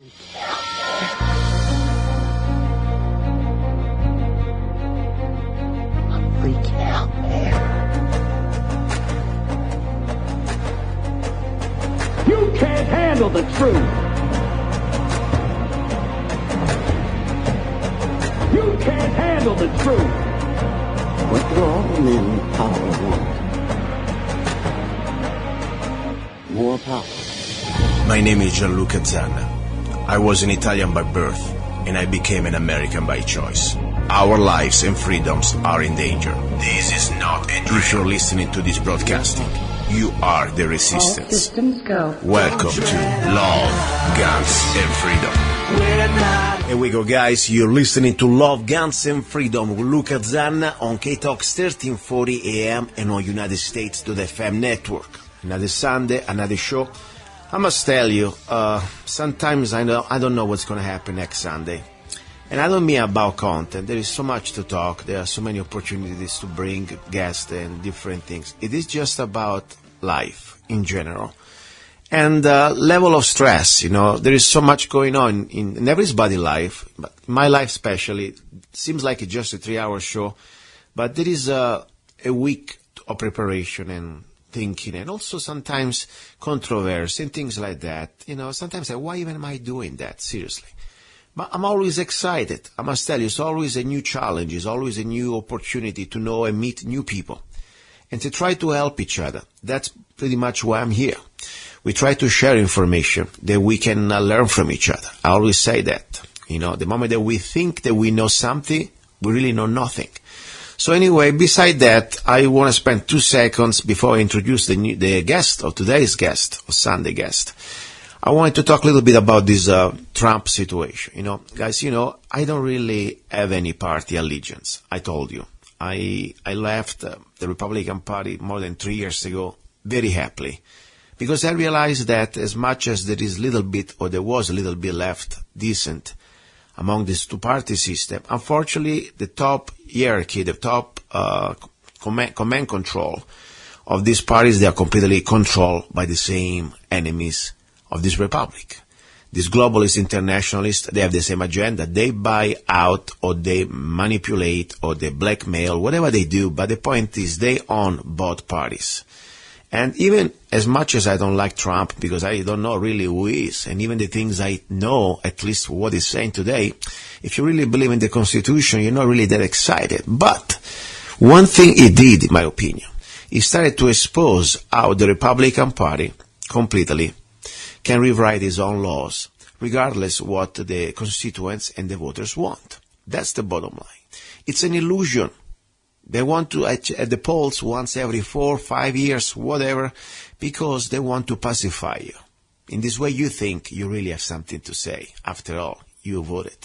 Freak out there. You can't handle the truth. You can't handle the truth. What do all men in power want? More power. My name is luca-zanna. I was an Italian by birth, and I became an American by choice. Our lives and freedoms are in danger. This is not a dream. If you're listening to this broadcasting, you are the resistance. All systems go. Welcome to Love, Guns, and Freedom. Here we go, guys. You're listening to Love, Guns, and Freedom with luca-zanna on KTOX 1340 AM and on United States to the FM network. Another Sunday, another show. I must tell you, sometimes I don't know what's going to happen next Sunday. And I don't mean about content. There is so much to talk. There are so many opportunities to bring guests and different things. It is just about life in general. And level of stress, there is so much going on in everybody's life, but my life especially. It seems like it's just a 3-hour show, but there is a week of preparation and thinking, and also sometimes controversy and things like that. Sometimes I say, why even am I doing that? Seriously. But I'm always excited. I must tell you, it's always a new challenge. It's always a new opportunity to know and meet new people and to try to help each other. That's pretty much why I'm here. We try to share information that we can learn from each other. I always say that. The moment that we think that we know something, we really know nothing. So anyway, beside that, I want to spend 2 seconds before I introduce the guest, or today's guest, or Sunday guest. I wanted to talk a little bit about this Trump situation. Guys, I don't really have any party allegiance. I told you. I left the Republican Party more than 3 years ago very happily, because I realized that as much as there is little bit, or there was a little bit left decent among this two-party system, unfortunately, the top hierarchy, the top command control of these parties, they are completely controlled by the same enemies of this republic. These globalist internationalists, they have the same agenda. They buy out, or they manipulate, or they blackmail, whatever they do, but the point is they own both parties. And even as much as I don't like Trump, because I don't know really who he is, and even the things I know, at least what he's saying today, if you really believe in the Constitution, you're not really that excited. But one thing he did, in my opinion, he started to expose how the Republican Party completely can rewrite his own laws, regardless what the constituents and the voters want. That's the bottom line. It's an illusion. They want to at the polls once every 4 or 5 years, whatever, because they want to pacify you. In this way, you think you really have something to say. After all, you voted.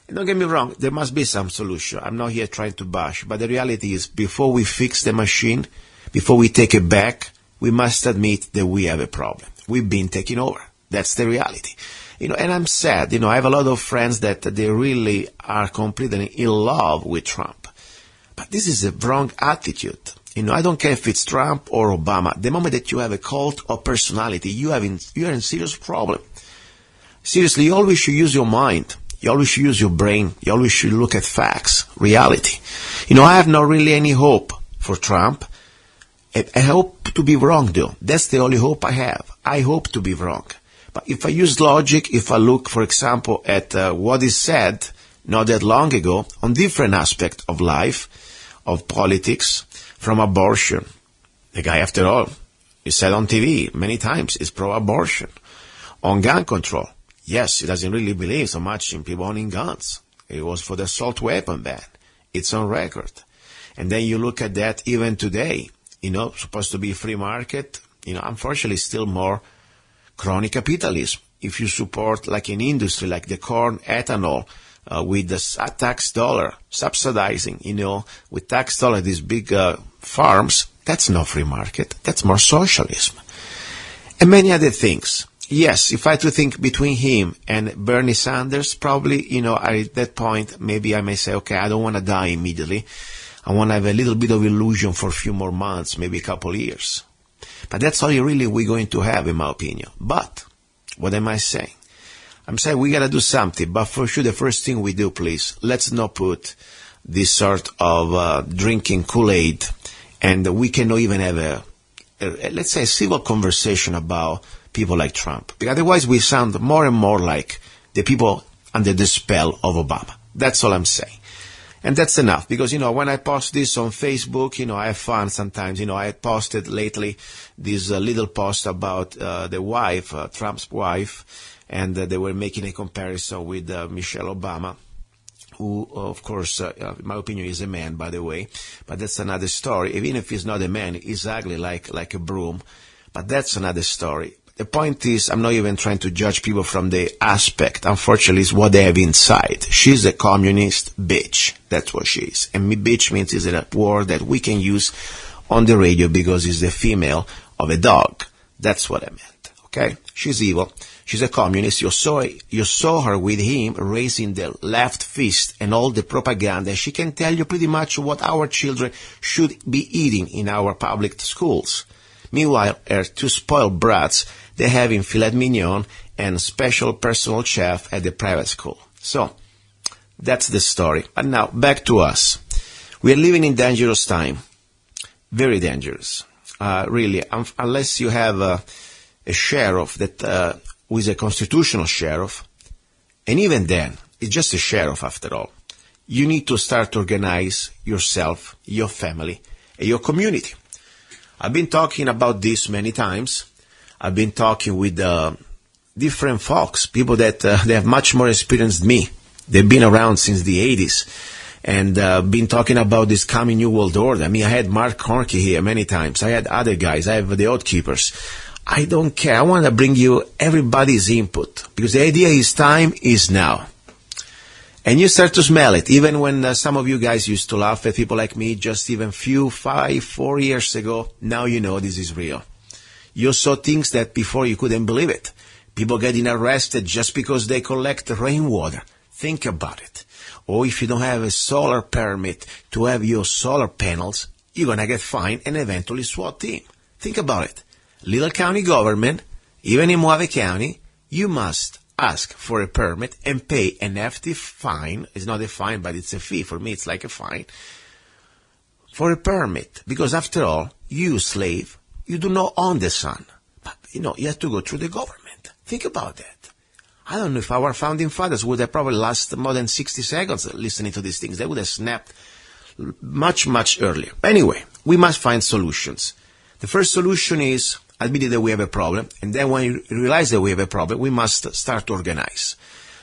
And don't get me wrong, there must be some solution. I'm not here trying to bash, but the reality is, before we fix the machine, before we take it back, we must admit that we have a problem. We've been taken over. That's the reality. And I'm sad. I have a lot of friends that they really are completely in love with Trump. But this is a wrong attitude. I don't care if it's Trump or Obama. The moment that you have a cult of personality, you're in serious problem. Seriously, you always should use your mind. You always should use your brain. You always should look at facts, reality. I have not really any hope for Trump. I hope to be wrong, though. That's the only hope I have. I hope to be wrong. But if I use logic, if I look, for example, at what is said not that long ago on different aspects of life, of politics, from abortion. The guy, after all, he said on TV many times, is pro-abortion. On gun control, yes, he doesn't really believe so much in people owning guns. It was for the assault weapon ban. It's on record. And then you look at that even today. Supposed to be free market, unfortunately still more crony capitalism. If you support like an industry like the corn, ethanol, with the tax dollar subsidizing, with tax dollar these big farms, that's not free market. That's more socialism. And many other things. Yes, if I had to think between him and Bernie Sanders, probably, at that point, maybe I may say, okay, I don't want to die immediately. I want to have a little bit of illusion for a few more months, maybe a couple of years. But that's all really we're going to have, in my opinion. But, what am I saying? I'm saying we got to do something, but for sure the first thing we do, please, let's not put this sort of drinking Kool-Aid, and we cannot even have let's say, a civil conversation about people like Trump. Because otherwise we sound more and more like the people under the spell of Obama. That's all I'm saying. And that's enough, because, when I post this on Facebook, I have fun sometimes. I had posted lately this little post about the wife, Trump's wife, and they were making a comparison with Michelle Obama, who, of course, in my opinion, is a man, by the way. But that's another story. Even if he's not a man, he's ugly like a broom. But that's another story. The point is, I'm not even trying to judge people from the aspect. Unfortunately, it's what they have inside. She's a communist bitch. That's what she is. And bitch means is a word that we can use on the radio because it's the female of a dog. That's what I meant. Okay? She's evil. She's a communist. You saw her with him raising the left fist and all the propaganda. She can tell you pretty much what our children should be eating in our public schools. Meanwhile, her two spoiled brats, they having filet mignon and special personal chef at the private school. So, that's the story. But now, back to us. We are living in dangerous time. Very dangerous. Really, unless you have a sheriff that who is a constitutional sheriff, and even then, it's just a sheriff after all. You need to start to organize yourself, your family, and your community. I've been talking about this many times. I've been talking with different folks, people that they have much more experience than me. They've been around since the 80s and been talking about this coming New World Order. I mean, I had Mark Corky here many times. I had other guys. I have the Oath Keepers. I don't care. I want to bring you everybody's input because the idea is time is now. And you start to smell it, even when some of you guys used to laugh at people like me just even 4 years ago. Now you know this is real. You saw things that before you couldn't believe it. People getting arrested just because they collect rainwater. Think about it. Or if you don't have a solar permit to have your solar panels, you're going to get fined and eventually SWAT team. Think about it. Little county government, even in Mojave County, you must ask for a permit and pay an hefty fine. It's not a fine, but it's a fee. For me, it's like a fine. For a permit. Because after all, you slave, you do not own the sun. But, you have to go through the government. Think about that. I don't know if our founding fathers would have probably lasted more than 60 seconds listening to these things. They would have snapped much, much earlier. Anyway, we must find solutions. The first solution is admitting that we have a problem, and then when you realize that we have a problem, we must start to organize.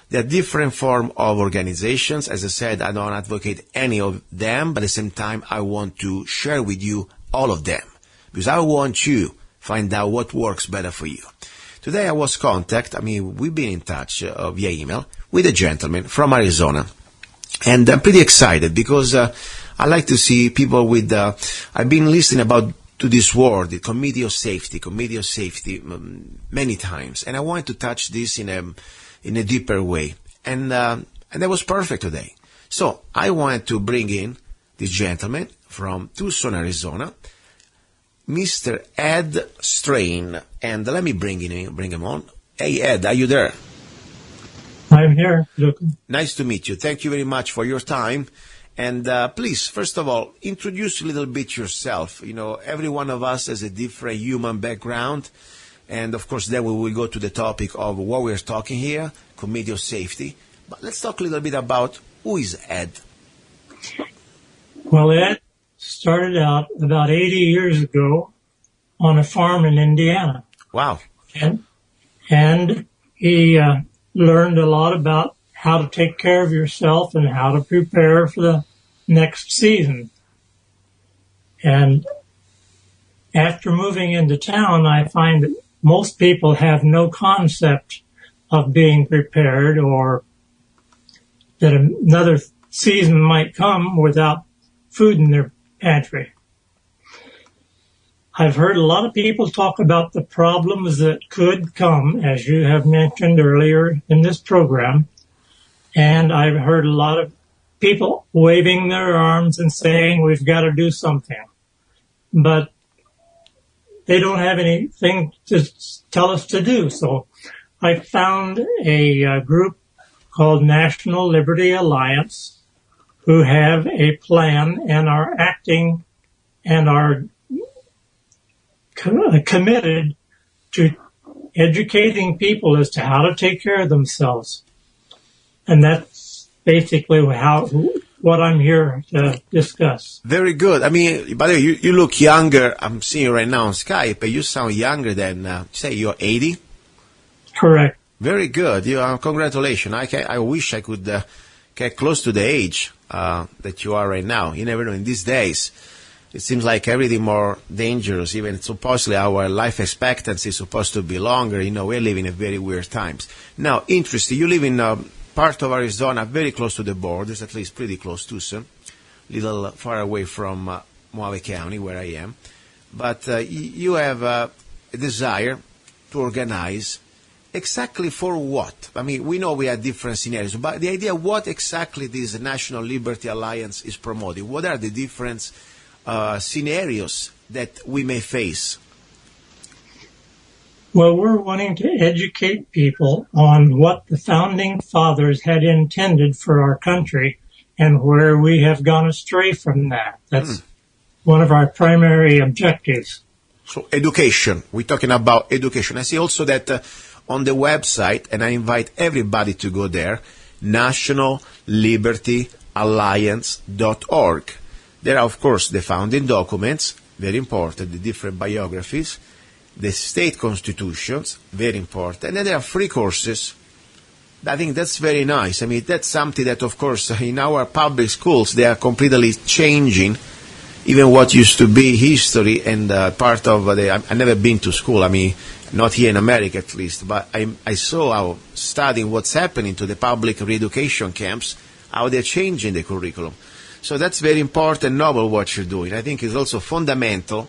There are different forms of organizations. As I said, I don't advocate any of them, but at the same time, I want to share with you all of them, because I want you to find out what works better for you. Today I was we've been in touch via email with a gentleman from Arizona, and I'm pretty excited because I like to see people with, I've been listening to this word, the Committee of Safety, many times. And I wanted to touch this in a deeper way. And that was perfect today. So I wanted to bring in this gentleman from Tucson, Arizona, Mr. Ed Strain. And let me bring him on. Hey, Ed, are you there? I'm here, Luca. Nice to meet you. Thank you very much for your time. And please, first of all, introduce a little bit yourself. Every one of us has a different human background. And, of course, then we will go to the topic of what we're talking here, Committee of Safety. But let's talk a little bit about who is Ed. Well, Ed started out about 80 years ago on a farm in Indiana. Wow. And he learned a lot about how to take care of yourself and how to prepare for the next season. And after moving into town, I find that most people have no concept of being prepared or that another season might come without food in their pantry. I've heard a lot of people talk about the problems that could come, as you have mentioned earlier in this program. And I've heard a lot of people waving their arms and saying, we've got to do something. But they don't have anything to tell us to do. So I found a group called National Liberty Alliance who have a plan and are acting and are committed to educating people as to how to take care of themselves. And that's basically what I'm here to discuss. Very good. I mean, by the way, you look younger. I'm seeing you right now on Skype. You sound younger than, say, you're 80? Correct. Very good. Congratulations. I wish I could get close to the age that you are right now. You never know. In these days, it seems like everything more dangerous. Even supposedly our life expectancy is supposed to be longer. We're living in very weird times. Now, interesting. You live in part of Arizona, very close to the borders, at least pretty close to Tucson, a little far away from Mojave County, where I am. But you have a desire to organize. Exactly for what? I mean, we know we have different scenarios, but the idea what exactly this National Liberty Alliance is promoting, what are the different scenarios that we may face? Well, we're wanting to educate people on what the founding fathers had intended for our country and where we have gone astray from that. That's one of our primary objectives. So education, we're talking about education. I see also that on the website, and I invite everybody to go there, nationallibertyalliance.org. There are, of course, the founding documents, very important, the different biographies, the state constitutions, very important, and then there are free courses. I think that's very nice. I mean, that's something that, of course, in our public schools, they are completely changing even what used to be history and part of I've never been to school. I mean, not here in America at least, but I saw how studying what's happening to the public re-education camps, how they're changing the curriculum. So that's very important, noble what you're doing. I think it's also fundamental,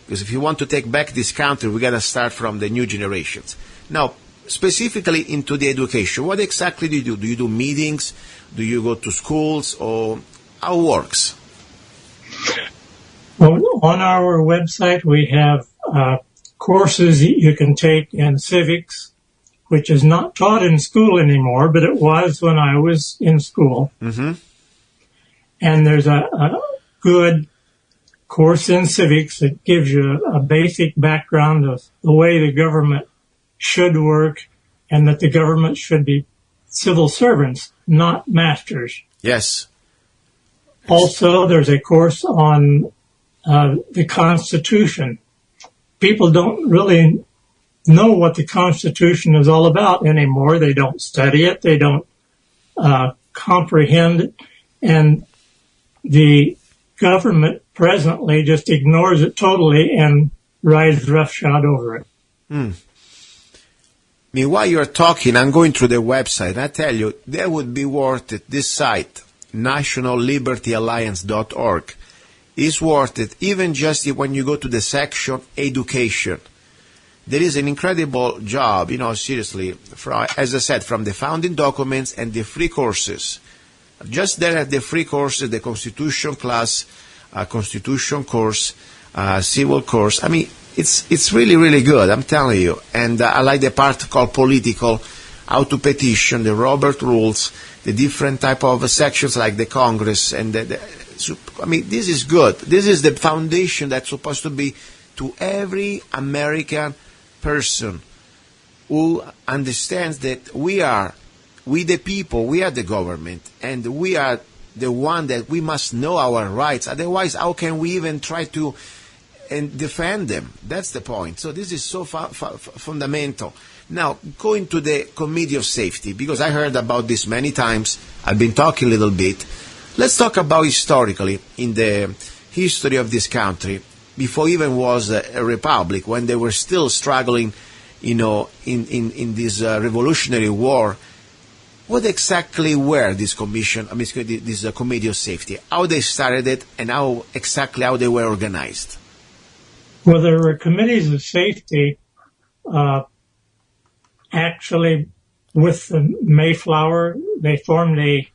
because if you want to take back this country, we got to start from the new generations. Now, specifically into the education, what exactly do you do? Do you do meetings? Do you go to schools? Or how it works? Well, on our website, we have courses you can take in civics, which is not taught in school anymore, but it was when I was in school. Mm-hmm. And there's a good course in civics that gives you a basic background of the way the government should work and that the government should be civil servants, not masters. Yes. Also, there's a course on the Constitution. People don't really know what the Constitution is all about anymore. They don't study it. They don't comprehend it. And the government presently just ignores it totally and rides roughshod over it. I mean, while you're talking, I'm going through the website, and I tell you, that would be worth it. This site, nationallibertyalliance.org, is worth it, even just when you go to the section Education. There is an incredible job, seriously, as I said, from the founding documents and the free courses. Just there at the free courses, the Constitution class, Constitution course, civil course. I mean, it's really, really good, I'm telling you. And I like the part called political, how to petition, the Robert rules, the different type of sections like the Congress. And I mean, this is good. This is the foundation that's supposed to be to every American person who understands that we the people, we are the government, and we are the one that we must know our rights. Otherwise, how can we even try to defend them? That's the point. So this is so fundamental. Now, going to the Committee of Safety, because I heard about this many times. I've been talking a little bit. Let's talk about historically, in the history of this country, before even was a republic, when they were still struggling, in this revolutionary war. What exactly were this this Committee of Safety? How they started it, and how they were organized? Well, there were committees of safety, actually, with the Mayflower. They formed they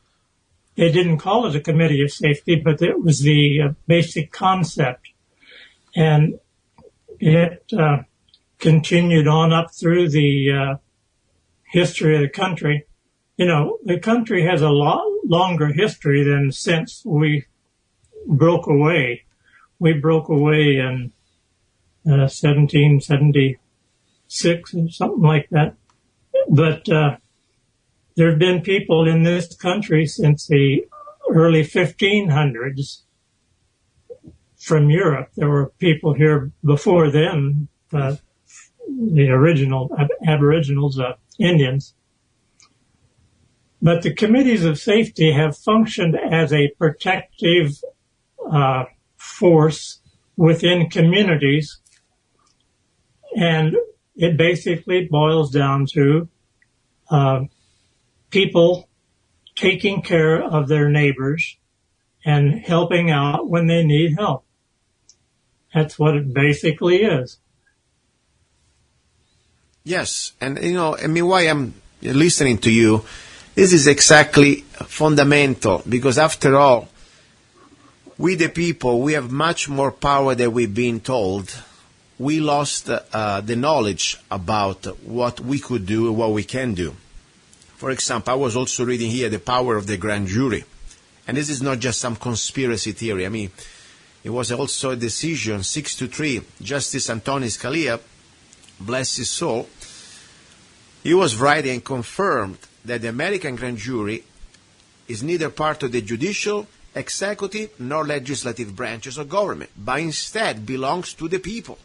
didn't call it a Committee of Safety, but it was the basic concept. And it continued on up through the history of the country, the country has a lot longer history than since we broke away. We broke away in 1776 or something like that. But there have been people in this country since the early 1500s from Europe. There were people here before then, the original Aboriginals, Indians. But the committees of safety have functioned as a protective force within communities, and it basically boils down to people taking care of their neighbors and helping out when they need help. That's what it basically is. Yes, and why I'm listening to you, this is exactly fundamental, because after all, we the people, we have much more power than we've been told. We lost the knowledge about what we could do and what we can do. For example, I was also reading here the power of the grand jury. And this is not just some conspiracy theory. I mean, it was also a decision, 6-3, Justice Antonin Scalia, bless his soul, he was writing and confirmed that the American grand jury is neither part of the judicial, executive, nor legislative branches of government, but instead belongs to the people.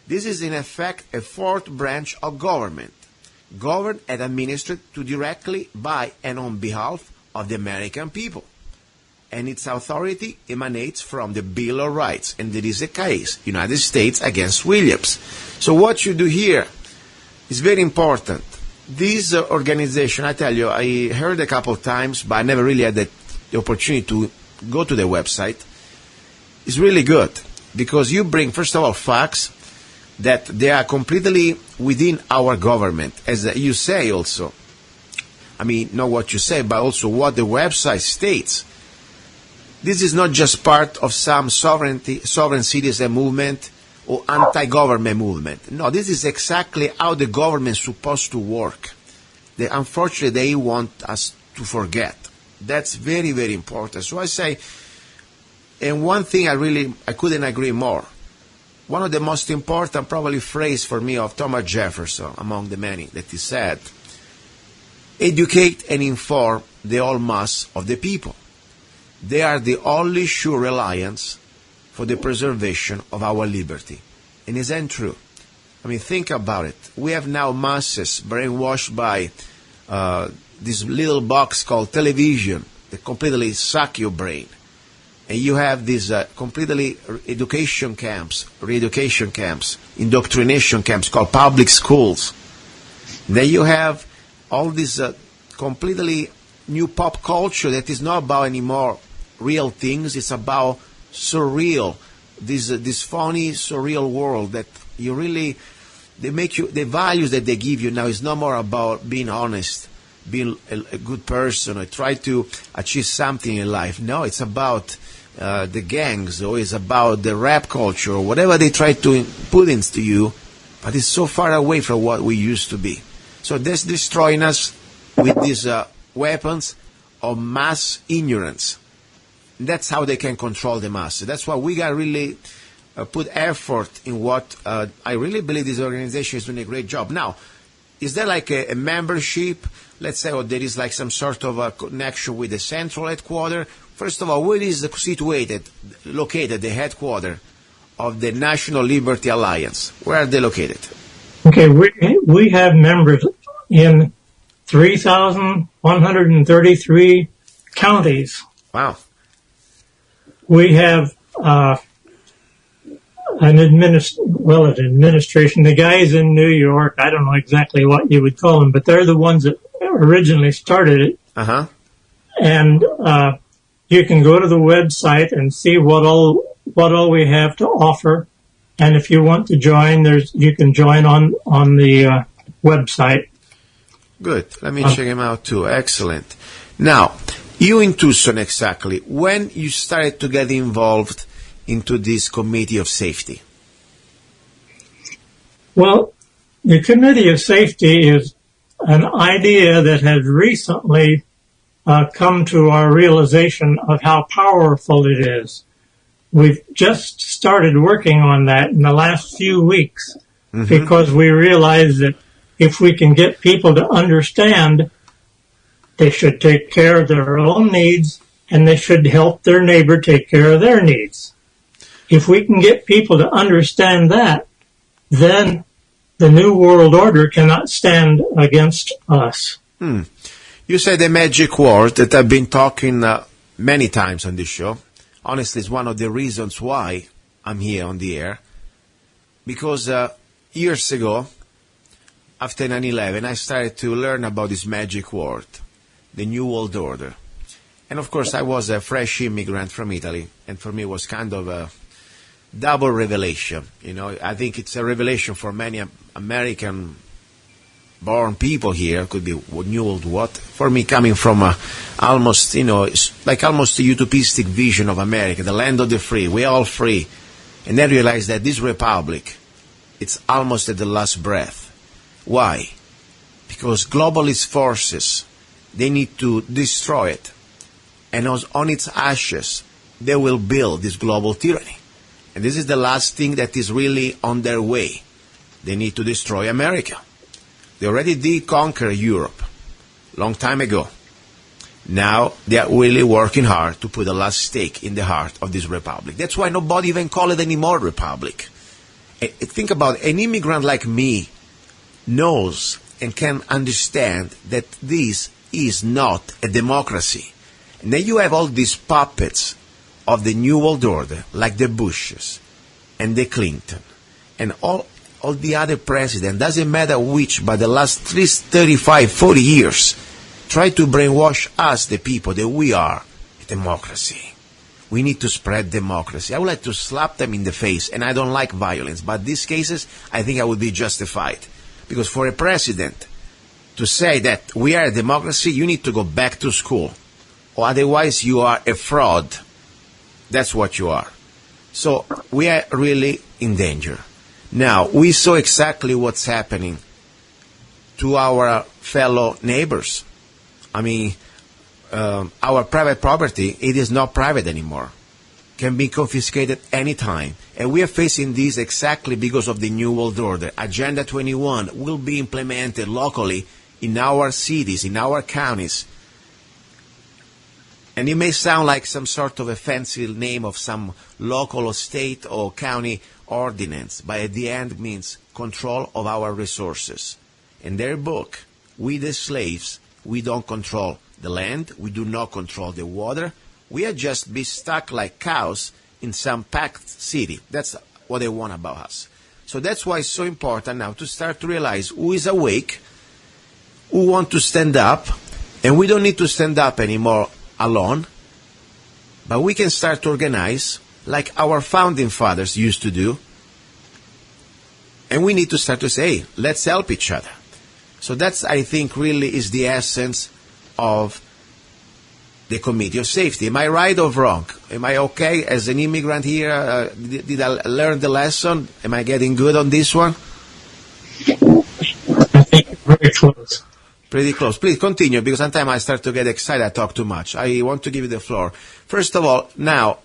This is in effect a fourth branch of government, governed and administered directly by and on behalf of the American people. And its authority emanates from the Bill of Rights, and there is a case, United States against Williams. So what you do here is very important. This organization, I tell you, I heard a couple of times, but I never really had the opportunity to go to the website. It's really good, because you bring, first of all, facts that they are completely within our government, as you say also. I mean, not what you say, but also what the website states. This is not just part of some sovereign citizen movement or anti-government movement. No, this is exactly how the government is supposed to work. Unfortunately, they want us to forget. That's very, very important. So I say, and one thing I couldn't agree more. One of the most important probably phrase for me of Thomas Jefferson, among the many, that he said, educate and inform the whole mass of the people. They are the only sure reliance for the preservation of our liberty. And isn't true? I mean, think about it. We have now masses brainwashed by this little box called television that completely suck your brain. And you have these completely education camps, re-education camps, indoctrination camps called public schools. Then you have all this completely new pop culture that is not about anymore real things. It's about surreal, this funny surreal world that you really, they make you, the values that they give you now is no more about being honest, being a good person, or try to achieve something in life. No, it's about the gangs, or it's about the rap culture, or whatever they try to put into you, but it's so far away from what we used to be. So that's destroying us with these weapons of mass ignorance. That's how they can control the masses. That's why we got to really put effort in what I really believe this organization is doing a great job. Now, is there like a membership, let's say, or there is like some sort of a connection with the central headquarters? First of all, where is located the headquarters of the National Liberty Alliance? Where are they located? Okay, we have members in 3,133 counties. Wow. We have an administration. The guys in New York, I don't know exactly what you would call them, but they're the ones that originally started it. Uh-huh. And you can go to the website and see what all we have to offer. And if you want to join, you can join on the website. Good. Let me check him out too. Excellent. Now, you in Tucson exactly, when you started to get involved into this committee of safety? Well, the committee of safety is an idea that has recently come to our realization of how powerful it is. We've just started working on that in the last few weeks because we realize that if we can get people to understand they should take care of their own needs and they should help their neighbor take care of their needs. If we can get people to understand that, then the New World Order cannot stand against us. You said a magic word that I've been talking many times on this show. Honestly, it's one of the reasons why I'm here on the air. Because years ago, after 9/11, I started to learn about this magic word, the New World Order. And of course, I was a fresh immigrant from Italy, and for me it was kind of a double revelation. You know, I think it's a revelation for many American-born people here. Could be New World what? For me, coming from almost, almost a utopistic vision of America, the land of the free. We're all free. And then realize that this republic, it's almost at the last breath. Why? Because globalist forces, they need to destroy it. And on its ashes, they will build this global tyranny. And this is the last thing that is really on their way. They need to destroy America. They already did conquer Europe long time ago. Now they are really working hard to put the last stake in the heart of this republic. That's why nobody even call it anymore republic. Think about an immigrant like me knows and can understand that this is not a democracy. And then you have all these puppets of the New World Order, like the Bushes and the Clinton, and all the other presidents, doesn't matter which, but the last 35, 40 years, try to brainwash us, the people, that we are a democracy. We need to spread democracy. I would like to slap them in the face, and I don't like violence, but these cases, I think I would be justified. Because for a president to say that we are a democracy, you need to go back to school. Or otherwise you are a fraud. That's what you are. So we are really in danger. Now, we saw exactly what's happening to our fellow neighbors. I mean, our private property, it is not private anymore. Can be confiscated anytime. And we are facing this exactly because of the New World Order. Agenda 21 will be implemented locally in our cities, in our counties. And it may sound like some sort of a fancy name of some local or state or county ordinance, but at the end means control of our resources. In their book, we the slaves, we don't control the land, we do not control the water, we are just be stuck like cows in some packed city. That's what they want about us. So that's why it's so important now to start to realize who is awake, who want to stand up, and we don't need to stand up anymore alone, but we can start to organize like our founding fathers used to do, and we need to start to say, let's help each other. So that's, I think, really is the essence of the Committee of Safety. Am I right or wrong? Am I okay as an immigrant here? Did I learn the lesson? Am I getting good on this one? I think you're very close. Pretty close. Please continue, because sometimes I start to get excited. I talk too much. I want to give you the floor. First of all, now,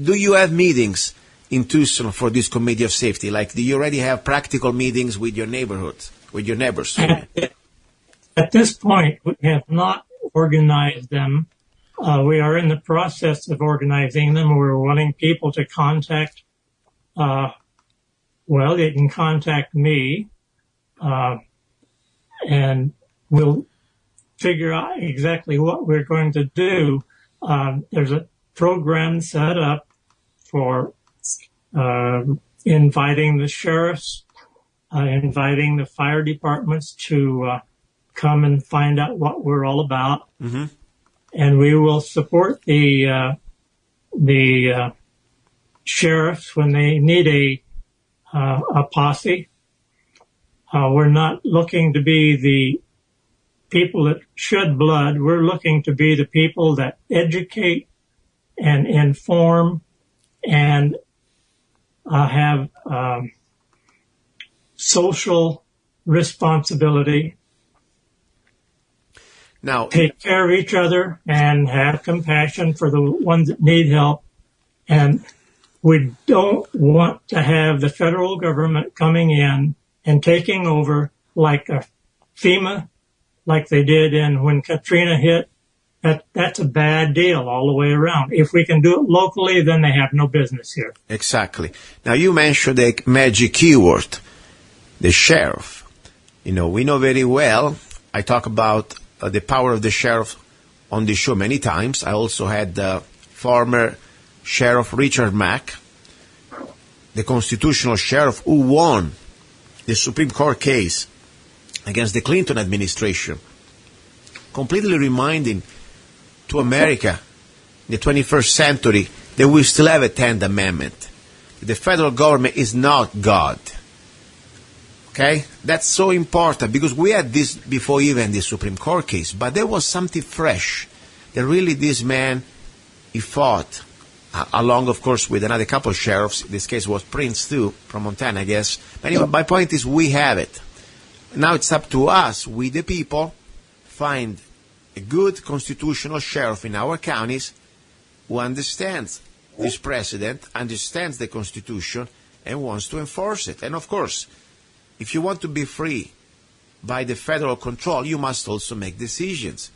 do you have meetings in Tucson for this Committee of Safety? Like, do you already have practical meetings with your neighborhoods, with your neighbors? At this point, we have not organized them. We are in the process of organizing them. We're wanting people to contact, they can contact me, and we'll figure out exactly what we're going to do. There's a program set up for inviting the sheriffs, inviting the fire departments to come and find out what we're all about. Mm-hmm. And we will support the sheriffs when they need a posse. We're not looking to be the people that shed blood. We're looking to be the people that educate and inform and have social responsibility Now, take care of each other and have compassion for the ones that need help. And we don't want to have the federal government coming in and taking over like a FEMA, like they did when Katrina hit. That's a bad deal all the way around. If we can do it locally, then they have no business here. Exactly. Now, you mentioned a magic keyword, the sheriff. We know very well. I talk about the power of the sheriff on the show many times. I also had the former Sheriff Richard Mack, the constitutional sheriff who won the Supreme Court case against the Clinton administration, completely reminding to America in the 21st century that we still have a 10th Amendment. The federal government is not God. Okay? That's so important because we had this before even the Supreme Court case, but there was something fresh that really this man, he fought along, of course, with another couple of sheriffs. This case was Prince, too, from Montana, I guess. But anyway, my point is we have it. Now it's up to us, we the people, find a good constitutional sheriff in our counties who understands this precedent, understands the Constitution, and wants to enforce it. And, of course, if you want to be free by the federal control, you must also make decisions.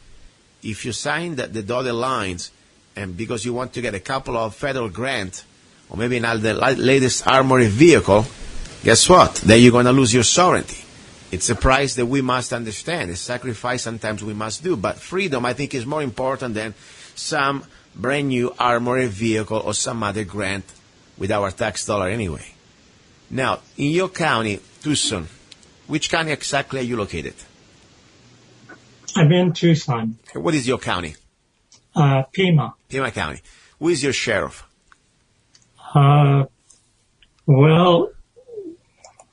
If you sign the dotted lines, and because you want to get a couple of federal grants, or maybe now the latest armored vehicle, guess what? Then you're going to lose your sovereignty. It's a price that we must understand, a sacrifice sometimes we must do. But freedom, I think, is more important than some brand new armored vehicle or some other grant with our tax dollar anyway. Now, in your county, Tucson, which county exactly are you located? I'm in Tucson. What is your county? Pima. Pima County. Who is your sheriff? Well,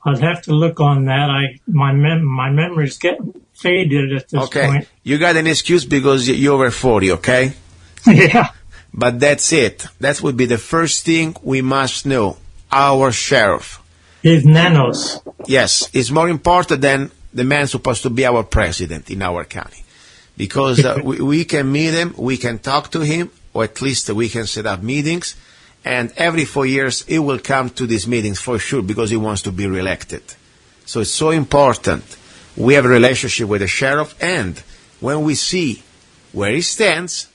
I'd have to look on that. My memory's getting faded at this point. You got an excuse because you're over 40, okay? Yeah. But that's it. That would be the first thing we must know. Our sheriff. He's nanos. Yes, it's more important than the man supposed to be our president in our county. Because we can meet him, we can talk to him, or at least we can set up meetings. And every 4 years, he will come to these meetings for sure because he wants to be reelected. So it's so important. We have a relationship with the sheriff, and when we see where he stands,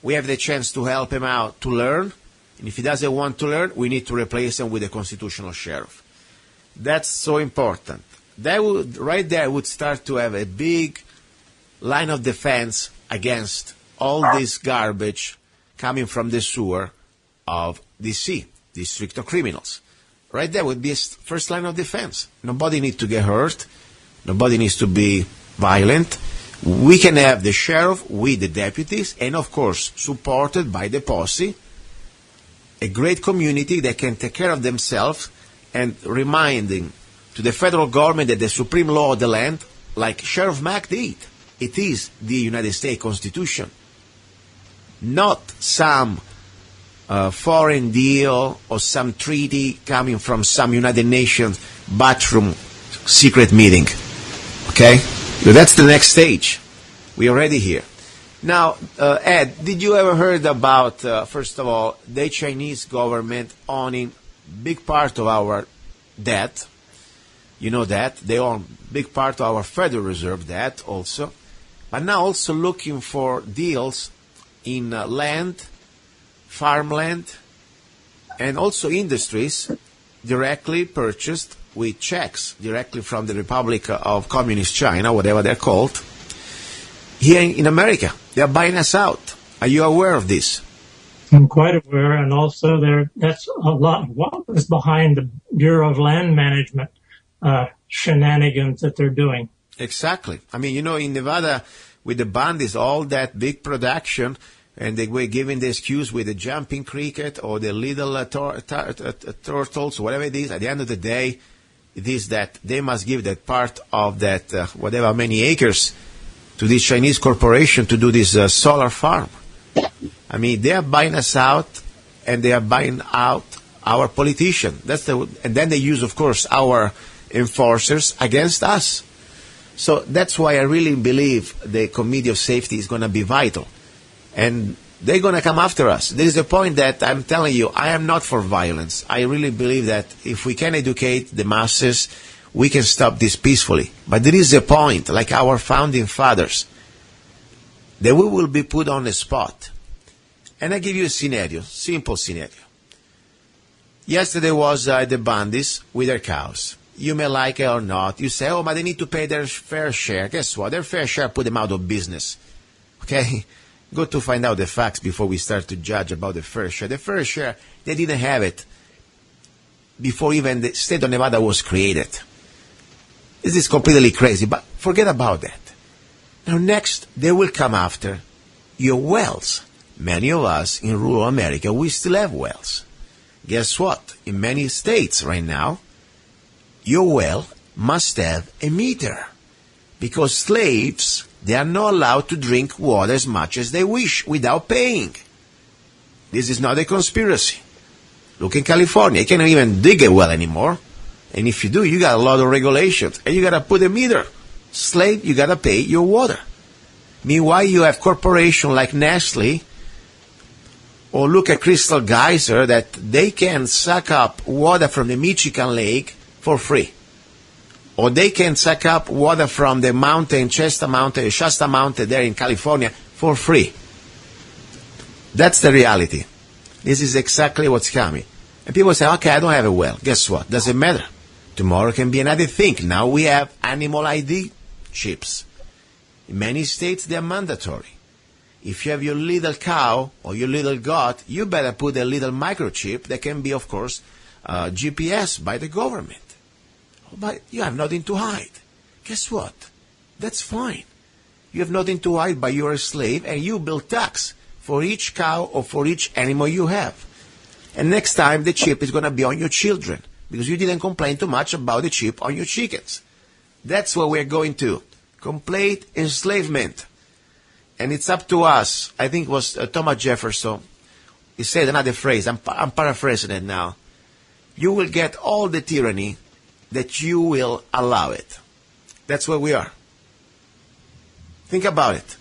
we have the chance to help him out to learn. And if he doesn't want to learn, we need to replace him with a constitutional sheriff. That's so important. That would, right there, would start to have a big line of defense against all this garbage coming from the sewer of DC, District of Criminals. Right there would be a first line of defense. Nobody needs to get hurt. Nobody needs to be violent. We can have the sheriff with the deputies and, of course, supported by the posse, a great community that can take care of themselves and reminding to the federal government that the supreme law of the land, like Sheriff Mack did, it is the United States Constitution, not some foreign deal or some treaty coming from some United Nations bathroom secret meeting. Okay? So that's the next stage. We're already here. Now, Ed, did you ever heard about, first of all, the Chinese government owning big part of our debt? You know that. They own big part of our Federal Reserve debt also. But now also looking for deals in land, farmland, and also industries directly purchased with checks directly from the Republic of Communist China, whatever they're called, here in America. They're buying us out. Are you aware of this? I'm quite aware, and also that's a lot of what was behind the Bureau of Land Management shenanigans that they're doing. Exactly. I mean, you know, in Nevada, with the bandits, all that big production, and they were giving the excuse with the jumping cricket or the little turtles, whatever it is. At the end of the day, it is that they must give that part of that, whatever many acres, to this Chinese corporation to do this solar farm. I mean, they are buying us out, and they are buying out our politicians. And then they use, of course, our enforcers against us. So that's why I really believe the Committee of Safety is going to be vital. And they're going to come after us. There is a point that I'm telling you, I am not for violence. I really believe that if we can educate the masses, we can stop this peacefully. But there is a point, like our founding fathers, that we will be put on the spot. And I give you a scenario, simple scenario. Yesterday was the bandits with their cows. You may like it or not. You say, oh, but they need to pay their fair share. Guess what? Their fair share put them out of business. Okay? Go to find out the facts before we start to judge about the fair share. The fair share, they didn't have it before even the state of Nevada was created. This is completely crazy, but forget about that. Now next, they will come after your wells. Many of us in rural America, we still have wells. Guess what? In many states right now, your well must have a meter. Because slaves, they are not allowed to drink water as much as they wish without paying. This is not a conspiracy. Look in California, you can't even dig a well anymore. And if you do, you got a lot of regulations. And you got to put a meter. Slave, you got to pay your water. Meanwhile, you have corporations like Nestle, or look at Crystal Geyser, that they can suck up water from the Michigan Lake for free. Or they can suck up water from the mountain, Shasta Mountain there in California for free. That's the reality. This is exactly what's coming. And people say, okay, I don't have a well. Guess what? Doesn't matter. Tomorrow can be another thing. Now we have animal ID chips. In many states, they're mandatory. If you have your little cow or your little goat, you better put a little microchip that can be, of course, GPS by the government. But you have nothing to hide. Guess what? That's fine. You have nothing to hide, but you're a slave, and you bill tax for each cow or for each animal you have. And next time, the chip is going to be on your children, because you didn't complain too much about the chip on your chickens. That's what we're going to. Complete enslavement. And it's up to us. I think it was Thomas Jefferson. He said another phrase. I'm paraphrasing it now. You will get all the tyranny that you will allow it. That's where we are. Think about it.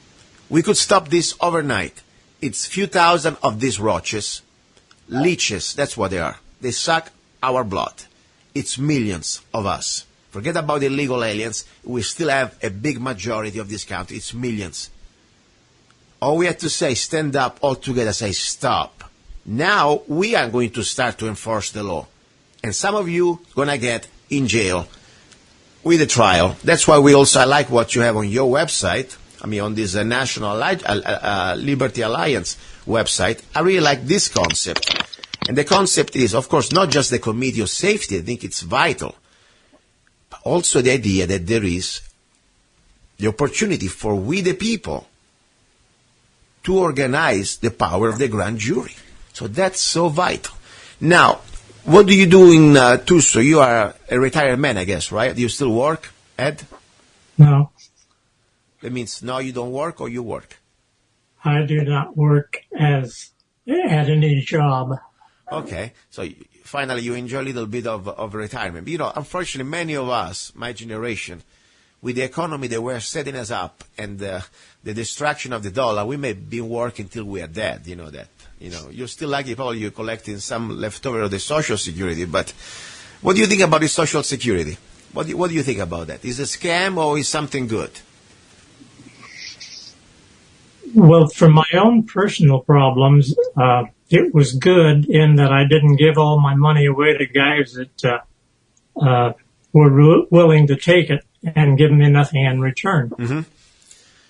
We could stop this overnight. It's few thousand of these roaches, leeches, that's what they are. They suck our blood. It's millions of us. Forget about illegal aliens. We still have a big majority of this country. It's millions. All we have to say, stand up all together, say stop. Now we are going to start to enforce the law. And some of you are going to get in jail with a trial. That's why I like what you have on your website. I mean, on this National Liberty Alliance website. I really like this concept. And the concept is, of course, not just the Committee of Safety. I think it's vital. But also the idea that there is the opportunity for we the people to organize the power of the grand jury. So that's so vital. Now, what do you do in Tucson? You are a retired man, I guess, right? Do you still work, Ed? No. That means no, you don't work, or you work? I do not work at any job. Okay. So finally you enjoy a little bit of retirement. But, you know, unfortunately, many of us, my generation, with the economy that we're setting us up and the destruction of the dollar, we may be working till we are dead, you know that. You know, you're still lucky probably you're collecting some leftover of the Social Security. But what do you think about the Social Security? What do you think about that? Is it a scam or is something good? Well, for my own personal problems, it was good in that I didn't give all my money away to guys that were willing to take it and give me nothing in return. Mm-hmm.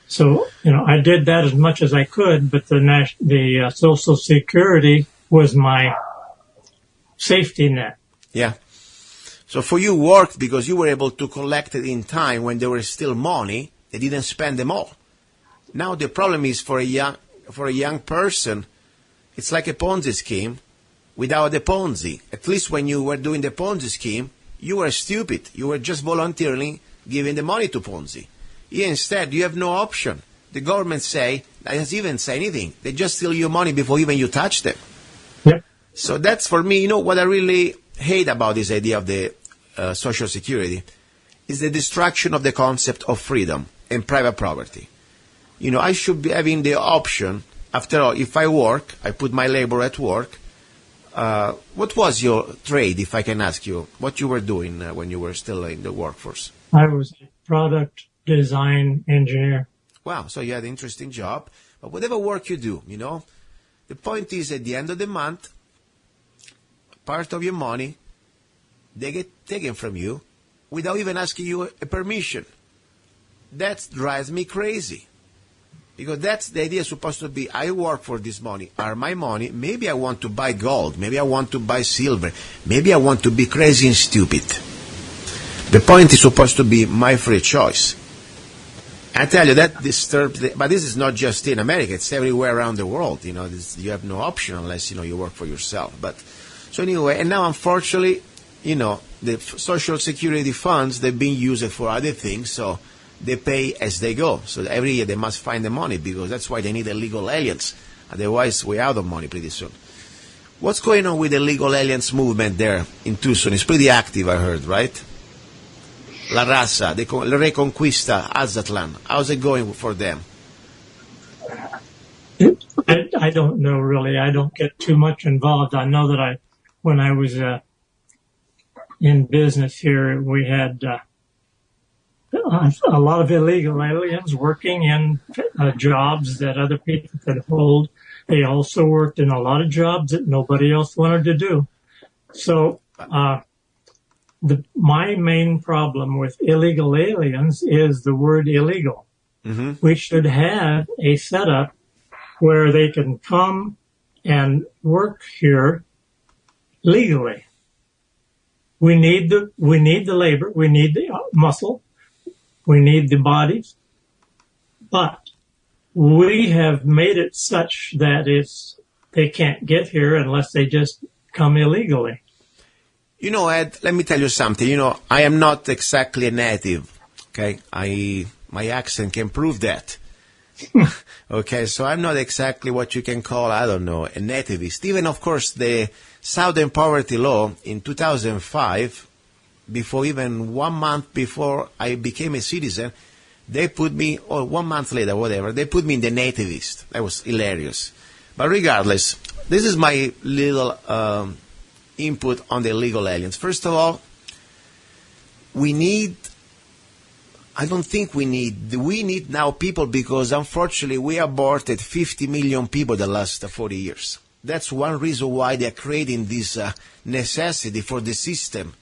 So, you know, I did that as much as I could, but the Social Security was my safety net. Yeah. So for you, worked because you were able to collect it in time when there was still money. They didn't spend them all. Now the problem is for a young person, it's like a Ponzi scheme without the Ponzi. At least when you were doing the Ponzi scheme, you were stupid. You were just voluntarily giving the money to Ponzi. Here instead, you have no option. The government doesn't even say anything. They just steal your money before even you touch them. Yep. So that's for me, you know, what I really hate about this idea of the Social Security is the destruction of the concept of freedom and private property. I should be having the option, after all, if I work, I put my labor at work. What was your trade, if I can ask you? What you were doing when you were still in the workforce? I was a product design engineer. Wow, so you had an interesting job. But whatever work you do, the point is at the end of the month, part of your money, they get taken from you without even asking you a permission. That drives me crazy. Because that's the idea supposed to be, I work for this money, are my money, maybe I want to buy gold, maybe I want to buy silver, maybe I want to be crazy and stupid. The point is supposed to be my free choice. I tell you, that disturbs, but this is not just in America, it's everywhere around the world. You have no option unless, you work for yourself. But so anyway, and now unfortunately, the Social Security funds, they've been used for other things, so they pay as they go. So every year they must find the money, because that's why they need illegal aliens. Otherwise, we're out of money pretty soon. What's going on with the illegal aliens movement there in Tucson? It's pretty active, I heard, right? La Raza, La Reconquista, Azatlan. How's it going for them? I don't know, really. I don't get too much involved. I know that when I was in business here, we had a lot of illegal aliens working in jobs that other people could hold. They also worked in a lot of jobs that nobody else wanted to do. So my main problem with illegal aliens is the word illegal. Mm-hmm. We should have a setup where they can come and work here legally. We need the labor, we need the muscle, we need the bodies, but we have made it such that they can't get here unless they just come illegally. Ed, let me tell you something. I am not exactly a native, okay? My accent can prove that. Okay, so I'm not exactly what you can call, I don't know, a nativist. Even, of course, the Southern Poverty Law in 2005, even 1 month before I became a citizen, they put me, or 1 month later, whatever, they put me in the nativist. That was hilarious. But regardless, this is my little input on the illegal aliens. First of all, we need now people, because unfortunately we aborted 50 million people the last 40 years. That's one reason why they're creating this necessity for the system.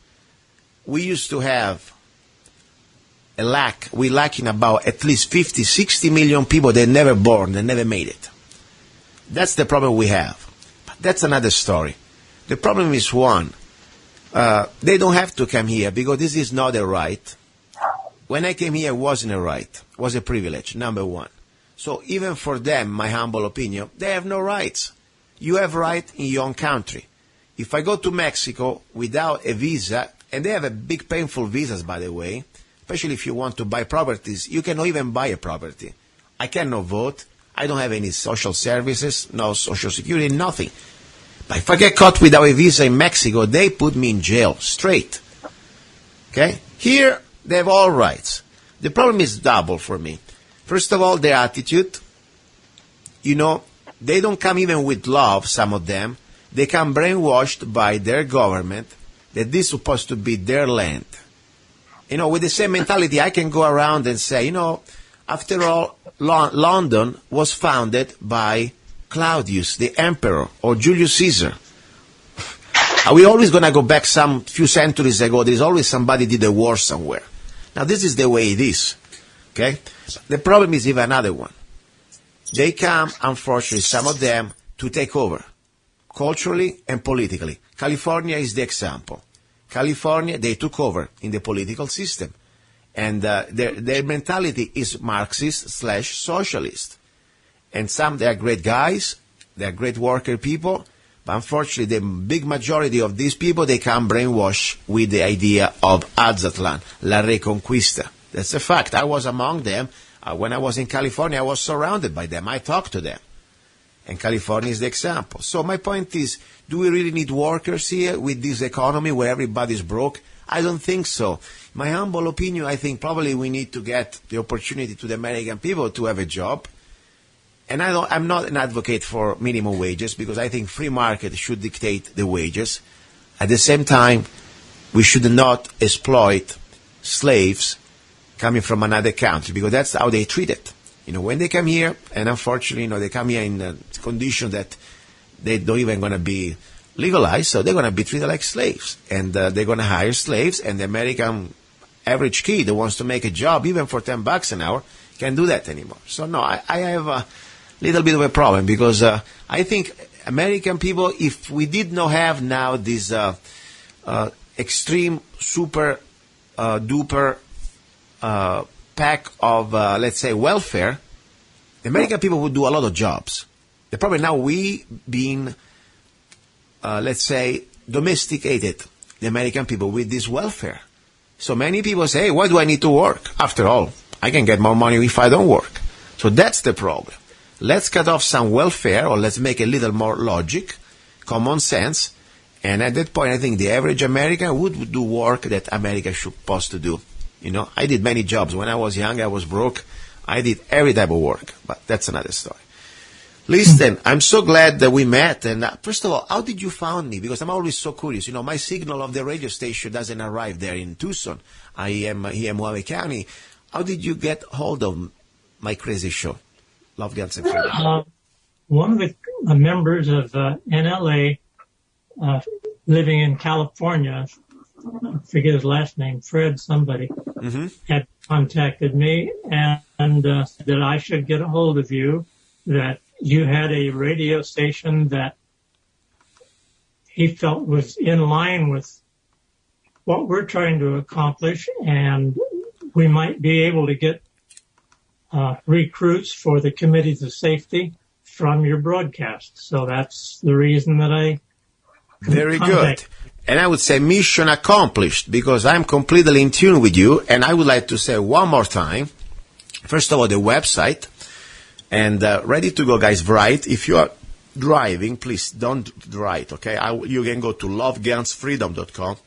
We used to have we're lacking about at least 50, 60 million people that never born, that never made it. That's the problem we have. But that's another story. The problem is one, they don't have to come here because this is not a right. When I came here, it wasn't a right. It was a privilege, number one. So even for them, my humble opinion, they have no rights. You have right in your own country. If I go to Mexico without a visa, and they have a big painful visas, by the way, especially if you want to buy properties, you cannot even buy a property. I cannot vote. I don't have any social services, no social security, nothing. But if I get caught without a visa in Mexico, they put me in jail, straight. Okay? Here, they have all rights. The problem is double for me. First of all, their attitude. They don't come even with love, some of them. They come brainwashed by their government that this is supposed to be their land. With the same mentality, I can go around and say, after all, London was founded by Claudius, the emperor, or Julius Caesar. Are we always going to go back some few centuries ago? There's always somebody did a war somewhere. Now, this is the way it is. Okay? The problem is even another one. They come, unfortunately, some of them, to take over, culturally and politically. California is the example. California, they took over in the political system. And their mentality is Marxist/socialist. And they are great guys, they are great worker people, but unfortunately the big majority of these people, they come brainwashed with the idea of Azatlan, La Reconquista. That's a fact. I was among them. When I was in California, I was surrounded by them. I talked to them. And California is the example. So my point is, do we really need workers here with this economy where everybody's broke? I don't think so. My humble opinion, I think probably we need to get the opportunity to the American people to have a job. And I'm not an advocate for minimum wages because I think free market should dictate the wages. At the same time, we should not exploit slaves coming from another country because that's how they treat it. When they come here, and unfortunately, they come here in a condition that they don't even going to be legalized, so they're going to be treated like slaves. And they're going to hire slaves, and the American average kid that wants to make a job, even for $10 an hour, can't do that anymore. So, no, I have a little bit of a problem because I think American people, if we did not have now this extreme, super duper pack of, let's say, welfare, the American people would do a lot of jobs. The problem now we being, let's say, domesticated the American people with this welfare. So many people say, hey, why do I need to work? After all, I can get more money if I don't work. So that's the problem. Let's cut off some welfare, or let's make a little more logic, common sense, and at that point I think the average American would do work that America should supposed to do. I did many jobs. When I was young, I was broke. I did every type of work, but that's another story. Listen, I'm so glad that we met. And first of all, how did you find me? Because I'm always so curious. My signal of the radio station doesn't arrive there in Tucson. I am here in Mojave County. How did you get hold of my crazy show, Love, Guns, and Freedom? One of the members of NLA living in California, I forget his last name, Fred somebody, had contacted me and said that I should get a hold of you, that you had a radio station that he felt was in line with what we're trying to accomplish, and we might be able to get recruits for the committees of safety from your broadcast. So that's the reason that I Very good. And I would say mission accomplished, because I'm completely in tune with you. And I would like to say one more time, first of all, the website, and ready to go, guys. Write. If you are driving, please don't write, okay? You can go to lovegunsfreedom.com,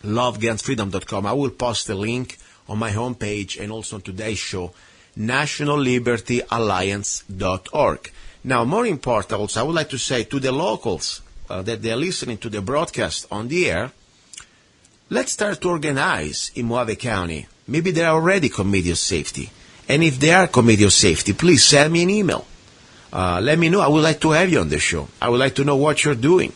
lovegunsfreedom.com. I will post a link on my homepage and also on today's show, nationallibertyalliance.org. Now, more important also, I would like to say to the locals that they're listening to the broadcast on the air, let's start to organize in Mojave County. Maybe they're already committee of safety. And if they are committee of safety, please send me an email. Let me know. I would like to have you on the show. I would like to know what you're doing.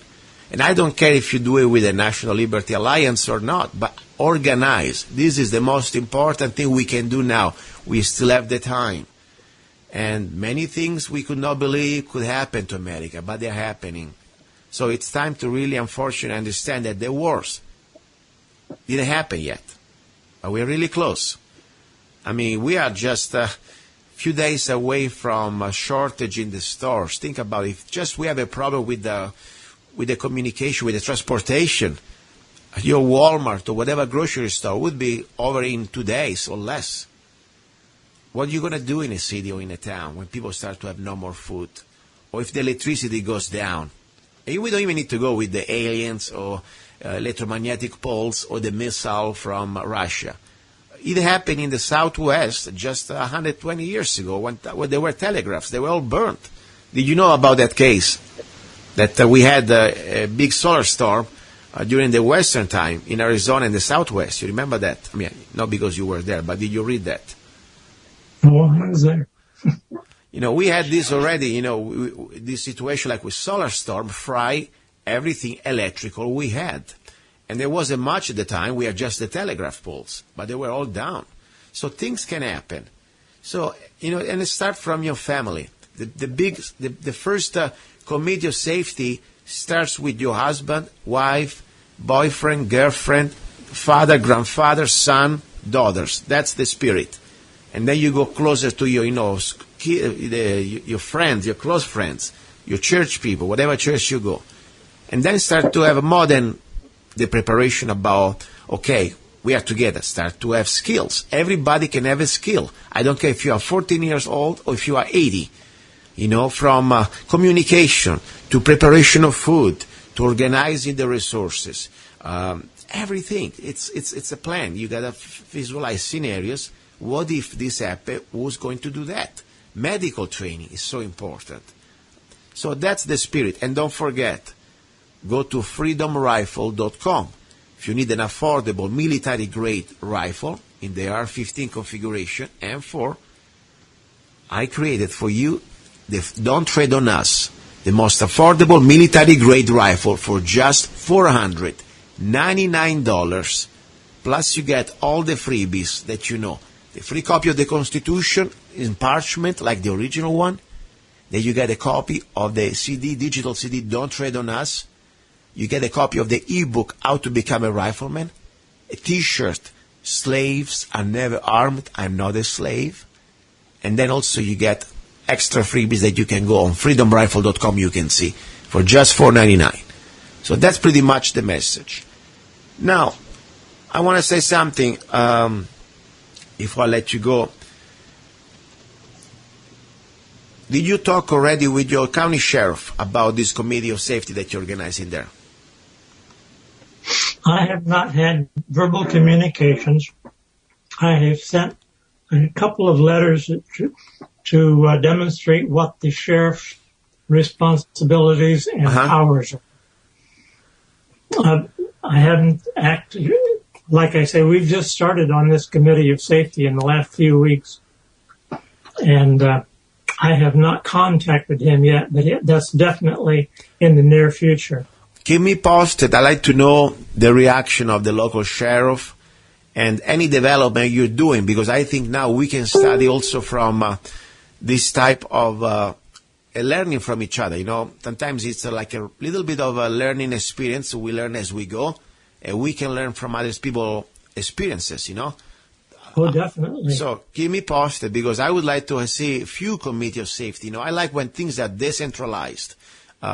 And I don't care if you do it with the National Liberty Alliance or not, but organize. This is the most important thing we can do now. We still have the time. And many things we could not believe could happen to America, but they're happening. So it's time to really, unfortunately, understand that the worst didn't happen yet. But we're really close. I mean, we are just a few days away from a shortage in the stores. Think about it. If just we have a problem with the communication, with the transportation, your Walmart or whatever grocery store would be over in 2 days or less. What are you going to do in a city or in a town when people start to have no more food? Or if the electricity goes down? And we don't even need to go with the aliens or electromagnetic pulse or the missile from Russia. It happened in the Southwest just 120 years ago when there were telegraphs. They were all burnt. Did you know about that case? That we had a big solar storm during the Western time in Arizona and the Southwest. You remember that? I mean, not because you were there, but did you read that? Oh, I was there. We had this already, this situation like with solar storm, fry everything electrical we had. And there wasn't much at the time. We had just the telegraph poles, but they were all down. So things can happen. So, and start from your family. The first committee of safety starts with your husband, wife, boyfriend, girlfriend, father, grandfather, son, daughters. That's the spirit. And then you go closer to your, your friends, your close friends, your church people, whatever church you go. And then start to have more than the preparation about, okay, we are together. Start to have skills. Everybody can have a skill. I don't care if you are 14 years old or if you are 80. From communication to preparation of food to organizing the resources, everything. It's a plan. You gotta visualize scenarios. What if this happened? Who's going to do that? Medical training is so important. So that's the spirit. And don't forget, go to freedomrifle.com. If you need an affordable military-grade rifle in the AR-15 configuration, M4, I created for you the Don't Trade on Us, the most affordable military-grade rifle for just $499. Plus you get all the freebies that you know. The free copy of the Constitution in parchment, like the original one. Then you get a copy of the CD, digital CD, Don't Trade on Us. You get a copy of the ebook, How to Become a Rifleman. A t-shirt, Slaves Are Never Armed, I'm Not a Slave. And then also you get extra freebies that you can go on freedomrifle.com, you can see, for just $4.99. So that's pretty much the message. Now, I want to say something before I let you go. Did you talk already with your county sheriff about this committee of safety that you're organizing there? I have not had verbal communications. I have sent a couple of letters to demonstrate what the sheriff's responsibilities and powers are. I haven't acted, like I say, we've just started on this committee of safety in the last few weeks. And I have not contacted him yet, but that's definitely in the near future. Keep me posted. I'd like to know the reaction of the local sheriff and any development you're doing, because I think now we can study also from this type of learning from each other. You know, sometimes it's like a little bit of a learning experience. We learn as we go, and we can learn from other people's experiences, you know. Oh, definitely. So keep me posted, because I would like to see a few committee of safety. You know, I like when things are decentralized,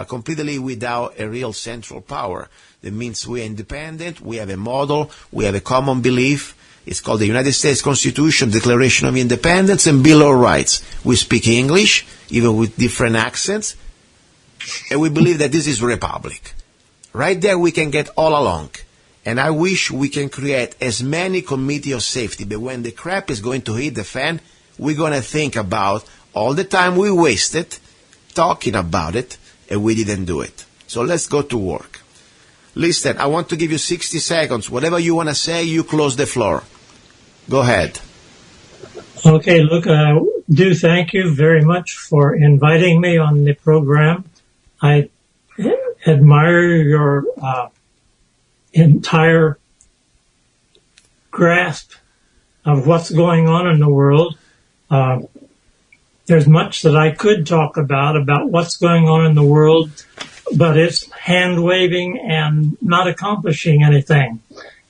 completely without a real central power. That means we're independent, we have a model, we have a common belief. It's called the United States Constitution, Declaration of Independence, and Bill of Rights. We speak English, even with different accents, and we believe that this is a republic. Right there we can get all along. And I wish we can create as many committee of safety, but when the crap is going to hit the fan, we're going to think about all the time we wasted talking about it, and we didn't do it. So let's go to work. Listen, I want to give you 60 seconds. Whatever you want to say, you close the floor. Go ahead. Okay, look, I do thank you very much for inviting me on the program. I admire your entire grasp of what's going on in the world. There's much that I could talk about what's going on in the world, but it's hand-waving and not accomplishing anything.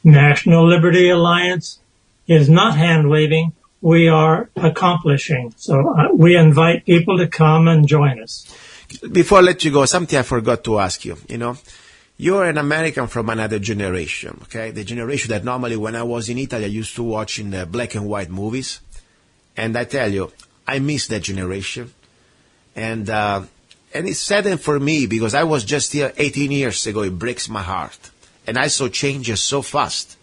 National Liberty Alliance is not hand-waving. We are accomplishing. So we invite people to come and join us. Before I let you go, something I forgot to ask you. You know, you're an American from another generation, okay? The generation that normally when I was in Italy, I used to watch in black and white movies. And I tell you, I miss that generation. And it's saddened for me because I was just here 18 years ago. It breaks my heart. And I saw changes so fast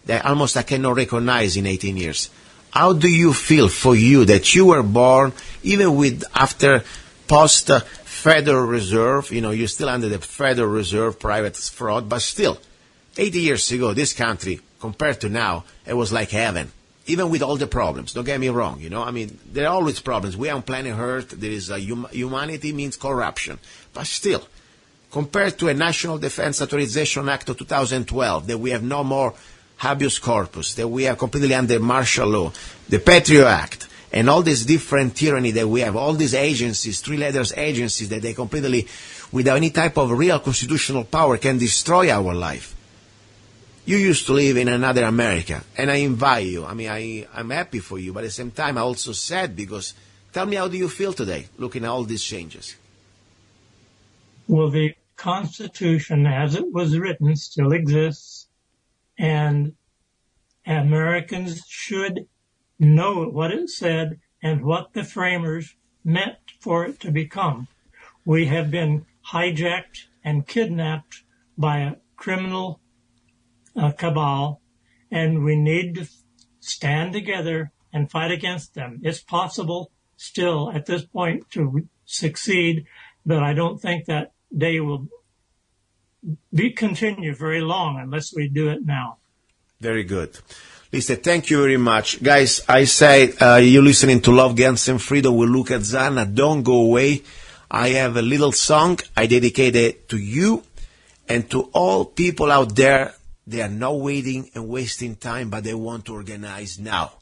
that almost I cannot recognize in 18 years. How do you feel for you that you were born, even with after post-Federal Reserve, you know, you're still under the Federal Reserve private fraud, but still, 80 years ago, this country, compared to now, it was like heaven. Even with all the problems, don't get me wrong, you know, I mean, there are always problems. We are on planet Earth, there is humanity means corruption. But still, compared to a National Defense Authorization Act of 2012, that we have no more habeas corpus, that we are completely under martial law, the Patriot Act, and all this different tyranny that we have, all these agencies, three-letter agencies that they completely, without any type of real constitutional power, can destroy our life. You used to live in another America, and I invite you. I mean, I'm happy for you, but at the same time, I'm also sad because tell me, how do you feel today, looking at all these changes? Well, the Constitution, as it was written, still exists, and Americans should know what it said and what the framers meant for it to become. We have been hijacked and kidnapped by a criminal cabal, and we need to stand together and fight against them. It's possible still at this point to succeed, but I don't think that day will continue very long unless we do it now. Very good. Listen, thank you very much. Guys, I say you're listening to Love, Guns, and Freedom with luca-zanna. Don't go away. I have a little song I dedicated to you and to all people out there. They are not waiting and wasting time, but they want to organize now.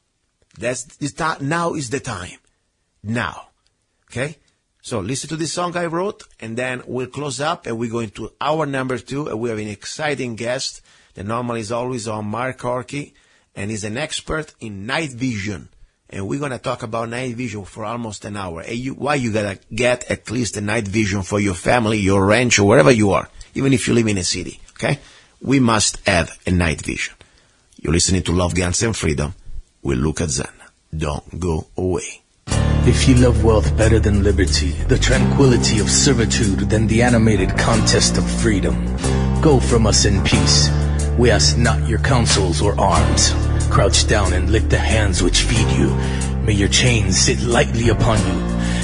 Now is the time. Now. Okay? So listen to this song I wrote, and then we'll close up, and we're going to hour number 2, and we have an exciting guest that normally is always on, Mark Corky, and he's an expert in night vision. And we're going to talk about night vision for almost an hour. And why you got to get at least a night vision for your family, your ranch, or wherever you are, even if you live in a city, okay? We must have a night vision. You're listening to Love, Guns, and Freedom with luca-zanna. Don't go away. If you love wealth better than liberty, the tranquility of servitude than the animated contest of freedom, go from us in peace. We ask not your counsels or arms. Crouch down and lick the hands which feed you. May your chains sit lightly upon you,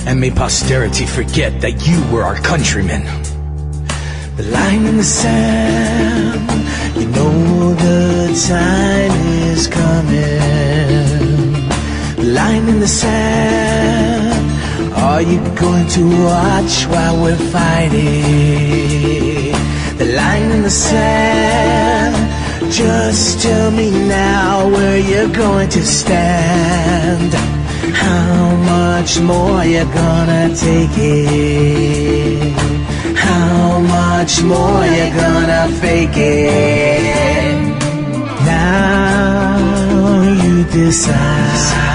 and may posterity forget that you were our countrymen. The line in the sand, you know the time is coming. The line in the sand, are you going to watch while we're fighting? The line in the sand, just tell me now where you're going to stand. How much more you're gonna take it? How much more you're gonna fake it? Now you decide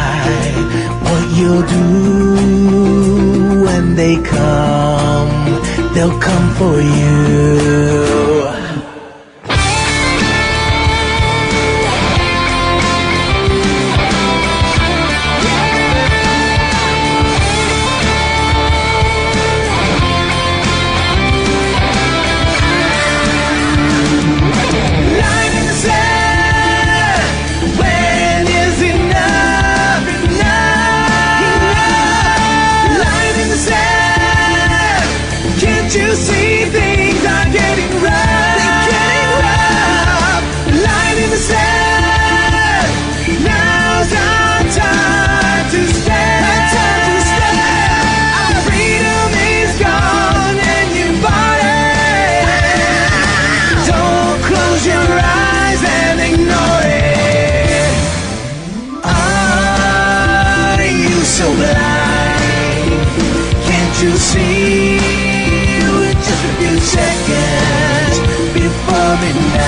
what you'll do when they come. They'll come for you. You see things are getting rough. They're getting rough. Light in the sand. Now's our time to stand. Our freedom is gone and you bought it. Don't close your eyes and ignore it. Are you so blind? Can't you see? Seconds before midnight.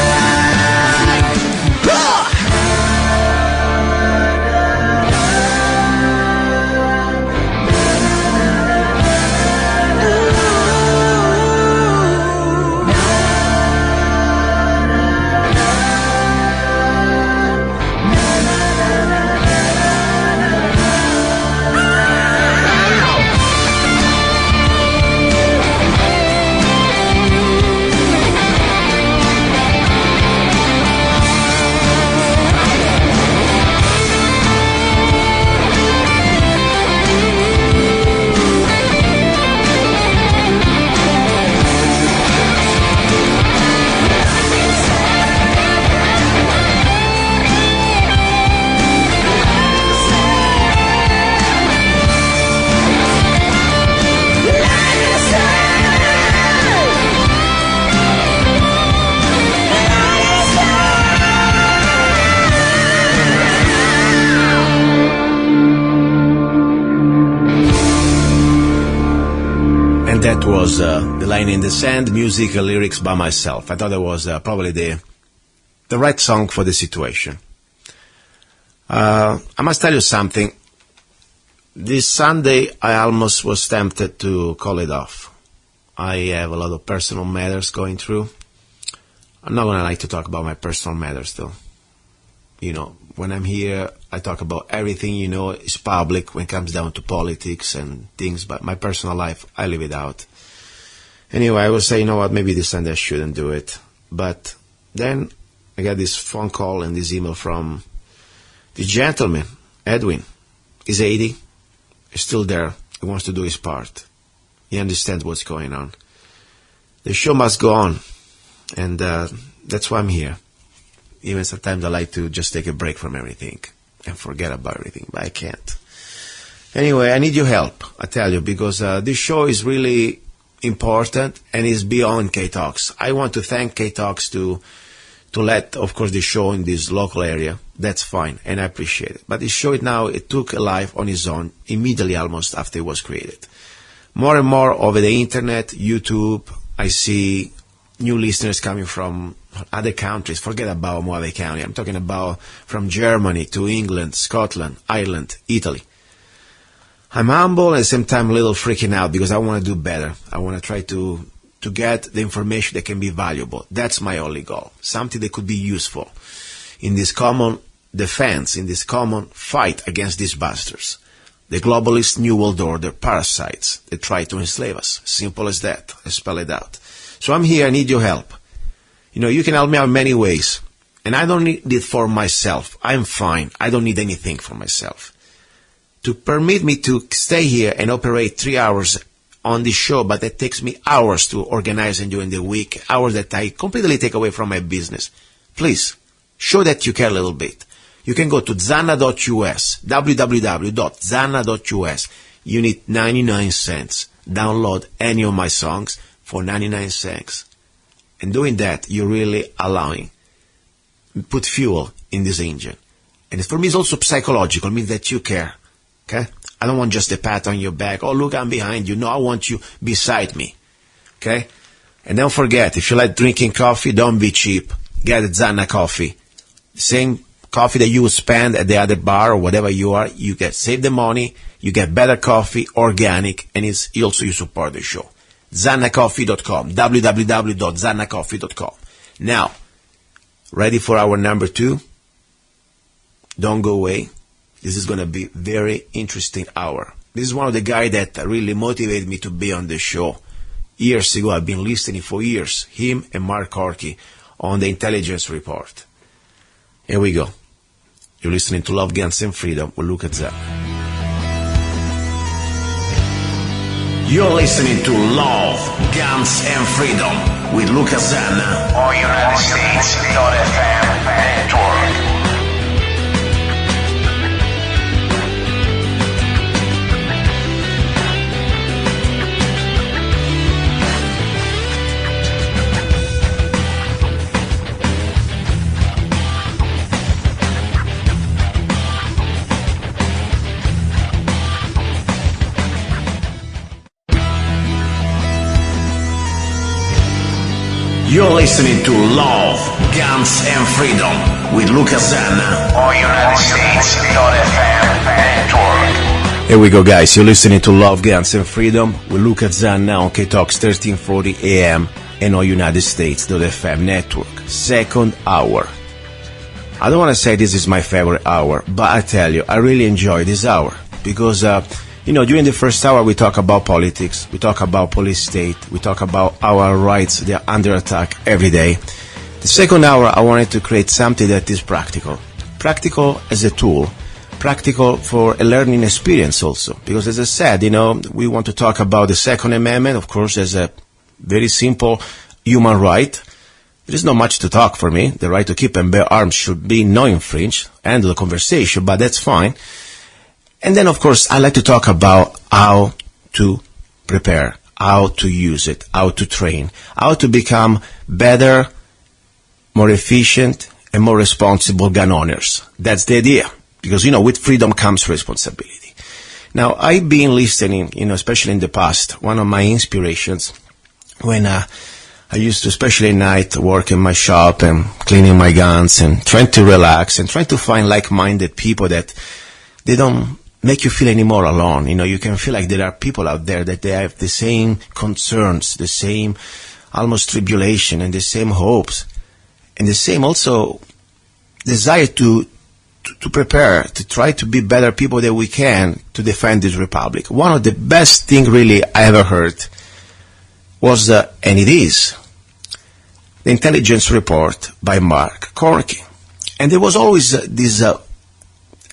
That was The Line in the Sand, music, lyrics by myself. I thought it was probably the right song for the situation. I must tell you something. This Sunday, I almost was tempted to call it off. I have a lot of personal matters going through. I'm not going to like to talk about my personal matters, though. You know, when I'm here, I talk about everything, you know, is public when it comes down to politics and things, but my personal life, I leave it out. Anyway, I will say, you know what, maybe this Sunday I shouldn't do it. But then I got this phone call and this email from the gentleman, Edwin. He's 80. He's still there. He wants to do his part. He understands what's going on. The show must go on. And that's why I'm here. Even sometimes I like to just take a break from everything and forget about everything, but I can't. Anyway, I need your help, I tell you, because this show is really important and is beyond KTOX. I want to thank KTOX to let, of course, the show in this local area. That's fine, and I appreciate it. But the show now, it took a life on its own, immediately almost after it was created. More and more over the internet, YouTube, I see new listeners coming from other countries. Forget about Moave County. I'm talking about from Germany to England, Scotland, Ireland, Italy. I'm humble and at the same time a little freaking out because I want to do better. I want to try to get the information that can be valuable. That's my only goal. Something that could be useful in this common defense, in this common fight against these bastards. The globalist New World Order parasites that try to enslave us. Simple as that. I spell it out. So I'm here. I need your help. You can help me out in many ways. And I don't need it for myself. I'm fine. I don't need anything for myself. To permit me to stay here and operate 3 hours on this show, but that takes me hours to organize and during the week, hours that I completely take away from my business. Please, show that you care a little bit. You can go to zanna.us, www.zanna.us. You need 99 cents. Download any of my songs for 99 cents. And doing that, you're really allowing, put fuel in this engine. And for me, it's also psychological. It means that you care. Okay? I don't want just a pat on your back. Oh, look, I'm behind you. No, I want you beside me. Okay? And don't forget, if you like drinking coffee, don't be cheap. Get a Zanna coffee. Same coffee that you would spend at the other bar or whatever you are, you save the money, you get better coffee, organic, and you support the show. ZannaCoffee.com, www.zannacoffee.com. Now, ready for our number 2? Don't go away. This is going to be very interesting hour. This is one of the guys that really motivated me to be on the show. Years ago, I've been listening for years. Him and Mark Corky on the Intelligence Report. Here we go. You're listening to Love, Guns, and Freedom with luca-zanna. You're listening to Love, Guns, and Freedom with luca-zanna on United States.fm network. You're listening to Love, Guns, and Freedom with luca-zanna on United States.fm network. Here we go, guys. You're listening to Love, Guns, and Freedom with luca-zanna on KTOX 1340 AM and on United States.fm network. Second hour. I don't want to say this is my favorite hour, but I tell you, I really enjoy this hour because during the first hour, we talk about politics, we talk about police state, we talk about our rights, they are under attack every day. The second hour, I wanted to create something that is practical. Practical as a tool, practical for a learning experience also. Because as I said, we want to talk about the Second Amendment, of course, as a very simple human right. There is not much to talk for me. The right to keep and bear arms should be not infringed. End of the conversation, but that's fine. And then, of course, I like to talk about how to prepare, how to use it, how to train, how to become better, more efficient, and more responsible gun owners. That's the idea. Because, with freedom comes responsibility. Now, I've been listening, especially in the past, one of my inspirations, when I used to, especially at night, work in my shop and cleaning my guns and trying to relax and trying to find like-minded people that they don't make you feel any more alone. You can feel like there are people out there that they have the same concerns, the same almost tribulation and the same hopes and the same also desire to prepare, to try to be better people that we can to defend this republic. One of the best things really I ever heard was, and it is, the intelligence report by Mark Corky. And there was always this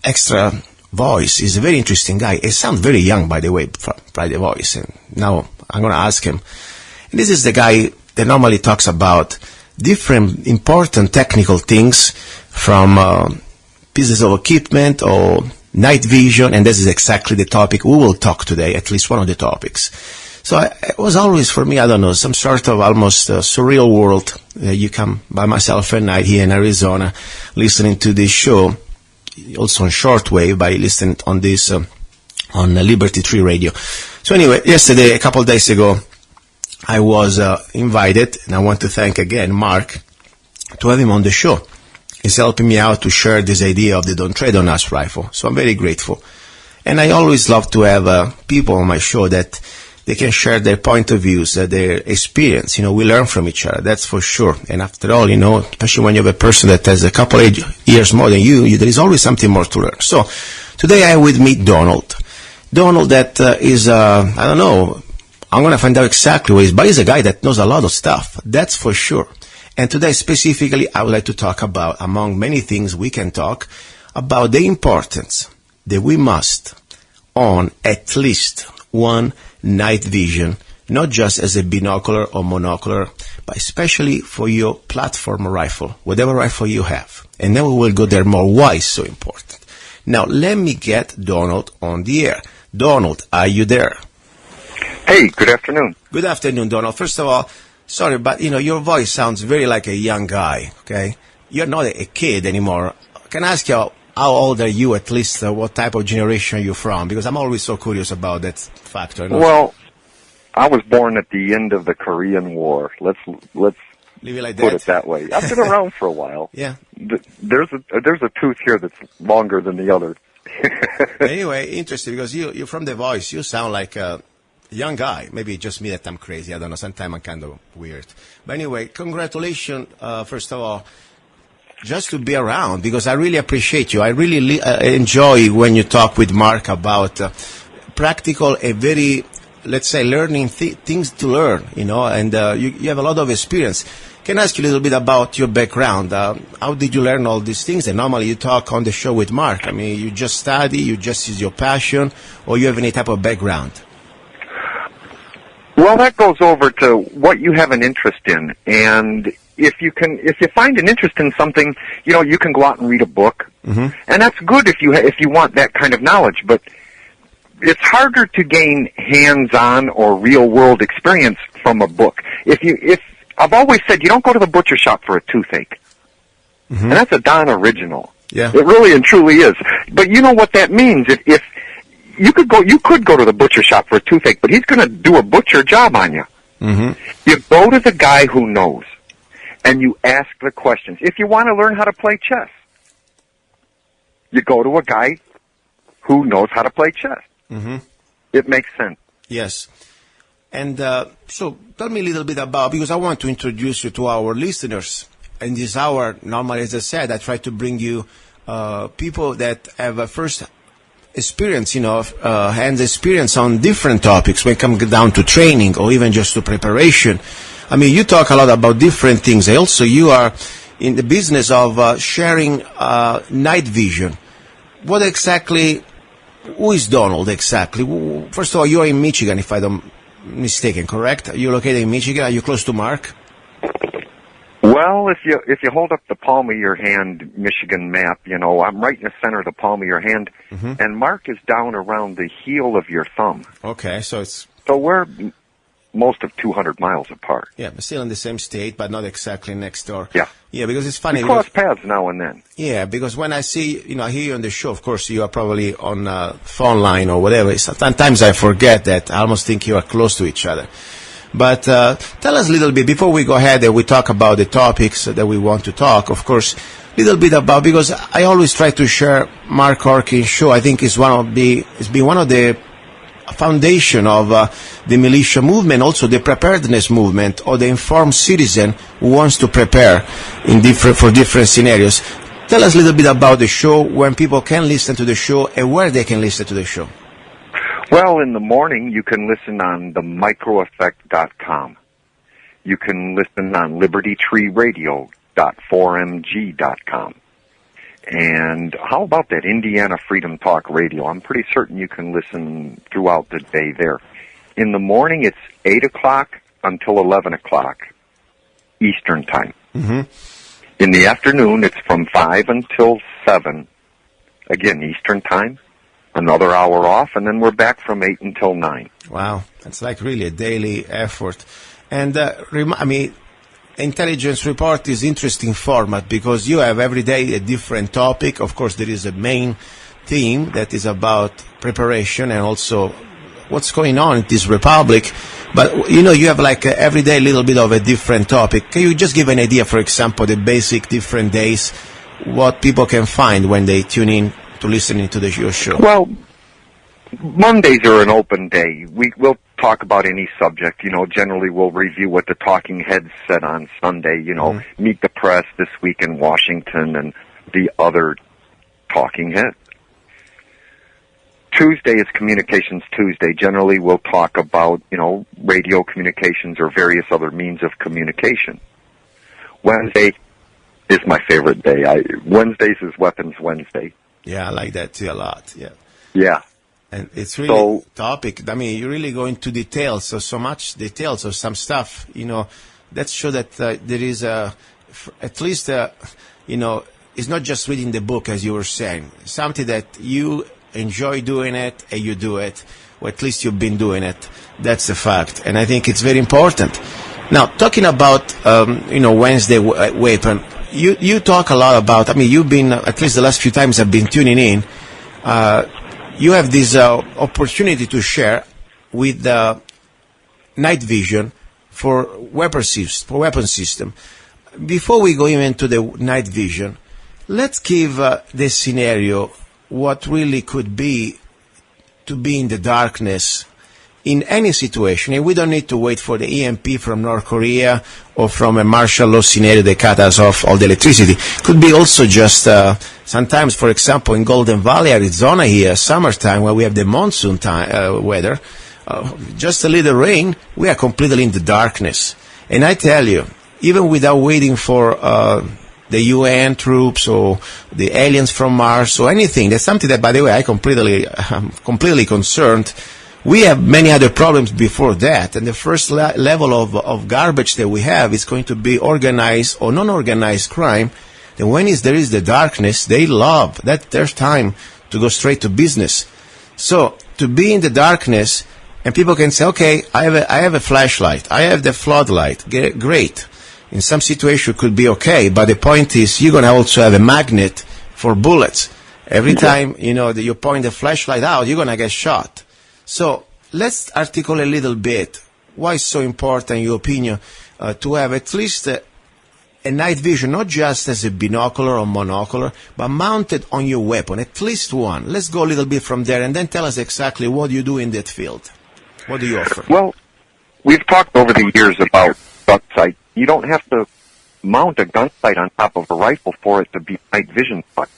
extra voice. He's a very interesting guy. He sounds very young, by the way, by the voice. And now I'm going to ask him. And this is the guy that normally talks about different important technical things from pieces of equipment or night vision, and this is exactly the topic we will talk today, at least one of the topics. So it was always, for me, I don't know, some sort of almost surreal world. You come by myself at night here in Arizona, listening to this show, also on shortwave, by listening on this, on Liberty Tree Radio. So anyway, yesterday, a couple of days ago, I was invited, and I want to thank again Mark, to have him on the show. He's helping me out to share this idea of the Don't Tread on Us rifle. So I'm very grateful. And I always love to have people on my show that they can share their point of views, their experience. You know, we learn from each other, that's for sure. And after all, you know, especially when you have a person that has a couple of years more than you, there is always something more to learn. So today I have with me Donald. Donald that is, I don't know, I'm going to find out exactly what he is, but he's a guy that knows a lot of stuff, that's for sure. And today specifically, I would like to talk about, among many things we can talk, about the importance that we must own at least one night vision, not just as a binocular or monocular, but especially for your platform rifle, whatever rifle you have. And then we will go there more. Why is so important? Now, let me get Donald on the air. Donald, are you there? Hey, good afternoon. Good afternoon, Donald. First of all, sorry, but, you know, your voice sounds very like a young guy, okay? You're not a kid anymore. Can I ask you, how old are you, at least, what type of generation are you from? Because I'm always so curious about that factor. No? Well, I was born at the end of the Korean War. Let's leave it like put that. it that way. I've been around for a while. Yeah. There's a tooth here that's longer than the other. Anyway, interesting, because you from the voice, you sound like a young guy. Maybe it's just me that I'm crazy. I don't know. Sometimes I'm kind of weird. But anyway, congratulations, first of all, just to be around, because I really appreciate you. I really enjoy when you talk with Mark about practical and very, let's say, learning things to learn, you know, and you have a lot of experience. Can I ask you a little bit about your background? How did you learn all these things? And normally you talk on the show with Mark. I mean, you just study, you just use your passion, or you have any type of background? Well, that goes over to what you have an interest in, and if you find an interest in something, you know, you can go out and read a book, and that's good if you want that kind of knowledge. But it's harder to gain hands-on or real-world experience from a book. If I've always said, you don't go to the butcher shop for a toothache, and that's a Don original. Yeah, it really and truly is. But you know what that means? If you could go to the butcher shop for a toothache, but he's going to do a butcher job on you. You go to the guy who knows, and you ask the questions. If you want to learn how to play chess, you go to a guy who knows how to play chess. It makes sense. Yes. And so tell me a little bit about, because I want to introduce you to our listeners. In this hour, normally, as I said, I try to bring you people that have a first experience, you know, hands experience on different topics when it comes down to training or even just to preparation. I mean, you talk a lot about different things. Also, you are in the business of sharing night vision. What exactly, who is Donald exactly? First of all, you are in Michigan, if I don't mistaken, correct? You're located in Michigan. Are you close to Mark? Well, if you hold up the palm of your hand, Michigan map, you know, I'm right in the center of the palm of your hand, and Mark is down around the heel of your thumb. Okay, so we're most of 200 miles apart. Yeah, but still in the same state, but not exactly next door. Yeah. Yeah, because it's funny. We cross paths now and then. Yeah, because when I see, you know, I hear you on the show, of course, you are probably on phone line or whatever. Sometimes I forget that. I almost think you are close to each other. But tell us a little bit, before we go ahead and we talk about the topics that we want to talk, of course, a little bit about, because I always try to share Mark Corky's show. I think it's been one of the foundation of the militia movement, also the preparedness movement, or the informed citizen who wants to prepare for different scenarios. Tell us a little bit about the show, when people can listen to the show, and where they can listen to the show. Well, in the morning, you can listen on themicroeffect.com. You can listen on libertytreeradio.4mg.com. And how about that Indiana Freedom Talk Radio? I'm pretty certain you can listen throughout the day there. In the morning, it's 8 o'clock until 11 o'clock Eastern Time. Mm-hmm. In the afternoon, it's from 5 until 7, again, Eastern Time. Another hour off, and then we're back from 8 until 9. Wow, that's like really a daily effort. And Intelligence Report is interesting format because you have every day a different topic. Of course, there is a main theme that is about preparation and also what's going on in this republic. But, you have like every day a little bit of a different topic. Can you just give an idea, for example, the basic different days, what people can find when they tune in to listening to your show? Well, Mondays are an open day. We'll talk about any subject. Generally we'll review what the talking heads said on Sunday, Meet the Press this week in Washington and the other talking heads. Tuesday is Communications Tuesday. Generally we'll talk about, radio communications or various other means of communication. Wednesday is my favorite day. Wednesdays is Weapons Wednesday. Yeah, I like that too a lot, yeah. Yeah. And it's really topic. You really go into details, so much details of some stuff, that show that there is at least, it's not just reading the book, as you were saying. Something that you enjoy doing it, and you do it, or at least you've been doing it. That's a fact. And I think it's very important. Now, talking about, Wednesday weapon, you talk a lot about, you've been, at least the last few times I've been tuning in, you have this opportunity to share with the night vision for weapon system. Before we go even to the night vision, let's give the scenario what really could be to be in the darkness in any situation. And we don't need to wait for the EMP from North Korea or from a martial law scenario that cut us off all the electricity. Could be also just sometimes, for example, in Golden Valley, Arizona here, summertime, where we have the monsoon time, weather, just a little rain, we are completely in the darkness. And I tell you, even without waiting for the UN troops or the aliens from Mars or anything, that's something that, by the way, I'm completely concerned. We have many other problems before that, and the first level of garbage that we have is going to be organized or non-organized crime. And when there is the darkness, they love that there's time to go straight to business. So to be in the darkness, and people can say, okay, I have a flashlight, I have the floodlight, great. In some situation it could be okay, but the point is you're going to also have a magnet for bullets. Every time, that you point the flashlight out, you're going to get shot. So let's articulate a little bit why it's so important, in your opinion, to have at least a night vision, not just as a binocular or monocular, but mounted on your weapon, at least one. Let's go a little bit from there and then tell us exactly what you do in that field. What do you offer? Well, we've talked over the years about gun sight. You don't have to mount a gun sight on top of a rifle for it to be night vision sight.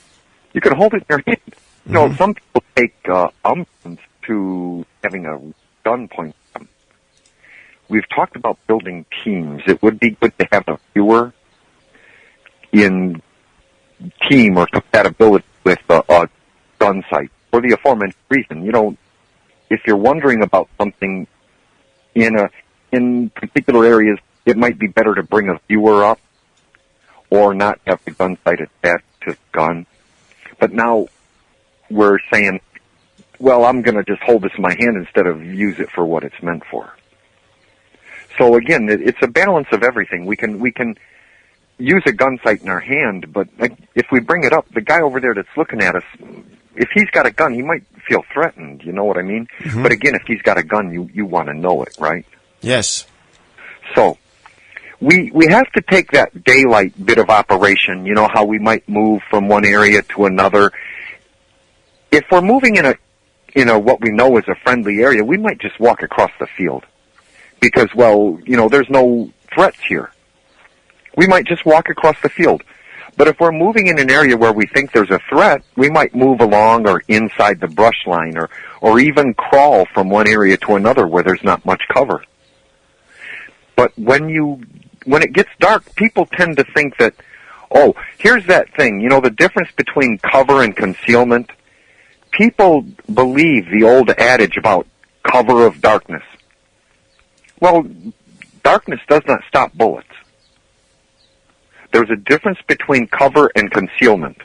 You can hold it in your hand. Mm-hmm. Some people take umbrance to having a gun point at them. We've talked about building teams. It would be good to have a viewer in team or compatibility with a gun sight for the aforementioned reason. If you're wondering about something in particular areas, it might be better to bring a viewer up or not have the gun sight attached to the gun. But now we're saying, well, I'm going to just hold this in my hand instead of use it for what it's meant for. So again, it's a balance of everything. We can use a gun sight in our hand, but if we bring it up, the guy over there that's looking at us, if he's got a gun, he might feel threatened. You know what I mean? Mm-hmm. But again, if he's got a gun, you want to know it, right? Yes. So we have to take that daylight bit of operation. How we might move from one area to another. If we're moving in what we know is a friendly area, we might just walk across the field because, there's no threats here. We might just walk across the field. But if we're moving in an area where we think there's a threat, we might move along or inside the brush line or even crawl from one area to another where there's not much cover. But when it gets dark, people tend to think that, oh, here's that thing, the difference between cover and concealment. People believe the old adage about cover of darkness. Well, darkness does not stop bullets. There's a difference between cover and concealment.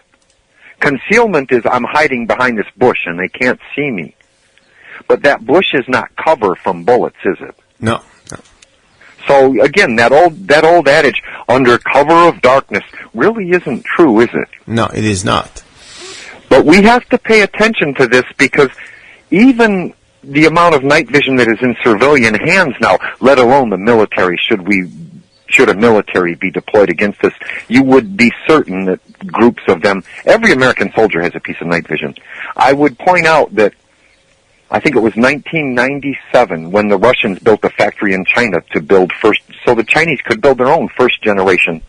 Concealment is I'm hiding behind this bush and they can't see me. But that bush is not cover from bullets, is it? No. So again, that old adage, under cover of darkness, really isn't true, is it? No, it is not. But we have to pay attention to this because even the amount of night vision that is in civilian hands now, let alone the military, should a military be deployed against us, you would be certain that groups of them, every American soldier has a piece of night vision. I would point out that I think it was 1997 when the Russians built a factory in China to build so the Chinese could build their own first generation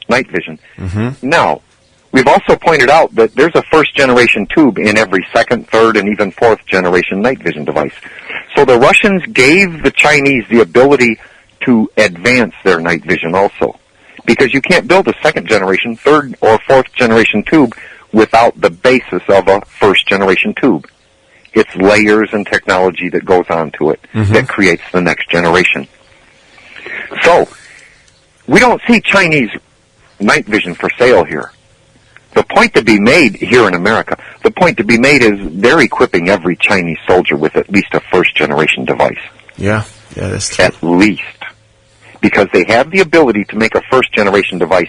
night vision. Mm-hmm. Now, we've also pointed out that there's a first generation tube in every second, third, and even fourth generation night vision device. So the Russians gave the Chinese the ability to advance their night vision also. Because you can't build a second generation, third, or fourth generation tube without the basis of a first generation tube. It's layers and technology that goes on to it that creates the next generation. So, we don't see Chinese night vision for sale here. The point to be made here in America, the point to be made is they're equipping every Chinese soldier with at least a first generation device. Yeah, that's true. At least. Because they have the ability to make a first generation device.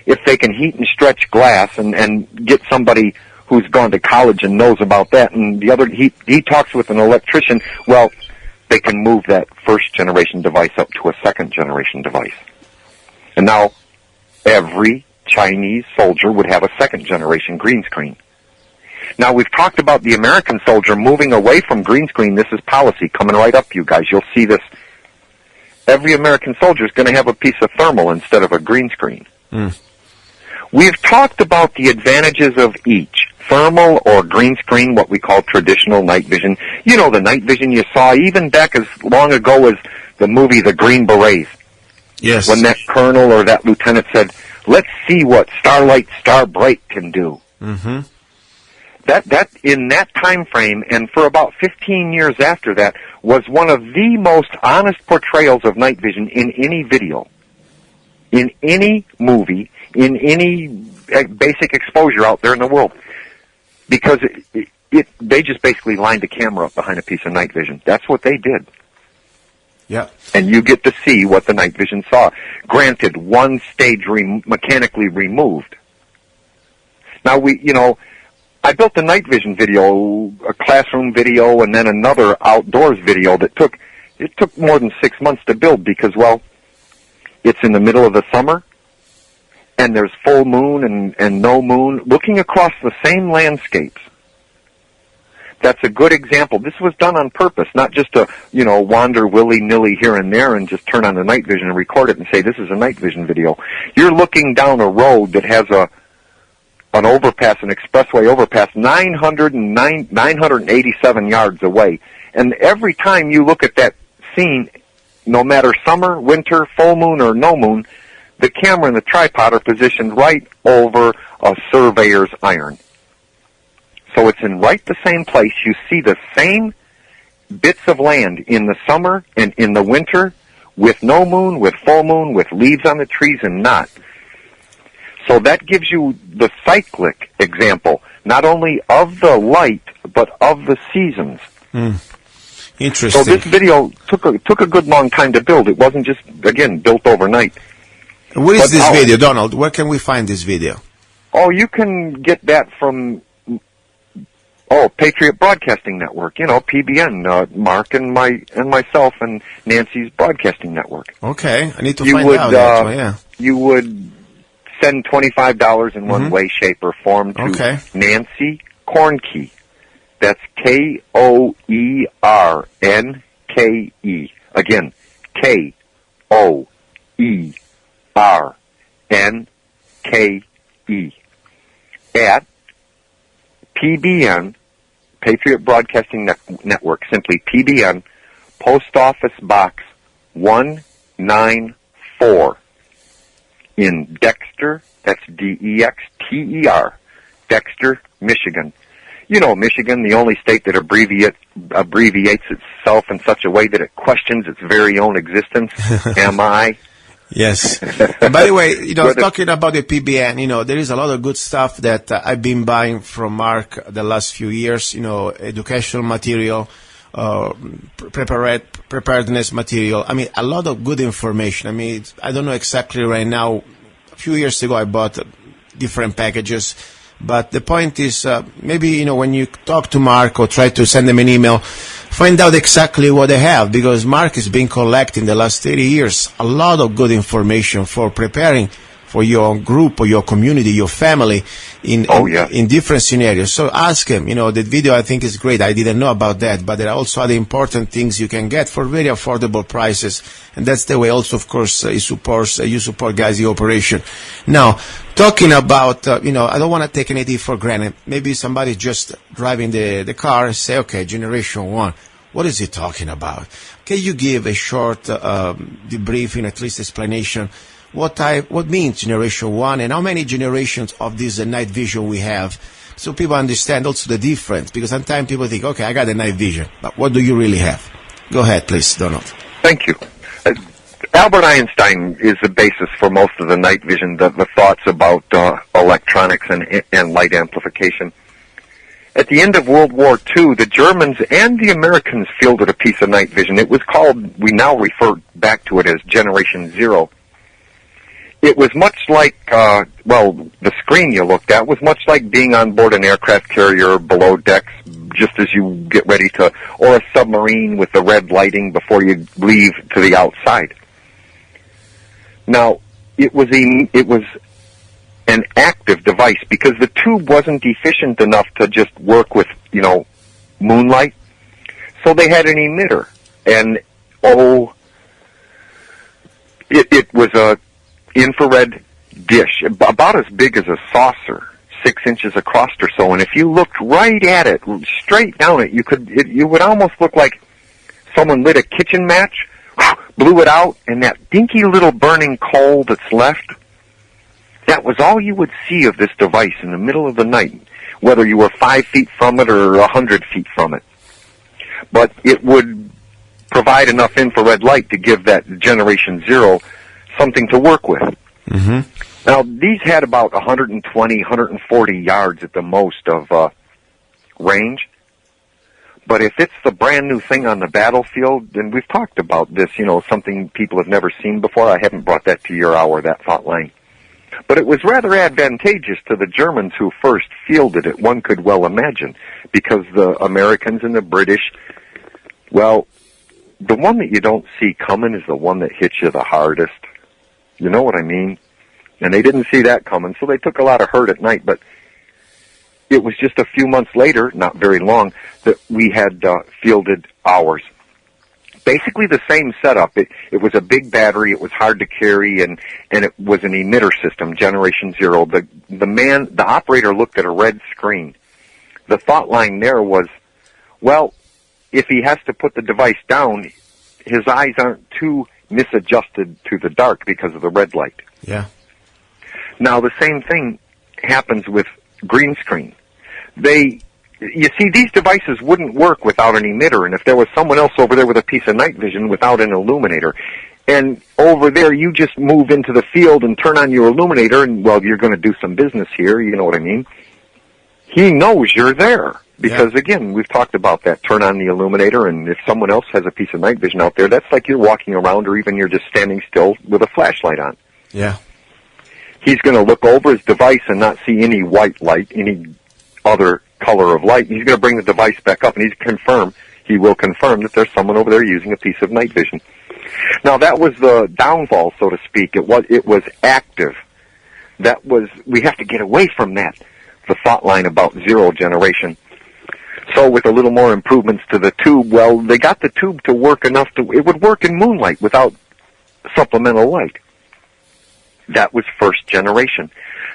If they can heat and stretch glass and get somebody who's gone to college and knows about that, and the other, he talks with an electrician, well, they can move that first generation device up to a second generation device. And now, every Chinese soldier would have a second generation green screen. Now, we've talked about the American soldier moving away from green screen. This is policy coming right up, you guys. You'll see this. Every American soldier is going to have a piece of thermal instead of a green screen. We've talked about the advantages of each. Thermal or green screen, what we call traditional night vision. You know, the night vision you saw even back as long ago as the movie The Green Berets. Yes. When that colonel or that lieutenant said, let's see what Starlight Starbright can do. Mm-hmm. That in that time frame, and for about 15 years after that, was one of the most honest portrayals of night vision in any video, in any movie, in any basic exposure out there in the world. Because they just basically lined the camera up behind a piece of night vision. That's what they did. Yeah. And you get to see what the night vision saw. Granted, one stage mechanically removed. Now I built a night vision video, a classroom video, and then another outdoors video that took more than 6 months to build because, well, it's in the middle of the summer, and there's full moon and no moon, looking across the same landscapes. That's a good example. This was done on purpose, not just to, wander willy-nilly here and there and just turn on the night vision and record it and say, this is a night vision video. You're looking down a road that has an overpass, an expressway overpass, 987 yards away. And every time you look at that scene, no matter summer, winter, full moon, or no moon, the camera and the tripod are positioned right over a surveyor's iron. So it's in right the same place. You see the same bits of land in the summer and in the winter, with no moon, with full moon, with leaves on the trees and not. So that gives you the cyclic example, not only of the light, but of the seasons. Interesting. So this video took a good long time to build. It wasn't just, again, built overnight. What is this video, Donald? Where can we find this video? Oh, you can get that from Patriot Broadcasting Network, PBN, Mark and myself and Nancy's Broadcasting Network. Okay, I need to find out that. Yeah. You would send $25 in one way, shape, or form to Nancy Kornke. That's Koernke. Again, Koernke at PBN, Patriot Broadcasting Network, simply PBN, Post Office Box 1 494 in Dexter, that's Dexter, Dexter, Michigan. You know, Michigan, the only state that abbreviates itself in such a way that it questions its very own existence. Am I? Yes. And by the way, talking about the PBN, there is a lot of good stuff that I've been buying from Mark the last few years, educational material, preparedness material. I mean, a lot of good information. I mean, I don't know exactly right now. A few years ago, I bought different packages. But the point is, maybe, when you talk to Mark or try to send them an email, find out exactly what they have, because Mark has been collecting the last 30 years a lot of good information for preparing for your group or your community, your family in different scenarios. So ask him, the video I think is great. I didn't know about that, but there are also other important things you can get for very affordable prices. And that's the way also, of course, you support guys, the operation. Now, talking about, I don't want to take anything for granted. Maybe somebody just driving the car and say, okay, Generation 1, what is he talking about? Can you give a short debriefing, at least explanation, what means Generation 1 and how many generations of this night vision we have, so people understand also the difference, because sometimes people think, okay, I got a night vision, but what do you really have? Go ahead, please, Donald. Thank you. Albert Einstein is the basis for most of the night vision, the thoughts about electronics and light amplification. At the end of World War II, the Germans and the Americans fielded a piece of night vision. It was called, we now refer back to it as Generation 0. It was much like, the screen you looked at was much like being on board an aircraft carrier below decks just as you get ready to, or a submarine with the red lighting before you leave to the outside. Now, it was an active device because the tube wasn't efficient enough to just work with, moonlight. So they had an emitter. And, it was a infrared dish, about as big as a saucer, 6 inches across or so. And if you looked right at it, straight down it, you would almost look like someone lit a kitchen match, blew it out, and that dinky little burning coal that's left, that was all you would see of this device in the middle of the night, whether you were 5 feet from it or 100 feet from it. But it would provide enough infrared light to give that Generation 0 something to work with. Mm-hmm. Now, these had about 120, 140 yards at the most of range. But if it's the brand new thing on the battlefield, then we've talked about this, something people have never seen before. I haven't brought that to your hour, that thought line. But it was rather advantageous to the Germans who first fielded it, one could well imagine, because the Americans and the British, well, the one that you don't see coming is the one that hits you the hardest. You know what I mean? And they didn't see that coming, so they took a lot of hurt at night. But it was just a few months later, not very long, that we had fielded ours. Basically the same setup. It was a big battery, it was hard to carry, and it was an emitter system, Generation 0. The operator looked at a red screen. The thought line there was, well, if he has to put the device down, his eyes aren't too misadjusted to the dark because of the red light. Yeah. Now, the same thing happens with green screen. You see, these devices wouldn't work without an emitter, and if there was someone else over there with a piece of night vision without an illuminator, and over there you just move into the field and turn on your illuminator, and, well, you're going to do some business here, you know what I mean? He knows you're there. Because, again, we've talked about that. Turn on the illuminator, and if someone else has a piece of night vision out there, that's like you're walking around, or even you're just standing still with a flashlight on. Yeah. He's going to look over his device and not see any white light, any other color of light. He's going to bring the device back up, and he will confirm that there's someone over there using a piece of night vision. Now, that was the downfall, so to speak. It was active. We have to get away from that, the thought line about 0 generation. So with a little more improvements to the tube, well, they got the tube to work enough it would work in moonlight without supplemental light. That was first generation.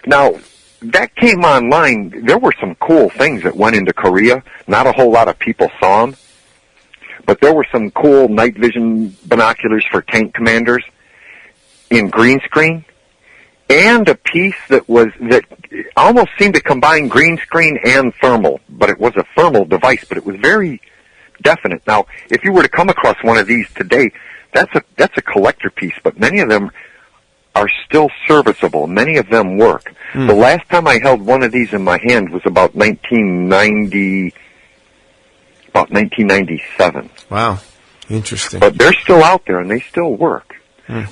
Now, that came online. There were some cool things that went into Korea. Not a whole lot of people saw them. But there were some cool night vision binoculars for tank commanders. in green screen, and a piece that almost seemed to combine green screen and thermal, but it was a thermal device, but it was very definite. Now, if you were to come across one of these today, that's a collector piece, but many of them are still serviceable. Many of them work. The last time I held one of these in my hand was about 1997. Wow, interesting. But they're still out there, and they still work.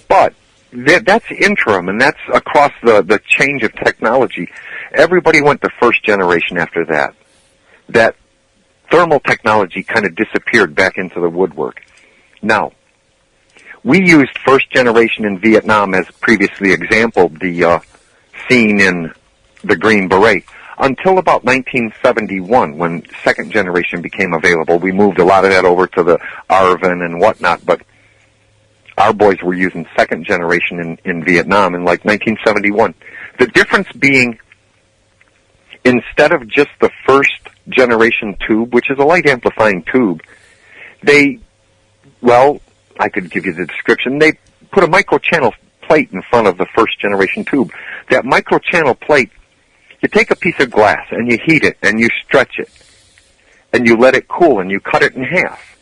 But that's interim, and that's across the change of technology. Everybody went to first generation after that. That thermal technology kind of disappeared back into the woodwork. Now, we used first generation in Vietnam as previously exampled, the scene in the Green Beret, until about 1971 when second generation became available. We moved a lot of that over to the Arvin and whatnot, but our boys were using second generation in Vietnam in like 1971. The difference being, instead of just the first generation tube, which is a light amplifying tube, I could give you the description. They put a microchannel plate in front of the first generation tube. That microchannel plate, you take a piece of glass and you heat it and you stretch it and you let it cool and you cut it in half.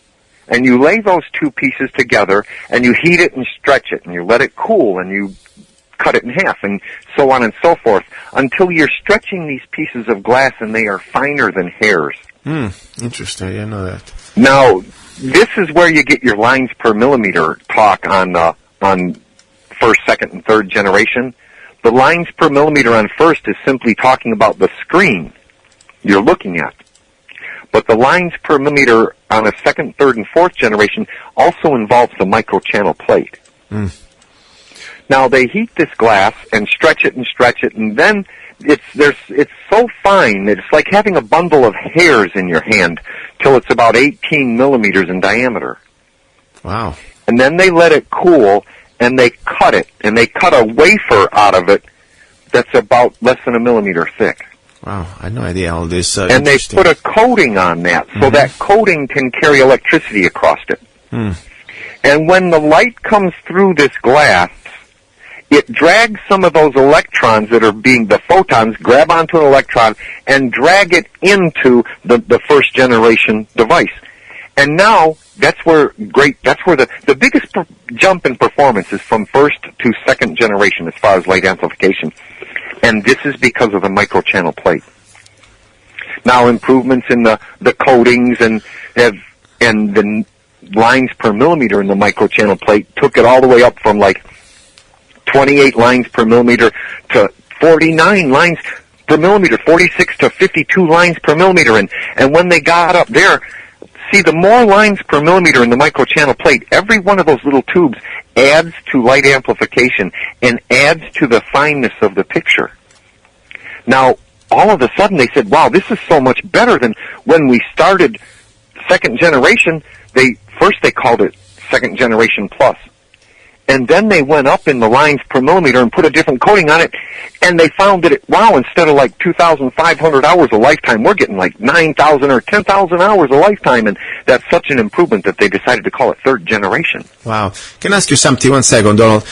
And you lay those two pieces together and you heat it and stretch it and you let it cool and you cut it in half and so on and so forth until you're stretching these pieces of glass and they are finer than hairs. Interesting. I didn't know that. Now, this is where you get your lines per millimeter talk on first, second, and third generation. The lines per millimeter on first is simply talking about the screen you're looking at. But the lines per millimeter on a second, third, and fourth generation also involves the microchannel plate. Now, they heat this glass and stretch it, and then it's so fine that it's like having a bundle of hairs in your hand till it's about 18 millimeters in diameter. Wow. And then they let it cool, and they cut it, and they cut a wafer out of it that's about less than a millimeter thick. Wow, I had no idea all this. And they put a coating on that, so that coating can carry electricity across it. And when the light comes through this glass, it drags some of those electrons that are the photons, grab onto an electron and drag it into the first generation device. And now that's where the biggest jump in performance is from first to second generation as far as light amplification. And this is because of the microchannel plate. Now improvements in the coatings and the lines per millimeter in the microchannel plate took it all the way up from like 28 lines per millimeter to 49 lines per millimeter, 46 to 52 lines per millimeter. And when they got up there, see, the more lines per millimeter in the microchannel plate, every one of those little tubes adds to light amplification and adds to the fineness of the picture. Now, all of a sudden they said, wow, this is so much better than when we started second generation. First they called it second generation plus. And then they went up in the lines per millimeter and put a different coating on it, and they found that, instead of like 2,500 hours a lifetime, we're getting like 9,000 or 10,000 hours a lifetime, and that's such an improvement that they decided to call it third generation. Wow. Can I ask you something, 1 second, Donald?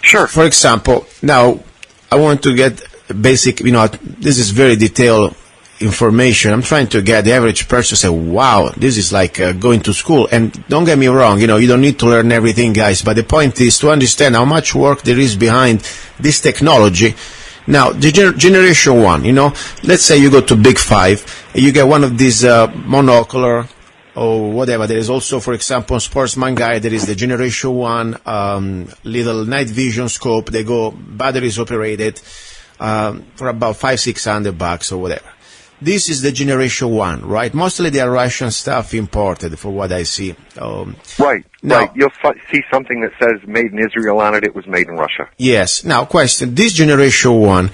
Sure. For example, now, I want to get basic, this is very detailed information. I'm trying to get the average person to say, wow, this is like going to school. And don't get me wrong, you don't need to learn everything, guys, but the point is to understand how much work there is behind this technology. Now, the generation 1, let's say you go to Big 5, and you get one of these monocular or whatever. There is also, for example, Sportsman Guide, there is the generation 1 little night vision scope. They go batteries operated for about $500-600 or whatever. This is the generation 1, right? Mostly they are Russian stuff imported, for what I see. Right. You'll see something that says made in Israel on it. It was made in Russia. Yes. Now, question. This generation 1,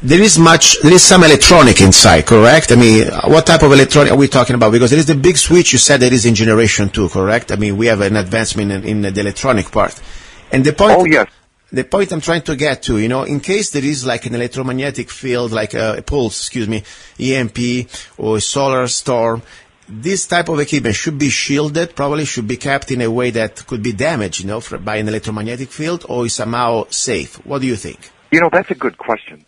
there is some electronic inside, correct? I mean, what type of electronic are we talking about? Because there is the big switch you said that is in generation 2, correct? I mean, we have an advancement in the electronic part. And the point... Oh, yes. The point I'm trying to get to, in case there is like an electromagnetic field, like a pulse, EMP, or a solar storm, this type of equipment should be shielded, probably should be kept in a way that could be damaged, by an electromagnetic field, or is somehow safe? What do you think? That's a good question.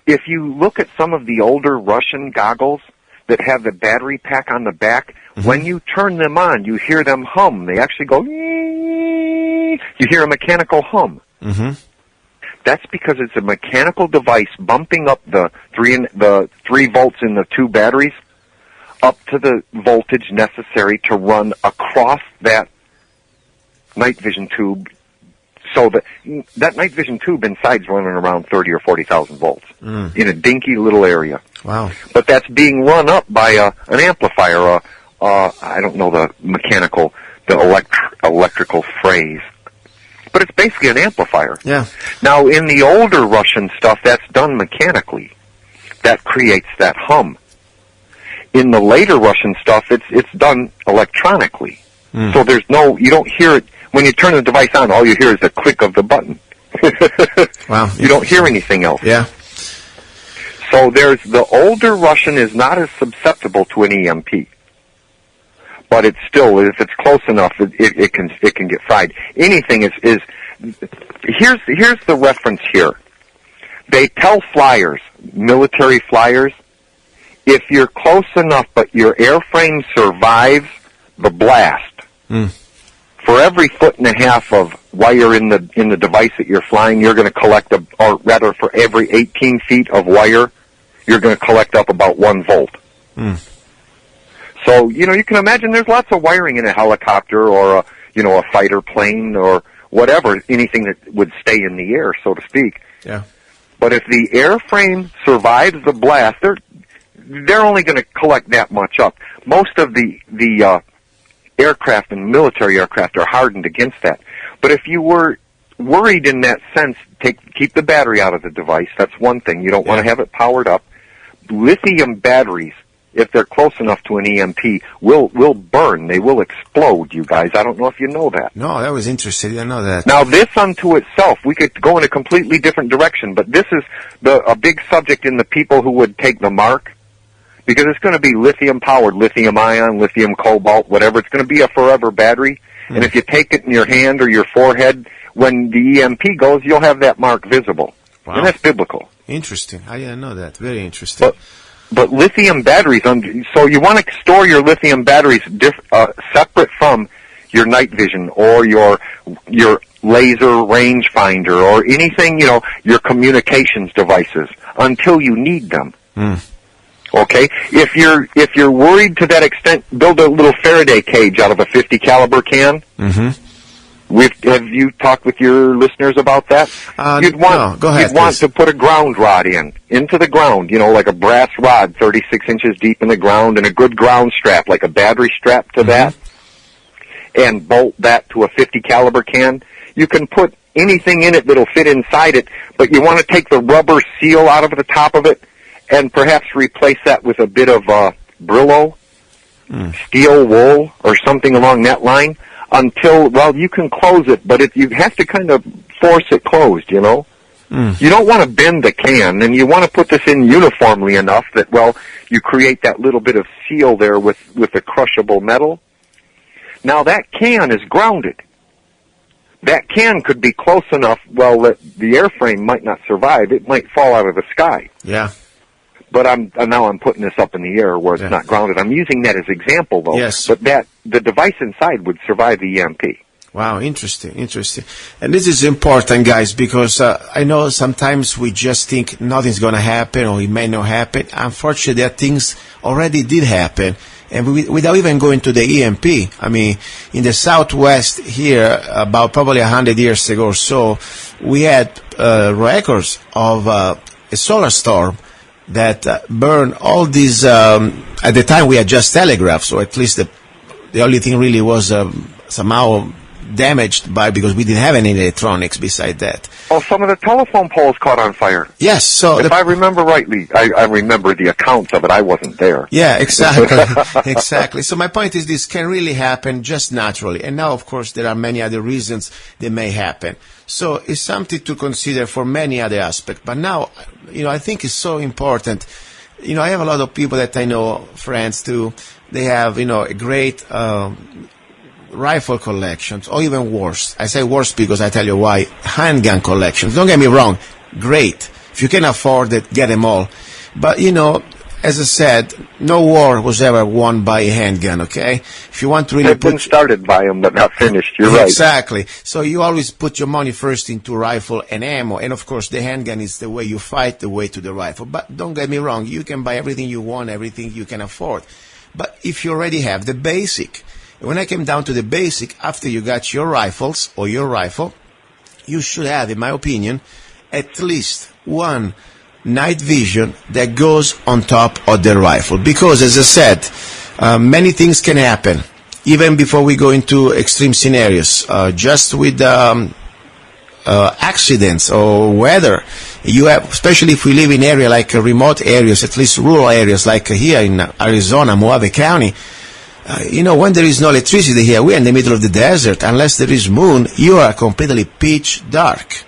If you look at some of the older Russian goggles that have the battery pack on the back, when you turn them on, you hear them hum. They actually go, you hear a mechanical hum. That's because it's a mechanical device bumping up the 3 volts in the 2 batteries up to the voltage necessary to run across that night vision tube, so that night vision tube inside's running around 30 or 40,000 volts in a dinky little area. Wow! But that's being run up by an amplifier. I don't know the electrical phrase, but it's basically an amplifier. Yeah. Now, in the older Russian stuff, that's done mechanically. That creates that hum. In the later Russian stuff, it's done electronically. So you don't hear it. When you turn the device on, all you hear is the click of the button. Wow. You don't hear anything else. Yeah. So the older Russian is not as susceptible to an EMP. But it's still, if it's close enough, it can get fried. Anything is here's the reference here. They tell flyers, military flyers, if you're close enough but your airframe survives the blast, for every 1.5 feet of wire in the device that you're flying, you're going to collect, or rather for every 18 feet of wire, you're going to collect up about 1 volt. So, you can imagine there's lots of wiring in a helicopter or a fighter plane or whatever, anything that would stay in the air, so to speak. Yeah. But if the airframe survives the blast, they're only going to collect that much up. Most of the aircraft and military aircraft are hardened against that. But if you were worried in that sense, keep the battery out of the device. That's one thing. You don't want to have it powered up. Lithium batteries, if they're close enough to an EMP, will burn. They will explode, you guys. I don't know if you know that. No, that was interesting. I didn't know that. Now, this unto itself, we could go in a completely different direction, but this is a big subject in the people who would take the mark, because it's going to be lithium-powered, lithium-ion, lithium cobalt, whatever. It's going to be a forever battery, and if you take it in your hand or your forehead, when the EMP goes, you'll have that mark visible. Wow. And that's biblical. Interesting. I didn't know that. Very interesting. But lithium batteries, so you want to store your lithium batteries separate from your night vision or your laser rangefinder or anything, your communications devices until you need them. Okay? If you're worried to that extent, build a little Faraday cage out of a 50 caliber can. Have you talked with your listeners about that? Go ahead, you'd want to put a ground rod into the ground, like a brass rod 36 inches deep in the ground, and a good ground strap, like a battery strap to that, and bolt that to a 50 caliber can. You can put anything in it that'll fit inside it, but you want to take the rubber seal out of the top of it and perhaps replace that with a bit of Brillo, steel wool, or something along that line. Until, you can close it, but you have to kind of force it closed, You don't want to bend the can, and you want to put this in uniformly enough that, you create that little bit of seal there with the crushable metal. Now, that can is grounded. That can could be close enough, that the airframe might not survive. It might fall out of the sky. Yeah. But now I'm putting this up in the air where it's not grounded. I'm using that as example, though. Yes. But the device inside would survive the EMP. Wow, interesting. And this is important, guys, because I know sometimes we just think nothing's going to happen or it may not happen. Unfortunately, there things already did happen. And without even going to the EMP, I mean, in the Southwest here, about probably 100 years ago or so, we had records of a solar storm that burned all these, at the time we had just telegraphs, so at least the only thing really was somehow damaged because we didn't have any electronics beside that. Oh, some of the telephone poles caught on fire. Yes, so if I remember rightly, I remember the accounts of it. I wasn't there. Yeah, exactly. Exactly. So my point is this can really happen just naturally. And now, of course, there are many other reasons they may happen. So it's something to consider for many other aspects. But now, I think it's so important I have a lot of people that I know, friends too. They have, a great rifle collections, or even worse. I say worse because I tell you why. Handgun collections. Don't get me wrong. Great. If you can afford it, get them all. But, as I said, no war was ever won by a handgun, okay? If you want to really They've been started by them, but not finished. You're right. Exactly. So you always put your money first into rifle and ammo. And, of course, the handgun is the way you fight, the way to the rifle. But don't get me wrong. You can buy everything you want, everything you can afford. But if you already have the basic, when I came down to the basic, after you got your rifles or your rifle, you should have, in my opinion, at least one night vision that goes on top of the rifle. Because, as I said, many things can happen, even before we go into extreme scenarios. Just with accidents or weather, you have, especially if we live in area like remote areas, at least rural areas like here in Arizona, Mojave County. When there is no electricity here, we're in the middle of the desert. Unless there is moon, you are completely pitch dark.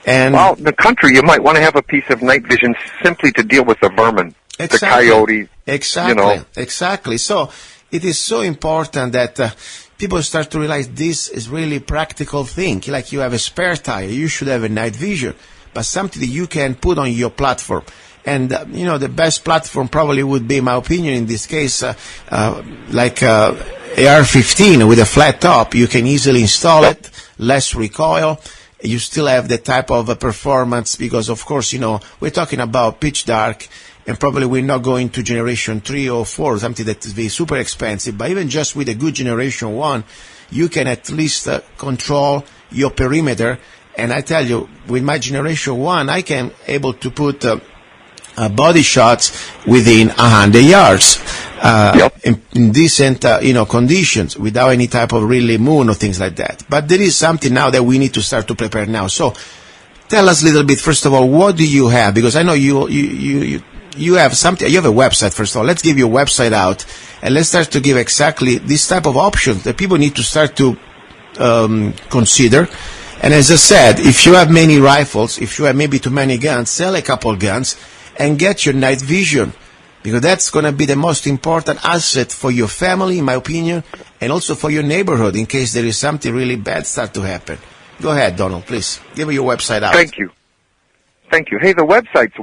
And well, the country, you might want to have a piece of night vision simply to deal with the vermin, exactly, the coyotes. Exactly, exactly. So it is so important that people start to realize this is really a practical thing. Like you have a spare tire, you should have a night vision, but something that you can put on your platform. And, the best platform probably would be, in my opinion, in this case, like AR-15 with a flat top. You can easily install it, less recoil. You still have the type of performance because, of course, we're talking about pitch dark, and probably we're not going to generation 3 or 4, something that is very super expensive. But even just with a good generation 1, you can at least control your perimeter. And I tell you, with my generation 1, I can able to put body shots within 100 yards. In decent, conditions, without any type of really moon or things like that. But there is something now that we need to start to prepare now. So, tell us a little bit, first of all, what do you have? Because I know you have something, you have a website, first of all. Let's give your website out, and let's start to give exactly this type of options that people need to start to consider. And as I said, if you have many rifles, if you have maybe too many guns, sell a couple guns, and get your night vision. Because that's going to be the most important asset for your family, in my opinion, and also for your neighborhood in case there is something really bad start to happen. Go ahead, Donald, please. Give me your website out. Thank you. Hey, the website's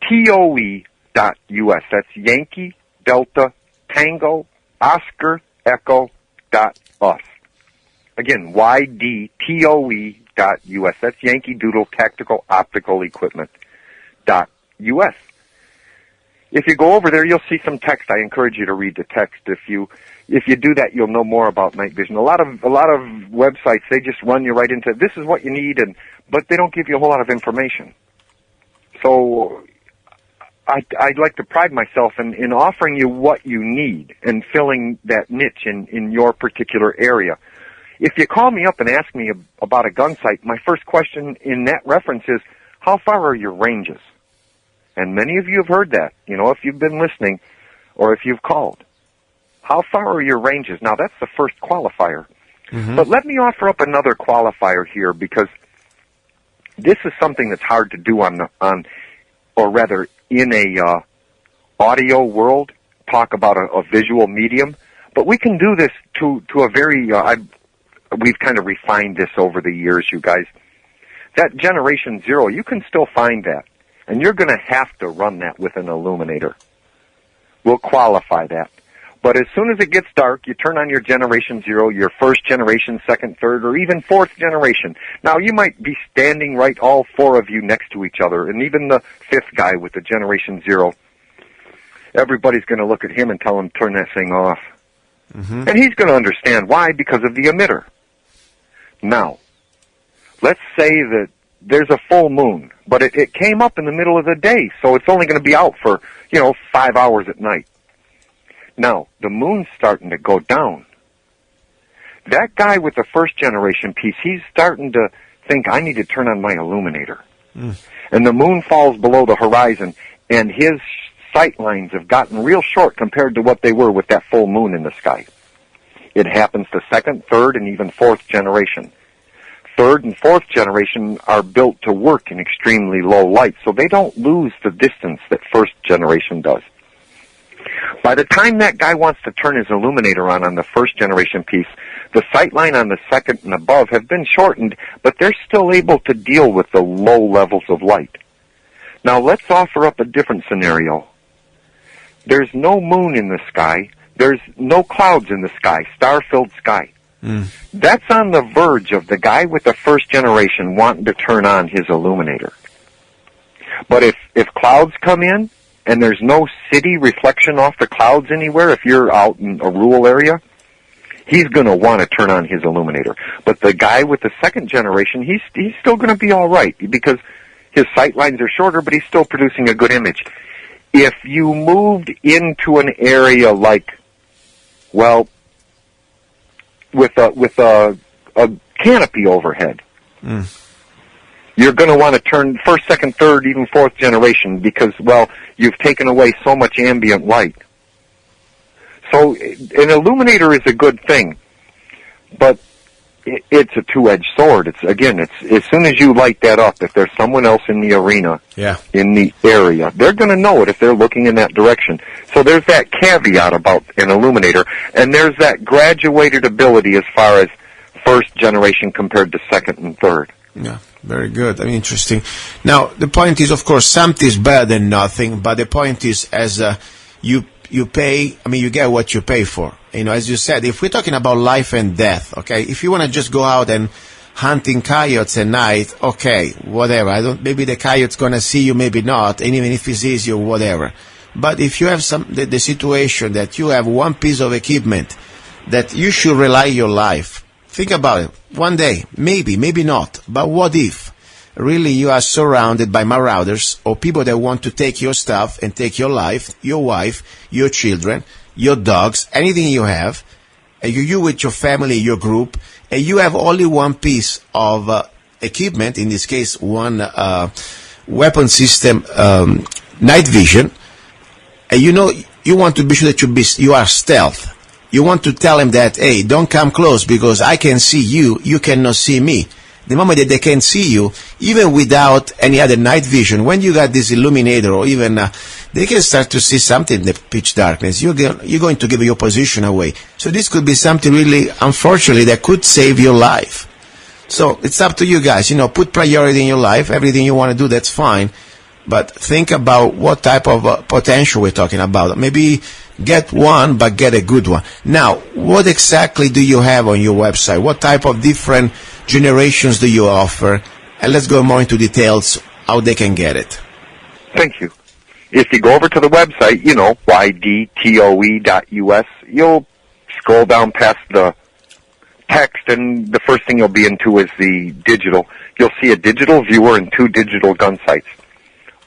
ydtoe.us. That's Yankee, Delta, Tango, Oscar, Echo, .us. Again, ydtoe.us. That's Yankee Doodle Tactical Optical Equipment .us. If you go over there, you'll see some text. I encourage you to read the text. If you do that, you'll know more about night vision. A lot of websites, they just run you right into this is what you need, but they don't give you a whole lot of information. So I'd like to pride myself in offering you what you need and filling that niche in your particular area. If you call me up and ask me about a gun sight, my first question in that reference is, how far are your ranges? And many of you have heard that, if you've been listening or if you've called. How far are your ranges? Now, that's the first qualifier. Mm-hmm. But let me offer up another qualifier here, because this is something that's hard to do in a audio world, talk about a visual medium. But we can do this to a very, we've kind of refined this over the years, you guys. That Generation 0, you can still find that. And you're going to have to run that with an illuminator. We'll qualify that. But as soon as it gets dark, you turn on your Generation 0, your first generation, second, third, or even fourth generation. Now, you might be standing right, all four of you, next to each other, and even the fifth guy with the Generation 0, everybody's going to look at him and tell him, turn that thing off. Mm-hmm. And he's going to understand why, because of the emitter. Now, let's say that there's a full moon, but it came up in the middle of the day, so it's only going to be out for, 5 hours at night. Now, the moon's starting to go down. That guy with the first generation piece, he's starting to think, I need to turn on my illuminator. Mm. And the moon falls below the horizon, and his sight lines have gotten real short compared to what they were with that full moon in the sky. It happens to second, third, and even fourth generation. third and fourth generation are built to work in extremely low light, so they don't lose the distance that first generation does. By the time that guy wants to turn his illuminator on the first generation piece, the sight line on the second and above have been shortened, but they're still able to deal with the low levels of light. Now let's offer up a different scenario. There's no moon in the sky. There's no clouds in the sky, star-filled sky. That's on the verge of the guy with the first generation wanting to turn on his illuminator. But if clouds come in and there's no city reflection off the clouds anywhere, if you're out in a rural area, he's going to want to turn on his illuminator. But the guy with the second generation, he's still going to be all right because his sight lines are shorter, but he's still producing a good image. If you moved into an area like, well, with a canopy overhead, you're going to want to turn first, second, third, even fourth generation because, well, you've taken away so much ambient light. So an illuminator is a good thing, but it's a two-edged sword. It's as soon as you light that up, if there's someone else in the arena, in the area, they're going to know it if they're looking in that direction. So there's that caveat about an illuminator, and there's that graduated ability as far as first generation compared to second and third. Yeah, very good. I mean, interesting. Now, the point is, of course, something is better than nothing, but the point is, as you pay, I mean, you get what you pay for. You know, as you said, if we're talking about life and death, okay, if you want to just go out and hunting coyotes at night, okay, whatever. Maybe the coyote's going to see you, maybe not, and even if he sees you, whatever. But if you have the situation that you have one piece of equipment that you should rely your life, think about it. One day, maybe not, but what if really you are surrounded by marauders or people that want to take your stuff and take your life, your wife, your children, your dogs, anything you have, and you with your family, your group, and you have only one piece of equipment, in this case one weapon system, night vision, and you know you want to be sure that you are stealth. You want to tell them that, hey, don't come close because I can see you, you cannot see me. The moment that they can see you, even without any other night vision, when you got this illuminator or even they can start to see something in the pitch darkness. You're going to give your position away. So this could be something really, unfortunately, that could save your life. So it's up to you guys. You know, put priority in your life. Everything you want to do, that's fine. But think about what type of potential we're talking about. Maybe get one, but get a good one. Now, what exactly do you have on your website? What type of different generations do you offer? And let's go more into details how they can get it. Thank you. If you go over to the website, you know, ydtoe.us, you'll scroll down past the text, and the first thing you'll be into is the digital. You'll see a digital viewer and 2 digital gun sights.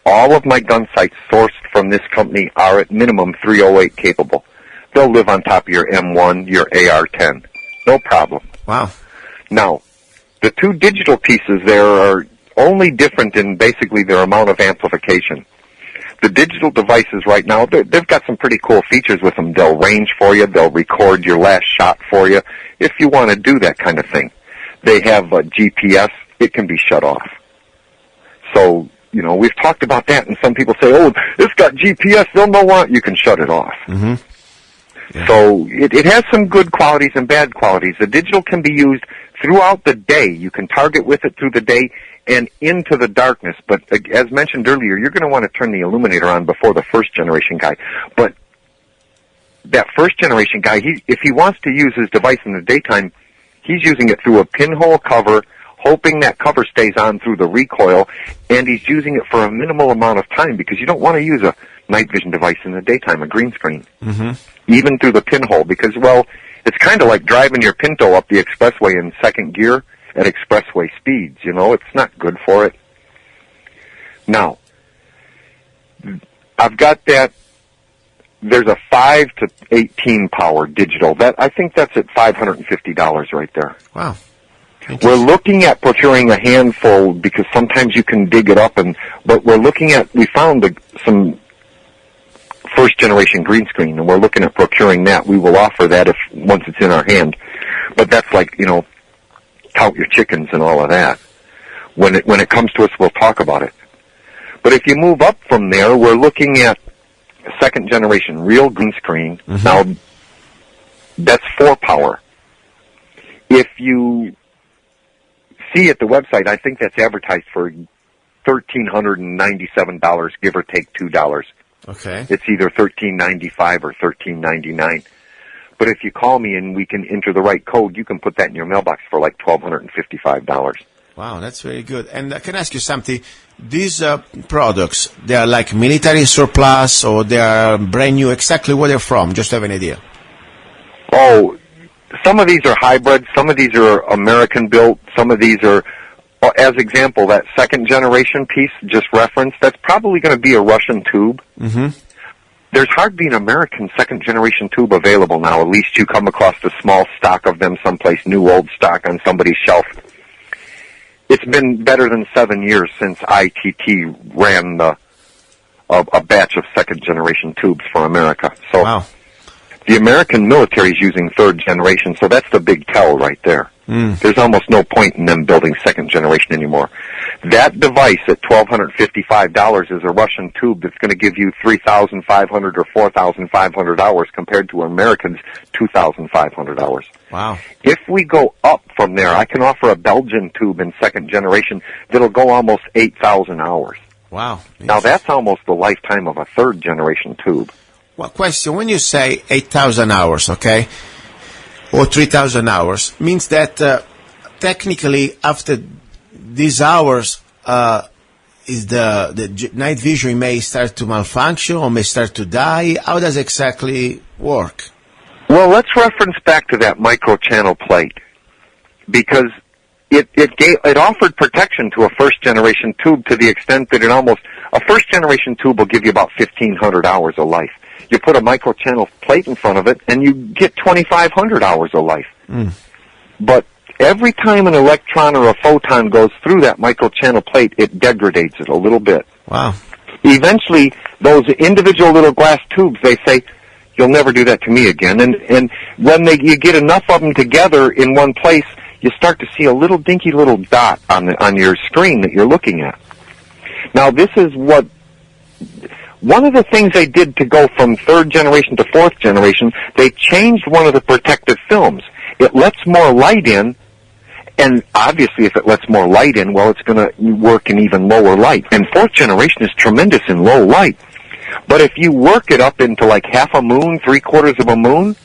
All of my gun sights sourced from this company are at minimum 308 capable. They'll live on top of your M1, your AR-10. No problem. Wow. Now, the 2 digital pieces there are only different in basically their amount of amplification. The digital devices right now, they've got some pretty cool features with them. They'll range for you. They'll record your last shot for you if you want to do that kind of thing. They have a GPS. It can be shut off. So, you know, we've talked about that, and some people say, oh, it's got GPS. They'll know what. You can shut it off. Mm-hmm. Yeah. So it has some good qualities and bad qualities. The digital can be used throughout the day. You can target with it through the day and into the darkness. But as mentioned earlier, you're going to want to turn the illuminator on before the first generation guy. But that first generation guy, if he wants to use his device in the daytime, he's using it through a pinhole cover, hoping that cover stays on through the recoil, and he's using it for a minimal amount of time because you don't want to use a night vision device in the daytime, a green screen, even through the pinhole, because, well, it's kind of like driving your Pinto up the expressway in second gear at expressway speeds, you know. It's not good for it. Now, I've got that. There's a 5 to 18 power digital. I think that's at $550 right there. Wow. We're looking at procuring a handful because sometimes you can dig it up, but we found some first generation green screen, and we're looking at procuring that. We will offer that once it's in our hand. But that's like, you know, count your chickens and all of that. When it comes to us, we'll talk about it. But if you move up from there, we're looking at second generation real green screen. Mm-hmm. Now, that's 4-power. If you see at the website, I think that's advertised for $1,397, give or take $2. Okay. It's either $1,395 or $1,399. But if you call me and we can enter the right code, you can put that in your mailbox for like $1,255. Wow, that's very good. And can I ask you something? These products, they are like military surplus, or they are brand new? Exactly where they're from? Just to have an idea. Oh, some of these are hybrids. Some of these are American-built. Some of these are, as example, that second generation piece just referenced, that's probably going to be a Russian tube. Mm-hmm. There's hardly an American second generation tube available now. At least you come across a small stock of them someplace, new old stock on somebody's shelf. It's been better than 7 years since ITT ran a batch of second generation tubes for America. So wow. The American military is using third generation, so that's the big tell right there. There's almost no point in them building second generation anymore. That device at $1,255 is a Russian tube that's going to give you 3,500 or 4,500 hours compared to Americans' 2,500 hours. Wow. If we go up from there, I can offer a Belgian tube in second generation that'll go almost 8,000 hours. Wow. Now that's almost the lifetime of a third generation tube. Well, question, when you say 8,000 hours, okay, or 3,000 hours, means that technically after these hours, is the night vision may start to malfunction or may start to die? How does it exactly work? Well, let's reference back to that microchannel plate, because it offered protection to a first-generation tube to the extent that a first-generation tube will give you about 1,500 hours of life. You put a microchannel plate in front of it, and you get 2,500 hours of life. But every time an electron or a photon goes through that microchannel plate, it degrades it a little bit. Wow. Eventually, those individual little glass tubes, they say, you'll never do that to me again. And when you get enough of them together in one place, you start to see a little dinky little dot on your screen that you're looking at. Now, this is one of the things they did to go from third generation to fourth generation, they changed one of the protective films. It lets more light in, and obviously if it lets more light in, well, it's going to work in even lower light. And fourth generation is tremendous in low light. But if you work it up into like half a moon, 3/4 of a moon,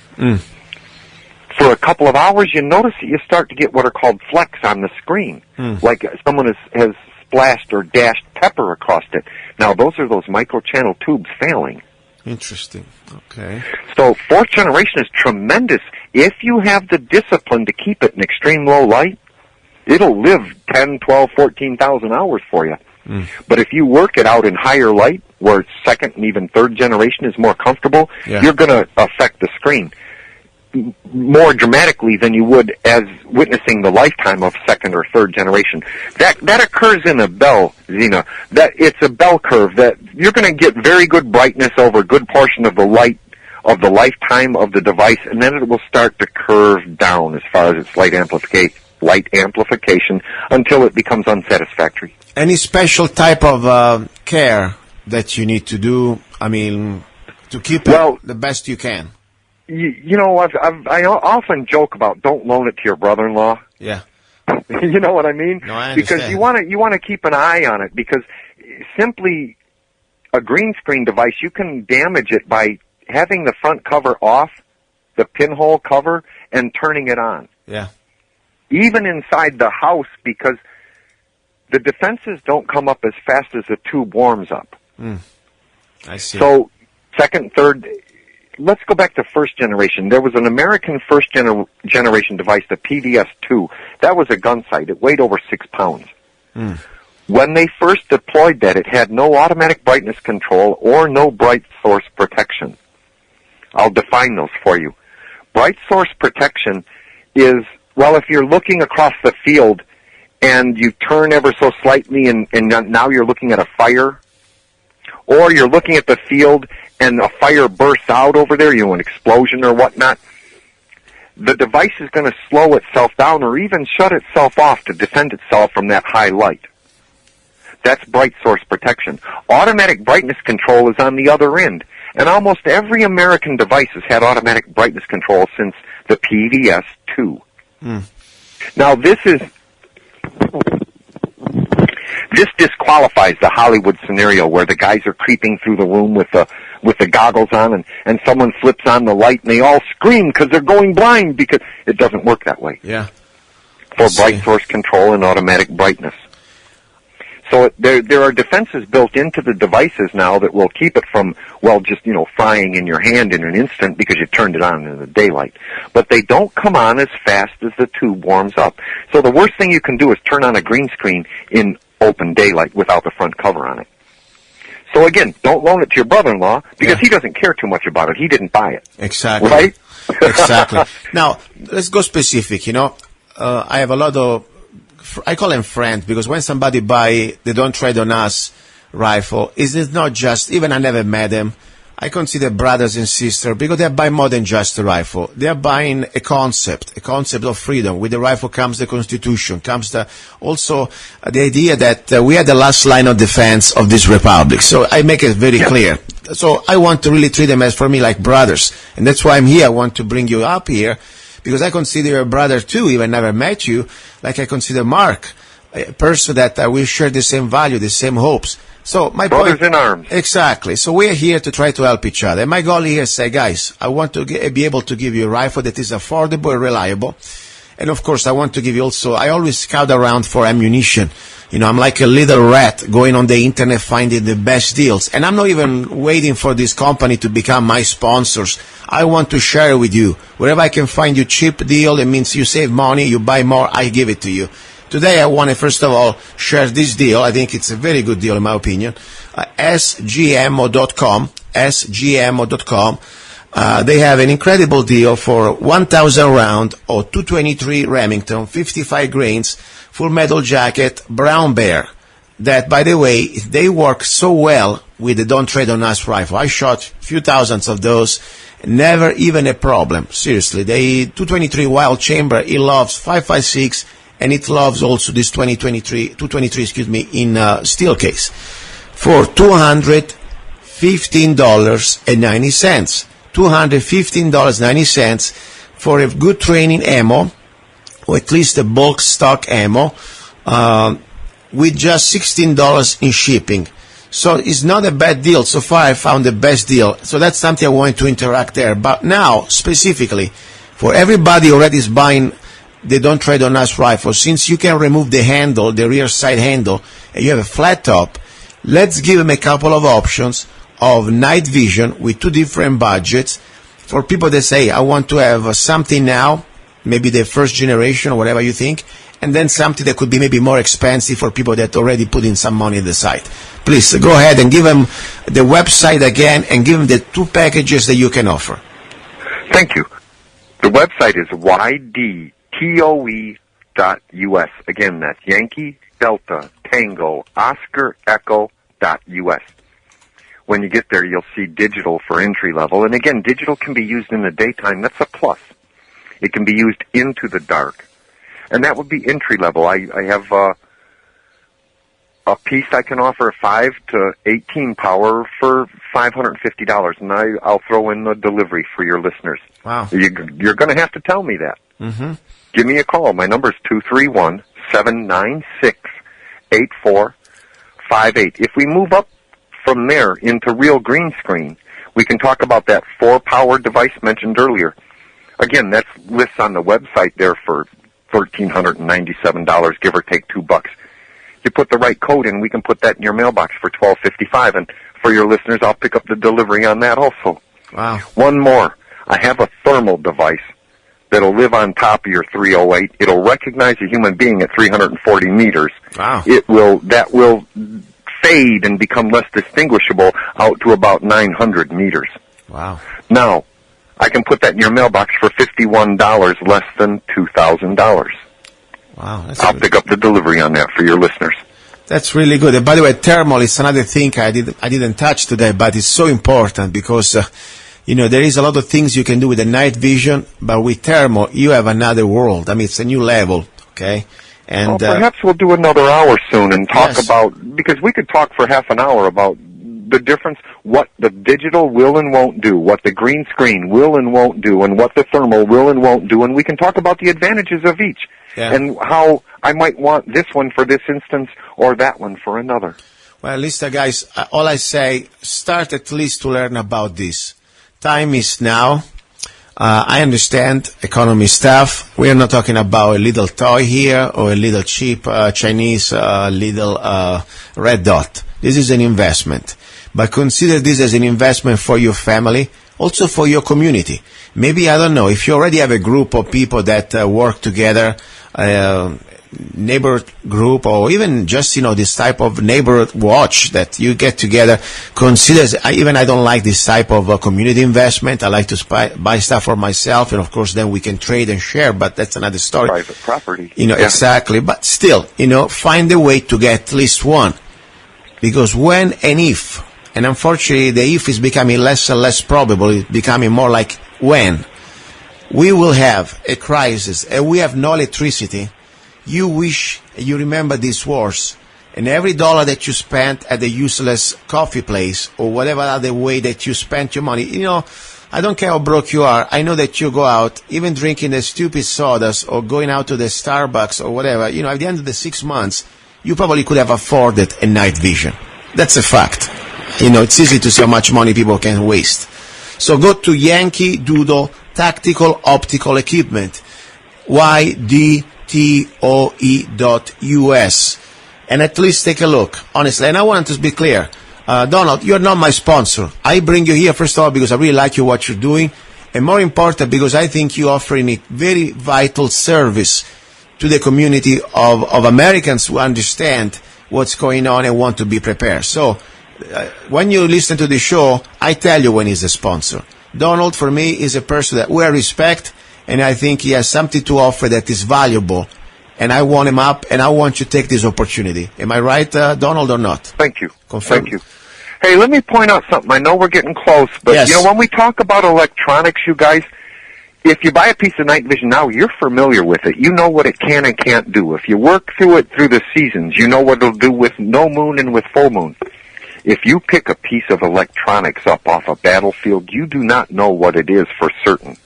for a couple of hours, you notice that you start to get what are called flecks on the screen, like someone has splashed or dashed pepper across it. Now, those are those microchannel tubes failing. Interesting. Okay. So, fourth generation is tremendous. If you have the discipline to keep it in extreme low light, it'll live 10, 12, 14,000 hours for you. But if you work it out in higher light, where second and even third generation is more comfortable, you're going to affect the screen more dramatically than you would as witnessing the lifetime of second or third generation. That occurs in a bell, Zena. That it's a bell curve that you're going to get very good brightness over a good portion of the light of the lifetime of the device, and then it will start to curve down as far as its light amplification until it becomes unsatisfactory. Any special type of care that you need to do? I mean, to keep it the best you can. You know, I often joke about don't loan it to your brother-in-law. Yeah. You know what I mean? No, I understand. Because you want to keep an eye on it, because simply a green screen device, you can damage it by having the front cover off, the pinhole cover, and turning it on. Yeah. Even inside the house, because the defenses don't come up as fast as the tube warms up. I see. So, second, third, let's go back to first generation. There was an American first generation device, the PDS-2. That was a gun sight. It weighed over 6 pounds. When they first deployed that, it had no automatic brightness control or no bright source protection. I'll define those for you. Bright source protection is, well, if you're looking across the field and you turn ever so slightly and now you're looking at a fire, or you're looking at the field and a fire bursts out over there, an explosion or whatnot, the device is going to slow itself down or even shut itself off to defend itself from that high light. That's bright source protection. Automatic brightness control is on the other end. And almost every American device has had automatic brightness control since the PVS-2. Now, this disqualifies the Hollywood scenario where the guys are creeping through the room with the goggles on and someone flips on the light and they all scream because they're going blind, because it doesn't work that way. Yeah. For bright source control and automatic brightness. So there are defenses built into the devices now that will keep it from, well, just, frying in your hand in an instant because you turned it on in the daylight. But they don't come on as fast as the tube warms up. So the worst thing you can do is turn on a green screen in open daylight without the front cover on it. So again, don't loan it to your brother-in-law because he doesn't care too much about it. He didn't buy it. Exactly. Right? Exactly. Now, let's go specific. I have a lot of, I call them friends, because when somebody buy the Don't Trade on Us rifle, it's not just, even I never met them, I consider brothers and sisters, because they buy more than just a rifle. They are buying a concept of freedom. With the rifle comes the Constitution, comes also the idea that we are the last line of defense of this republic. So I make it very clear. So I want to really treat them as, for me, like brothers. And that's why I'm here. I want to bring you up here, because I consider you a brother too, even never met you, like I consider Mark, a person that we share the same value, the same hopes. So my brothers point, in arms. Exactly. So we are here to try to help each other. And my goal here is say, guys, I want to be able to give you a rifle that is affordable and reliable. And of course, I want to give you also, I always scout around for ammunition. I'm like a little rat going on the internet finding the best deals. And I'm not even waiting for this company to become my sponsors. I want to share with you. Wherever I can find you cheap deal, it means you save money, you buy more, I give it to you. Today I want to first of all share this deal. I think it's a very good deal in my opinion. SGMO.com. They have an incredible deal for 1,000 round or 223 Remington, 55 grains, full metal jacket, brown bear. That, by the way, they work so well with the Don't Trade on Us rifle. I shot a few thousands of those, never even a problem. Seriously, they 223 wild chamber. It loves 5.56, and it loves also this 223 in steel case for $215.90. $215.90 for a good training ammo, or at least a bulk stock ammo, with just $16 in shipping. So it's not a bad deal. So far I found the best deal. So that's something I want to interact there. But now, specifically, for everybody already is buying the Don't Trade on Us rifle, since you can remove the handle, the rear side handle, and you have a flat top, let's give them a couple of options of night vision with two different budgets for people that say, I want to have something now, maybe the first generation or whatever you think, and then something that could be maybe more expensive for people that already put in some money on the side. Please go ahead and give them the website again and give them the two packages that you can offer. Thank you. The website is ydtoe.us. Again, that's Yankee Delta Tango Oscar Echo.us. When you get there, you'll see digital for entry level. And again, digital can be used in the daytime. That's a plus. It can be used into the dark. And that would be entry level. I have a piece I can offer, 5 to 18 power for $550. And I'll throw in the delivery for your listeners. Wow. You're going to have to tell me that. Mm-hmm. Give me a call. My number is 231-796-8458. If we move up from there into real green screen, we can talk about that 4-power device mentioned earlier. Again, that's lists on the website there for $1,397, give or take $2. You put the right code in, we can put that in your mailbox for $12.55, and for your listeners, I'll pick up the delivery on that also. Wow. One more. I have a thermal device that'll live on top of your 308. It'll recognize a human being at 340 meters. Wow. That will fade and become less distinguishable out to about 900 meters. Wow. Now, I can put that in your mailbox for $51, less than $2,000. Wow. I'll pick up the delivery on that for your listeners. That's really good. And by the way, thermal is another thing I didn't touch today, but it's so important because There is a lot of things you can do with the night vision, but with thermal, you have another world. I mean, it's a new level, okay? And perhaps we'll do another hour soon and talk yes. about, because we could talk for half an hour about the difference, what the digital will and won't do, what the green screen will and won't do, and what the thermal will and won't do, and we can talk about the advantages of each, and how I might want this one for this instance or that one for another. Well, listen, guys, all I say, start at least to learn about this. Time is now. I understand economy stuff. We are not talking about a little toy here or a little cheap Chinese little red dot. This is an investment. But consider this as an investment for your family, also for your community. Maybe, I don't know, if you already have a group of people that work together, neighbor group, or even just, this type of neighborhood watch that you get together, consider, I don't like this type of community investment. I like to buy stuff for myself, and of course then we can trade and share, but that's another story. Private property. Exactly. But still, find a way to get at least one. Because when and if, and unfortunately the if is becoming less and less probable, it's becoming more like when, we will have a crisis and we have no electricity, you wish you remember these wars, and every dollar that you spent at the useless coffee place or whatever other way that you spent your money, I don't care how broke you are. I know that you go out, even drinking the stupid sodas or going out to the Starbucks or whatever, at the end of the 6 months, you probably could have afforded a night vision. That's a fact. It's easy to see how much money people can waste. So go to Yankee Doodle Tactical Optical Equipment, YDTOE.US, and at least take a look, honestly. And I want to be clear, Donald, you're not my sponsor. I bring you here, first of all, because I really like what you're doing, and more important, because I think you're offering a very vital service to the community of Americans who understand what's going on and want to be prepared. So when you listen to the show, I tell you when he's a sponsor. Donald, for me, is a person that we respect, and I think he has something to offer that is valuable, and I want him up, and I want you to take this opportunity. Am I right, Donald, or not? Thank you. Confirm. Thank you. Hey, let me point out something. I know we're getting close, but yes. When we talk about electronics, you guys, if you buy a piece of night vision now, you're familiar with it. You know what it can and can't do. If you work through it through the seasons, you know what it'll do with no moon and with full moon. If you pick a piece of electronics up off a battlefield, you do not know what it is for certain.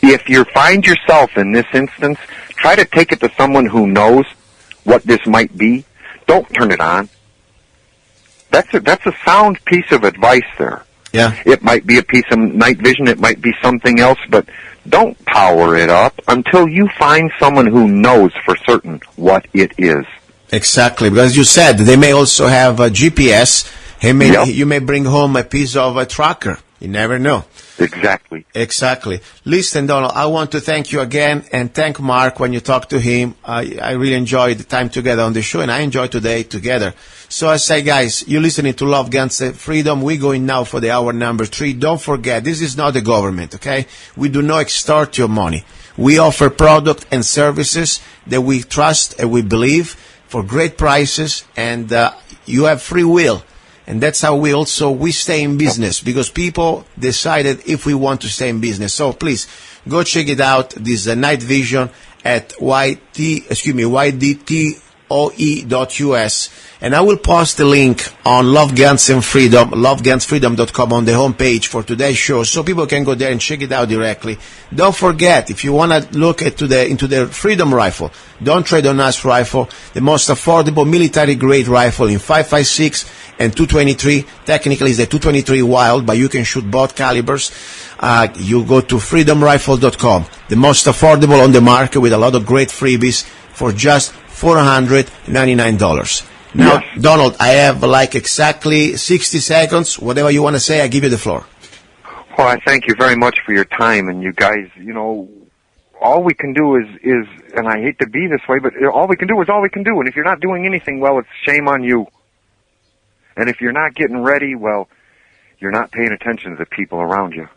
If you find yourself in this instance, try to take it to someone who knows what this might be. Don't turn it on. That's a sound piece of advice there. Yeah. It might be a piece of night vision, it might be something else, but don't power it up until you find someone who knows for certain what it is. Exactly, because you said they may also have a GPS. You may bring home a piece of a tracker. You never know. Exactly. Listen, Donald, I want to thank you again, and thank Mark when you talk to him. I really enjoyed the time together on the show, and I enjoyed today together. So I say, guys, you're listening to Love, Guns, and Freedom. We're going now for the hour number 3. Don't forget, this is not the government, okay? We do not extort your money. We offer product and services that we trust and we believe for great prices, and you have free will. And that's how we stay in business, because people decided if we want to stay in business. So please, go check it out, this night vision at YDTOE.US. And I will post the link on Love, Guns, and Freedom, lovegunsfreedom.com on the homepage for today's show, so people can go there and check it out directly. Don't forget, if you want to look into the Freedom rifle, Don't Trade on Us rifle, the most affordable military-grade rifle in 5.56 and 223. Technically, it's the 223 Wild, but you can shoot both calibers. You go to freedomrifle.com, the most affordable on the market, with a lot of great freebies for just $499. Now, yes. Donald, I have exactly 60 seconds. Whatever you want to say, I give you the floor. Well, I thank you very much for your time, and you guys, all we can do is, and I hate to be this way, but all we can do is all we can do, and if you're not doing anything, well, it's shame on you. And if you're not getting ready, well, you're not paying attention to the people around you.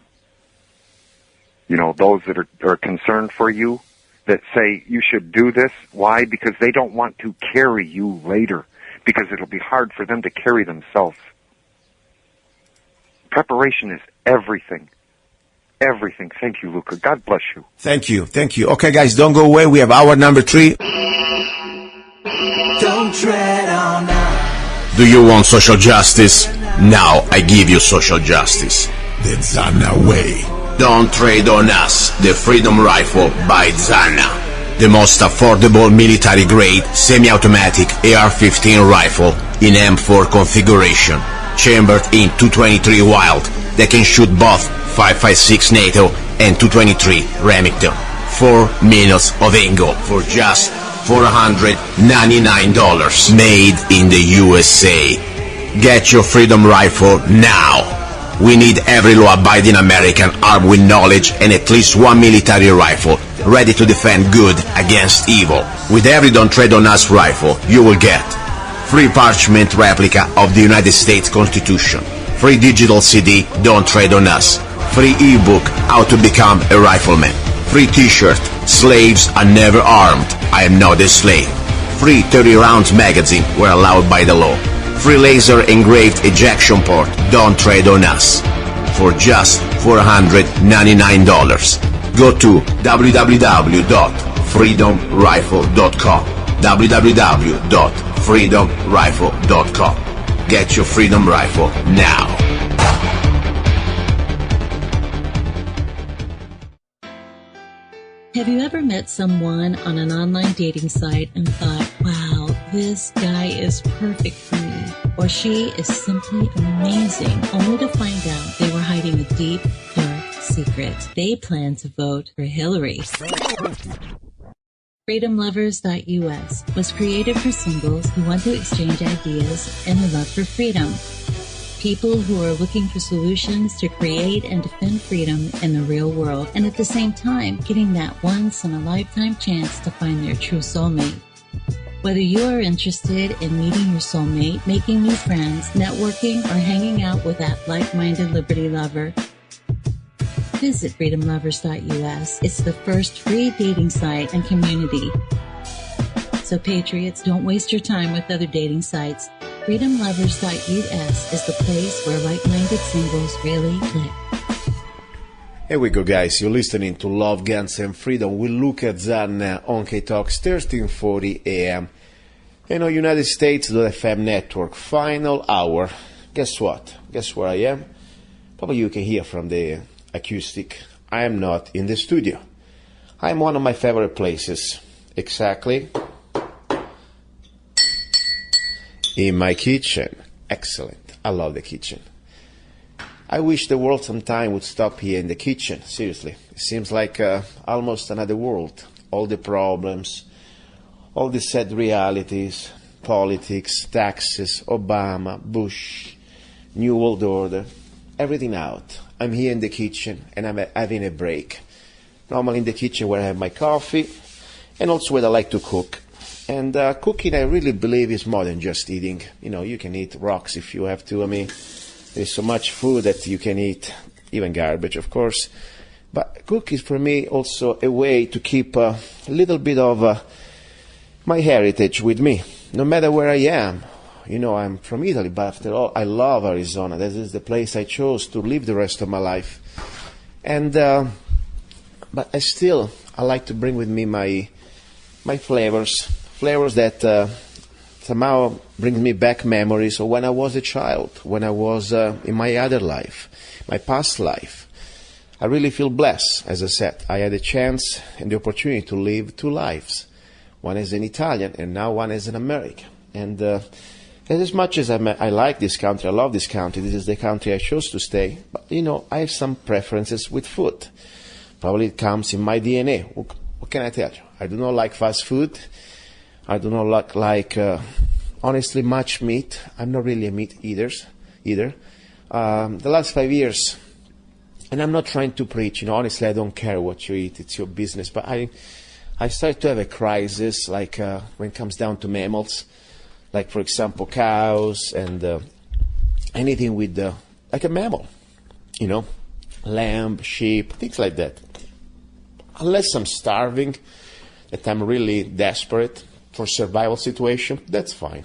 Those that are concerned for you, that say you should do this. Why? Because they don't want to carry you later, because it'll be hard for them to carry themselves. Preparation is everything. Everything. Thank you, Luca. God bless you. Thank you. Thank you. Okay, guys, don't go away. We have hour number 3. Don't tread on us. Do you want social justice? Now I give you social justice. The Zanna way. Don't trade on us. The Freedom Rifle by Zanna. The most affordable military-grade semi-automatic AR-15 rifle in M4 configuration. Chambered in 223 Wild that can shoot both 5.56 NATO and 223 Remington. 4 minutes of angle for just $499. Made in the USA. Get your Freedom Rifle now. We need every law-abiding American armed with knowledge and at least one military rifle, ready to defend good against evil. With every Don't Tread on Us rifle, you will get free parchment replica of the United States Constitution, free digital CD, Don't Tread on Us, free ebook, How to Become a Rifleman, free t-shirt, Slaves Are Never Armed, I Am Not a Slave, free 30 rounds magazine where allowed by the law, free laser engraved ejection port, Don't Tread on Us, for just $499. Go to www.freedomrifle.com, www.freedomrifle.com. Get your Freedom Rifle now. Have you ever met someone on an online dating site and thought, wow, this guy is perfect for me, or she is simply amazing, only to find out they were hiding a deep, dark secret? They plan to vote for Hillary. FreedomLovers.us was created for singles who want to exchange ideas and a love for freedom. People who are looking for solutions to create and defend freedom in the real world, and at the same time getting that once-in-a-lifetime chance to find their true soulmate. Whether you are interested in meeting your soulmate, making new friends, networking, or hanging out with that like-minded liberty lover, visit FreedomLovers.us. It's the first free dating site and community. So patriots, don't waste your time with other dating sites. FreedomLovers.us is the place where like-minded singles really click. Here we go, guys. You're listening to Love, Guns, and Freedom with luca-zanna on KTOX 1340 AM. United States.FM network, final hour. Guess what? Guess where I am? Probably you can hear from the acoustic. I am not in the studio. I'm one of my favorite places. Exactly. In my kitchen. Excellent. I love the kitchen. I wish the world sometime would stop here in the kitchen. Seriously. It seems like almost another world. All the problems, all the sad realities, politics, taxes, Obama, Bush, New World Order, everything out. I'm here in the kitchen and I'm having a break. Normally in the kitchen where I have my coffee and also where I like to cook. And cooking, I really believe, is more than just eating. You can eat rocks if you have to. There's so much food that you can eat, even garbage, of course. But cooking is for me also a way to keep a little bit of my heritage with me, no matter where I am. I'm from Italy, but after all, I love Arizona. This is the place I chose to live the rest of my life. And but I like to bring with me my flavors that somehow bring me back memories of when I was a child, when I was in my other life, my past life. I really feel blessed. As I said, I had a chance and the opportunity to live 2 lives, one as an Italian and now one as an American. And as much as I like this country, I love this country, this is the country I chose to stay, but I have some preferences with food. Probably it comes in my DNA. What can I tell you? I do not like fast food. I do not like honestly, much meat. I'm not really a meat eater. The last 5 years, and I'm not trying to preach, honestly, I don't care what you eat. It's your business. But I started to have a crisis, like when it comes down to mammals, like, for example, cows and anything with, like a mammal, lamb, sheep, things like that. Unless I'm starving, that I'm really desperate for survival situation, that's fine.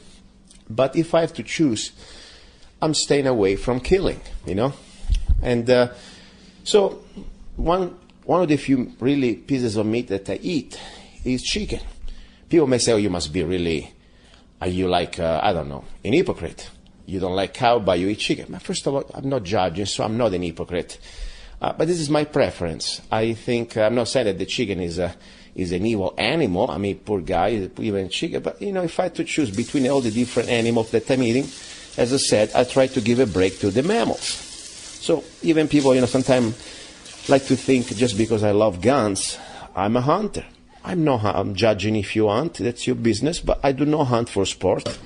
But if I have to choose, I'm staying away from killing, And so one of the few really pieces of meat that I eat is chicken. People may say, oh, you must be really, are you like, I don't know, an hypocrite? You don't like cow, but you eat chicken. But first of all, I'm not judging, so I'm not an hypocrite. But this is my preference. I think, I'm not saying that the chicken is an evil animal. I mean, poor guy, even chicken. But, if I had to choose between all the different animals that I'm eating, as I said, I try to give a break to the mammals. So even people, sometimes like to think just because I love guns, I'm a hunter. I'm judging if you hunt, that's your business, but I do not hunt for sport.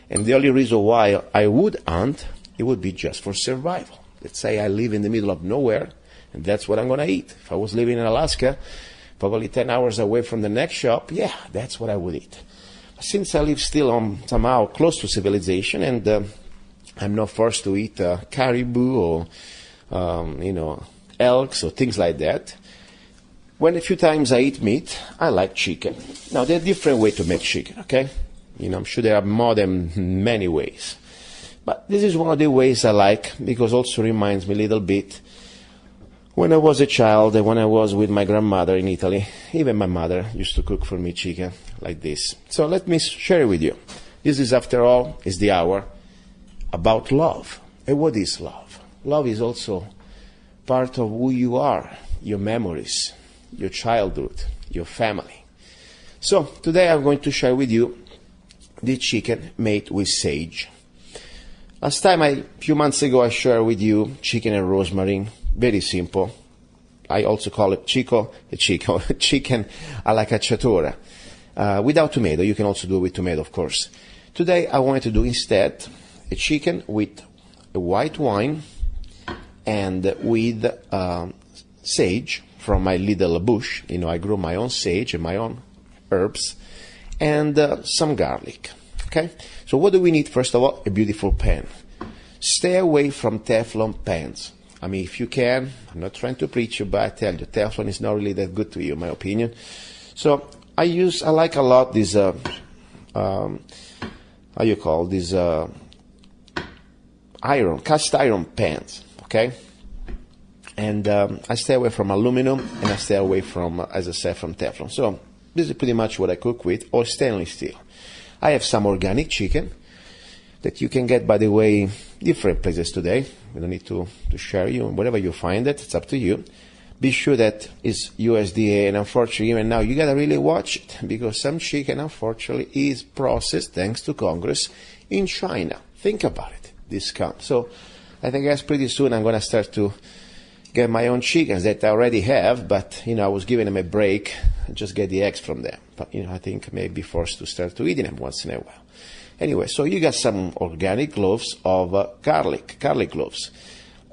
And the only reason why I would hunt, it would be just for survival. Let's say I live in the middle of nowhere, and that's what I'm going to eat. If I was living in Alaska, probably 10 hours away from the next shop, yeah, that's what I would eat. Since I live still somehow close to civilization, and I'm not forced to eat caribou or, elks or things like that, when a few times I eat meat, I like chicken. Now, there are different ways to make chicken, okay? I'm sure there are more than many ways. But this is one of the ways I like, because also reminds me a little bit when I was a child and when I was with my grandmother in Italy. Even my mother used to cook for me chicken like this. So let me share it with you. This is, after all, is the hour about love. And what is love? Love is also part of who you are, your memories, your childhood, your family. So today I'm going to share with you the chicken made with sage. Last time, a few months ago, I shared with you chicken and rosemary. Very simple. I also call it chicken alla cacciatora. Without tomato. You can also do it with tomato, of course. Today I wanted to do instead a chicken with a white wine and with sage from my little bush. I grow my own sage and my own herbs, and some garlic. Okay? So what do we need? First of all, a beautiful pan. Stay away from Teflon pans. I mean, if you can, I'm not trying to preach you, but I tell you, Teflon is not really that good to you, in my opinion. So I like a lot these, cast iron pans, okay? And I stay away from aluminum, and I stay away from, as I said, from Teflon. So this is pretty much what I cook with, or stainless steel. I have some organic chicken that you can get, by the way, different places today. We don't need to share you. Wherever you find it, it's up to you. Be sure that it's USDA, and unfortunately, even now, you got to really watch it, because some chicken, unfortunately, is processed, thanks to Congress, in China. Think about it, discount. So I think that's pretty soon I'm going to start to get my own chickens that I already have, but, I was giving them a break and just get the eggs from them. But, I think I may be forced to start to eating them once in a while. Anyway, so you got some organic cloves of garlic cloves.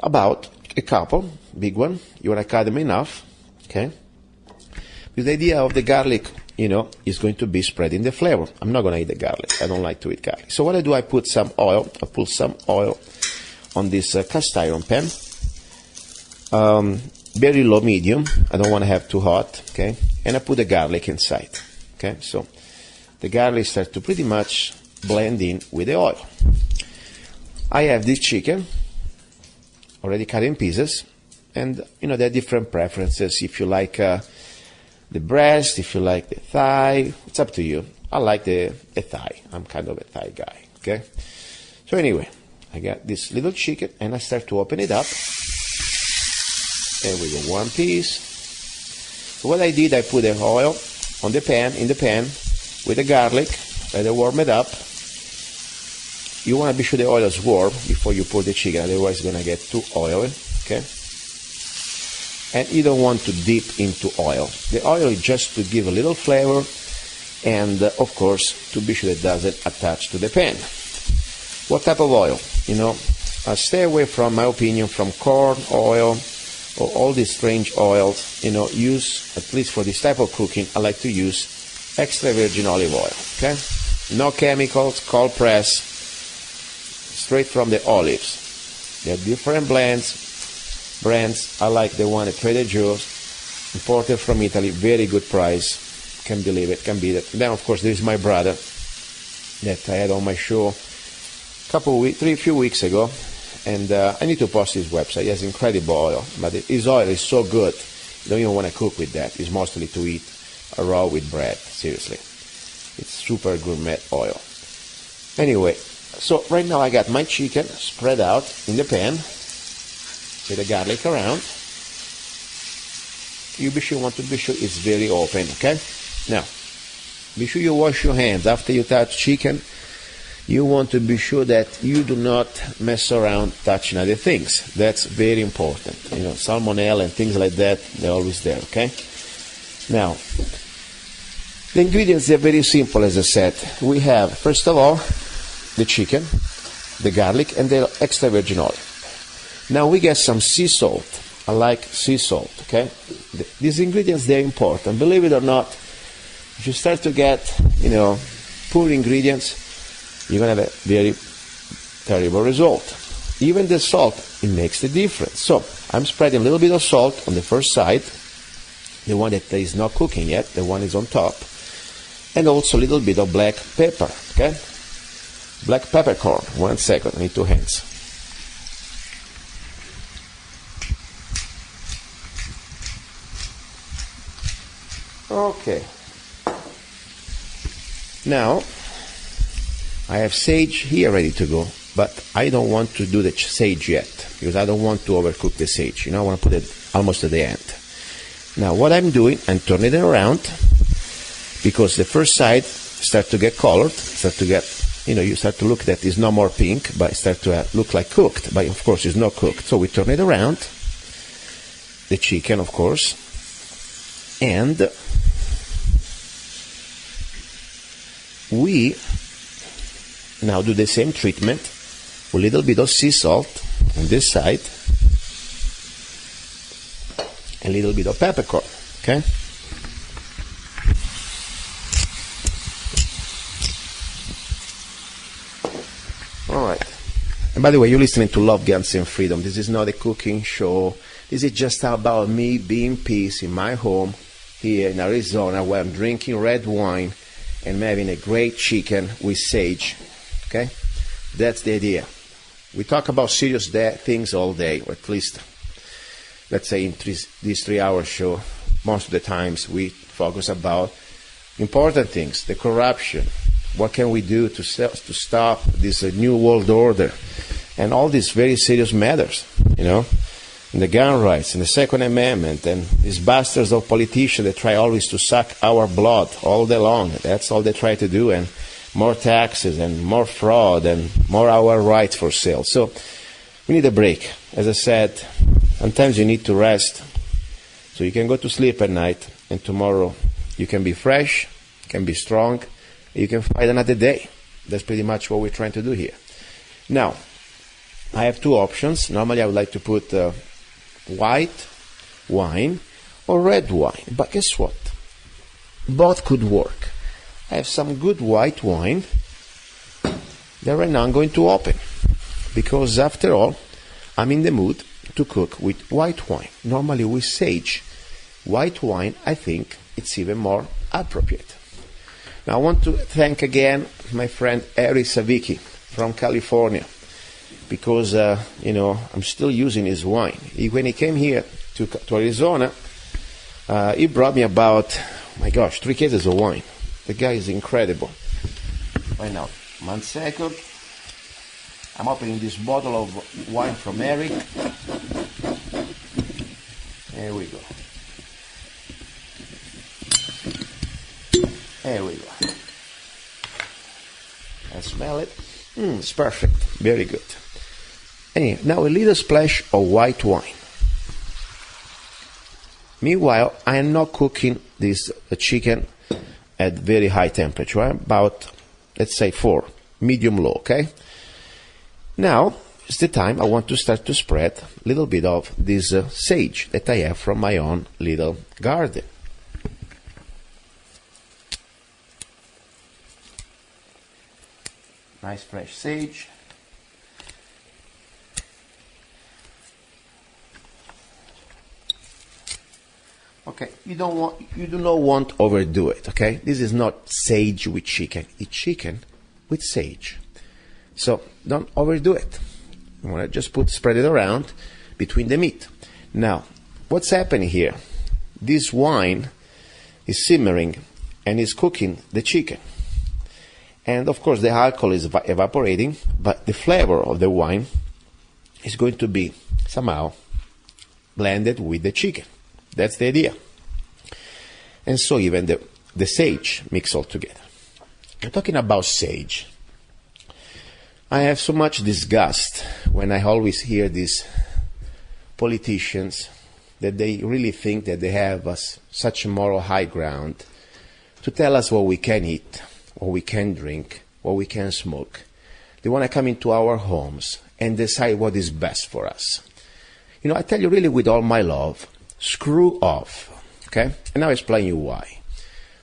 About a couple, big one. You want to cut them enough, okay? Because the idea of the garlic, is going to be spreading the flavor. I'm not going to eat the garlic. I don't like to eat garlic. So what I do, I put some oil. I put some oil on this cast iron pan. Very low, medium. I don't want to have too hot, okay? And I put the garlic inside, okay? So the garlic starts to pretty much blend in with the oil. I have this chicken already cut in pieces, and there are different preferences. If you like the breast, if you like the thigh, it's up to you. I like the thigh. I'm kind of a thigh guy, okay? So anyway, I got this little chicken, and I start to open it up, and we got one piece. So what I did, I put the oil in the pan with the garlic, let it warm it up. You want to be sure the oil is warm before you put the chicken, otherwise it's going to get too oily, okay? And you don't want to dip into oil. The oil is just to give a little flavor, and of course, to be sure it doesn't attach to the pan. What type of oil? Stay away from, my opinion, from corn oil or all these strange oils. Use, at least for this type of cooking, I like to use extra virgin olive oil, okay? No chemicals, cold press, straight from the olives. There are different brands. I like the one at Trader Joe's, imported from Italy, very good price. Can't believe it, can't beat it. Then, of course, there is my brother that I had on my show a few weeks ago, And I need to post his website. He has incredible oil, but his oil is so good, you don't even want to cook with that. It's mostly to eat raw with bread, seriously. It's super gourmet oil. Anyway, so right now I got my chicken spread out in the pan with the garlic around. You want to be sure it's very open, okay? Now, be sure you wash your hands after you touch chicken. You want to be sure that you do not mess around touching other things. That's very important. You know, salmonella and things like that, they're always there, okay? Now, the ingredients are very simple, as I said. We have, first of all, the chicken, the garlic, and the extra virgin oil. Now we get some sea salt. I like sea salt, okay? These ingredients, they're important. Believe it or not, if you start to get, poor ingredients, you're going to have a very terrible result. Even the salt, it makes the difference. So I'm spreading a little bit of salt on the first side, the one that is not cooking yet, the one is on top, and also a little bit of black pepper, okay? Black peppercorn. 1 second, I need 2 hands. Okay. Now, I have sage here ready to go, but I don't want to do the sage yet, because I don't want to overcook the sage. I want to put it almost at the end. Now, what I'm doing, I'm turning it around, because the first side starts to get colored, you start to look that it's not more pink, but it starts to look like cooked, but of course it's not cooked. So we turn it around, the chicken, of course, and we now do the same treatment with a little bit of sea salt on this side, a little bit of peppercorn, okay? All right. And by the way, you're listening to Love, Guns, and Freedom. This is not a cooking show. This is just about me being peace in my home here in Arizona, where I'm drinking red wine and having a great chicken with sage. Okay? That's the idea. We talk about serious things all day, or at least, let's say, in this 3-hour show, most of the times we focus about important things, the corruption. What can we do to stop this new world order? And all these very serious matters, and the gun rights and the Second Amendment and these bastards of politicians that try always to suck our blood all day long. That's all they try to do, and more taxes and more fraud and more our rights for sale. So we need a break. As I said, sometimes you need to rest so you can go to sleep at night, and tomorrow you can be fresh, can be strong, you can fight another day. That's pretty much what we're trying to do here. Now, I have 2 options. Normally I would like to put white wine or red wine, but guess what? Both could work. I have some good white wine that right now I'm going to open, because after all, I'm in the mood to cook with white wine. Normally with sage. White wine, I think it's even more appropriate. Now I want to thank again my friend Eric Savicki from California, because I'm still using his wine. When he came here to Arizona, he brought me about 3 cases of wine. The guy is incredible. Right now, 1 second. I'm opening this bottle of wine from Eric. There we go. There we go. I smell it. It's perfect. Very good. Anyway, now a little splash of white wine. Meanwhile, I am not cooking this chicken at very high temperature, about, let's say 4, medium low, okay? Now, it's the time I want to start to spread a little bit of this sage that I have from my own little garden. Nice fresh sage. Okay, you do not want to overdo it, okay? This is not sage with chicken. It's chicken with sage. So don't overdo it. You want to just spread it around between the meat. Now, what's happening here? This wine is simmering and is cooking the chicken. And of course the alcohol is evaporating, but the flavor of the wine is going to be somehow blended with the chicken. That's the idea. And so even the sage mix all together. I'm talking about sage. I have so much disgust when I always hear these politicians that they really think that they have such a moral high ground to tell us what we can eat, what we can drink, what we can smoke. They want to come into our homes and decide what is best for us. You know, I tell you really with all my love, screw off, okay? And I'll explain you why.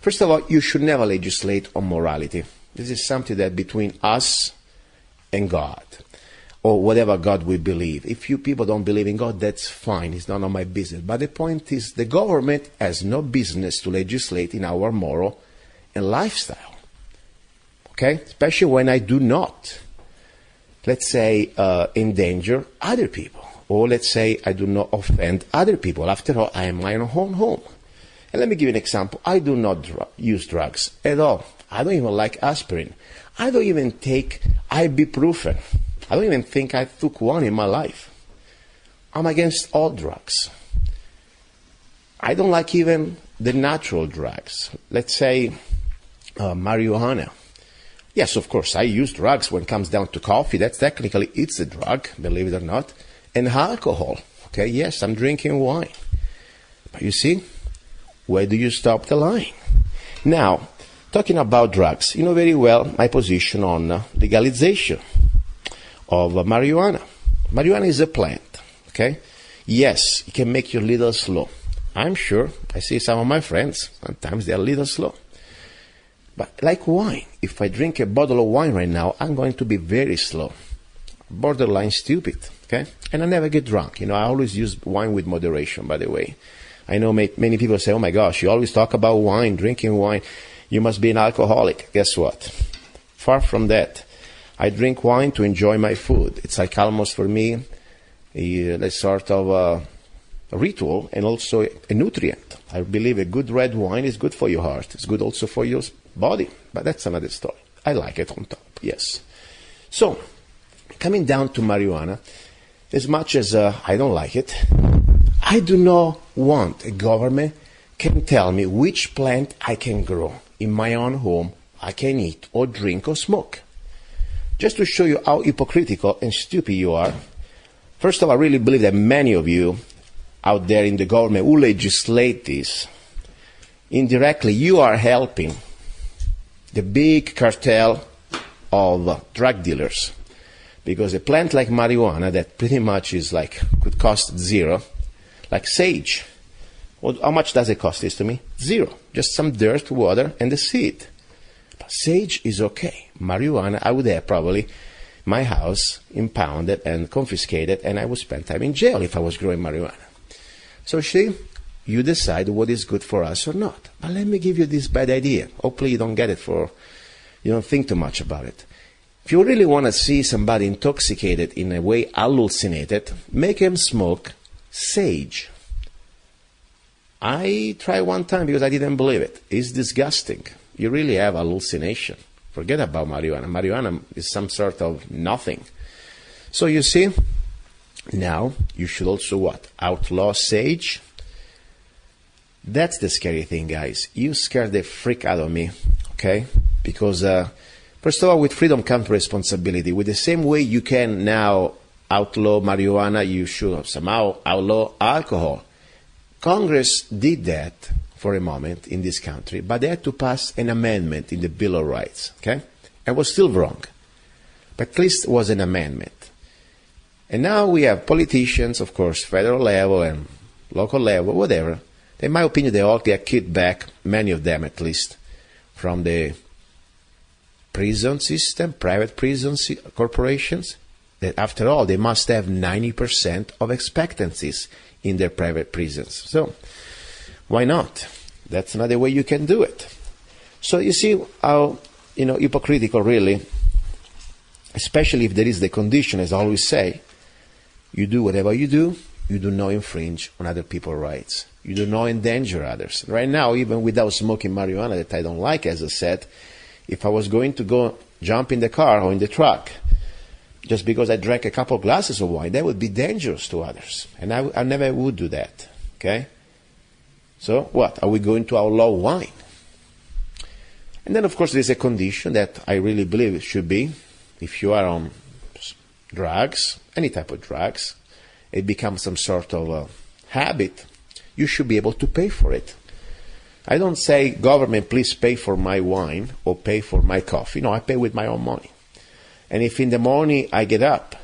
First of all, you should never legislate on morality. This is something that between us and God, or whatever God we believe. If you people don't believe in God, that's fine. It's none of my business. But the point is, the government has no business to legislate in our moral and lifestyle. Okay? Especially when I do not, let's say, endanger other people. Or let's say I do not offend other people. After all, I am my own home. And let me give you an example. I do not use drugs at all. I don't even like aspirin. I don't even take ibuprofen. I don't even think I took one in my life. I'm against all drugs. I don't like even the natural drugs. Let's say marijuana. Yes, of course, I use drugs when it comes down to coffee. That's technically, it's a drug, believe it or not. And alcohol. Okay, yes, I'm drinking wine. But you see, where do you stop the line? Now, talking about drugs, you know very well my position on legalization of marijuana. Marijuana is a plant, okay? Yes, it can make you a little slow. I'm sure, I see some of my friends, sometimes they're a little slow. But like wine, if I drink a bottle of wine right now, I'm going to be very slow. Borderline stupid, okay? And I never get drunk. You know, I always use wine with moderation, by the way. I know many people say, oh my gosh, you always talk about wine, drinking wine. You must be an alcoholic. Guess what? Far from that. I drink wine to enjoy my food. It's like almost for me a sort of a ritual and also a nutrient. I believe a good red wine is good for your heart. It's good also for your body. But that's another story. I like it on top, yes. So, coming down to marijuana, as much as I don't like it, I do not want a government can tell me which plant I can grow in my own home, I can eat or drink or smoke. Just to show you how hypocritical and stupid you are, first of all, I really believe that many of you out there in the government who legislate this, indirectly you are helping the big cartel of drug dealers. Because a plant like marijuana that pretty much is like, could cost zero, like sage. Well, how much does it cost this to me? Zero. Just some dirt, water, and the seed. But sage is okay. Marijuana, I would have probably my house impounded and confiscated, and I would spend time in jail if I was growing marijuana. So see, you decide what is good for us or not. But let me give you this bad idea. Hopefully you don't get it you don't think too much about it. If you really want to see somebody intoxicated in a way hallucinated, make him smoke sage. I tried one time because I didn't believe it. It's disgusting. You really have hallucination. Forget about marijuana. Marijuana is some sort of nothing. So you see, now you should also what? Outlaw sage. That's the scary thing, guys. You scared the freak out of me, okay? Because first of all, with freedom comes responsibility. With the same way you can now outlaw marijuana, you should somehow outlaw alcohol. Congress did that for a moment in this country, but they had to pass an amendment in the Bill of Rights, okay? It was still wrong, but at least it was an amendment. And now we have politicians, of course, federal level and local level, whatever. In my opinion, they all get kicked back, many of them at least, from the prison system, private prison corporations, that after all, they must have 90% of expectancies in their private prisons. So, why not? That's another way you can do it. So you see how, hypocritical really, especially if there is the condition, as I always say, You do whatever you do not infringe on other people's rights. You do not endanger others. Right now, even without smoking marijuana that I don't like, as I said, if I was going to go jump in the car or in the truck just because I drank a couple of glasses of wine, that would be dangerous to others. And I never would do that. Okay? So what? Are we going to outlaw wine? And then, of course, there's a condition that I really believe it should be. If you are on drugs, any type of drugs, it becomes some sort of habit, you should be able to pay for it. I don't say, government, please pay for my wine or pay for my coffee. No, I pay with my own money. And if in the morning I get up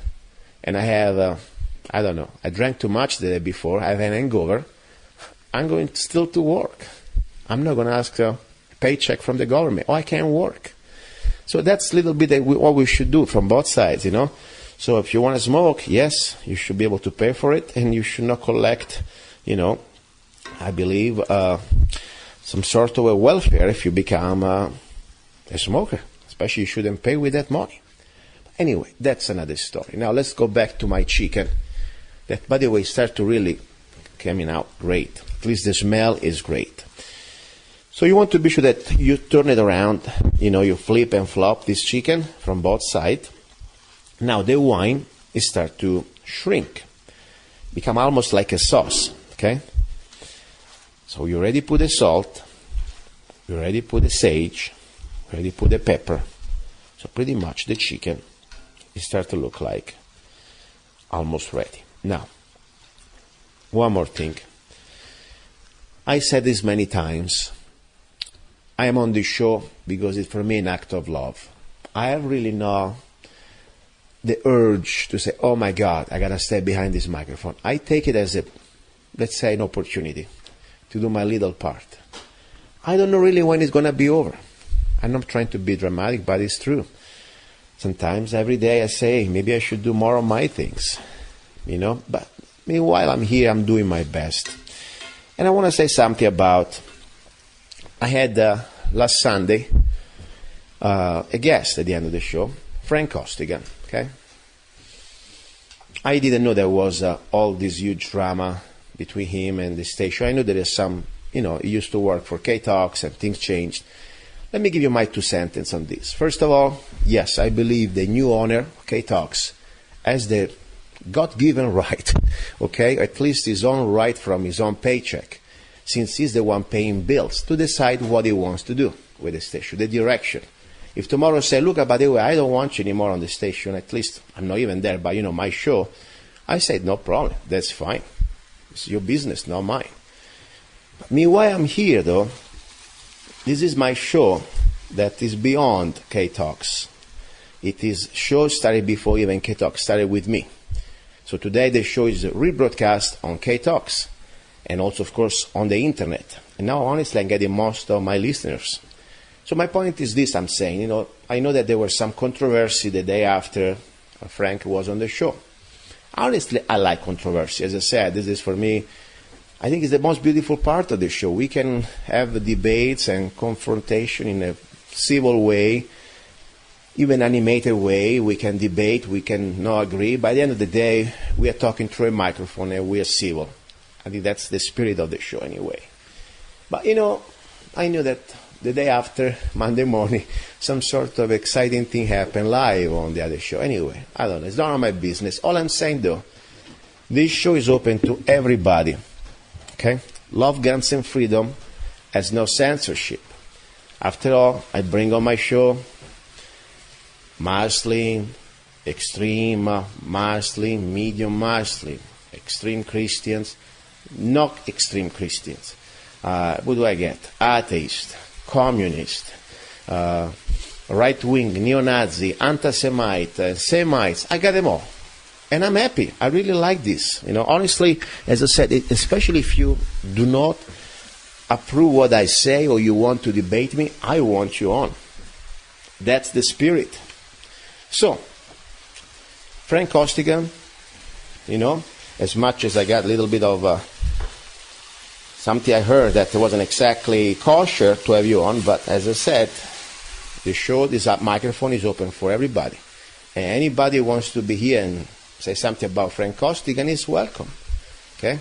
and I have, I drank too much the day before, I have an hangover, I'm going still to work. I'm not going to ask a paycheck from the government. Oh, I can't work. So that's a little bit what we should do from both sides, you know. So if you want to smoke, yes, you should be able to pay for it, and you should not collect, I believe, some sort of a welfare if you become a smoker. Especially you shouldn't pay with that money. Anyway, that's another story. Now let's go back to my chicken. That, by the way, start to really coming out great. At least the smell is great. So you want to be sure that you turn it around, you flip and flop this chicken from both sides. Now the wine is start to shrink, become almost like a sauce, okay? So you already put the salt, you already put the sage, you already put the pepper. So pretty much the chicken is start to look like almost ready. Now, one more thing. I said this many times. I am on this show because it's for me an act of love. I have really no the urge to say, oh my God, I gotta stay behind this microphone. I take it as let's say, an opportunity to do my little part. I don't know really when it's gonna be over. I'm not trying to be dramatic, but it's true. Sometimes every day I say, maybe I should do more of my things, but meanwhile I'm here, I'm doing my best. And I want to say something about, I had last Sunday a guest at the end of the show, Frank Costigan, okay? I didn't know there was all this huge drama between him and the station. I know there is some, he used to work for KTOX and things changed. Let me give you my 2 sentences on this. First of all, yes, I believe the new owner of KTOX has the God-given right, okay, at least his own right from his own paycheck, since he's the one paying bills, to decide what he wants to do with the station, the direction. If tomorrow say, look, by the way, I don't want you anymore on the station, at least I'm not even there, but my show, I said, no problem, that's fine. It's your business, not mine. But meanwhile, I'm here, though. This is my show that is beyond KTOX. It is show started before even KTOX started with me. So today the show is rebroadcast on KTOX and also, of course, on the internet. And now, honestly, I'm getting most of my listeners. So my point is this, I'm saying, I know that there was some controversy the day after Frank was on the show. Honestly, I like controversy. As I said, this is for me, I think it's the most beautiful part of the show. We can have debates and confrontation in a civil way, even animated way. We can debate, we can not agree. By the end of the day, we are talking through a microphone and we are civil. I think that's the spirit of the show anyway. But I knew that the day after, Monday morning, some sort of exciting thing happened live on the other show. Anyway, I don't know. It's none of my business. All I'm saying, though, this show is open to everybody. Okay? Love, Guns, and Freedom has no censorship. After all, I bring on my show Muslim, extreme Muslim, medium Muslim, extreme Christians, not extreme Christians. What do I get? Atheist, communist, right-wing, neo-Nazi, anti-Semite, Semites. I got them all. And I'm happy. I really like this. Honestly, as I said, especially if you do not approve what I say or you want to debate me, I want you on. That's the spirit. So, Frank Costigan, as much as I got a little bit of something I heard that wasn't exactly kosher to have you on, but as I said, the show, this microphone is open for everybody. And anybody who wants to be here and say something about Frank Costigan, he's welcome. Okay?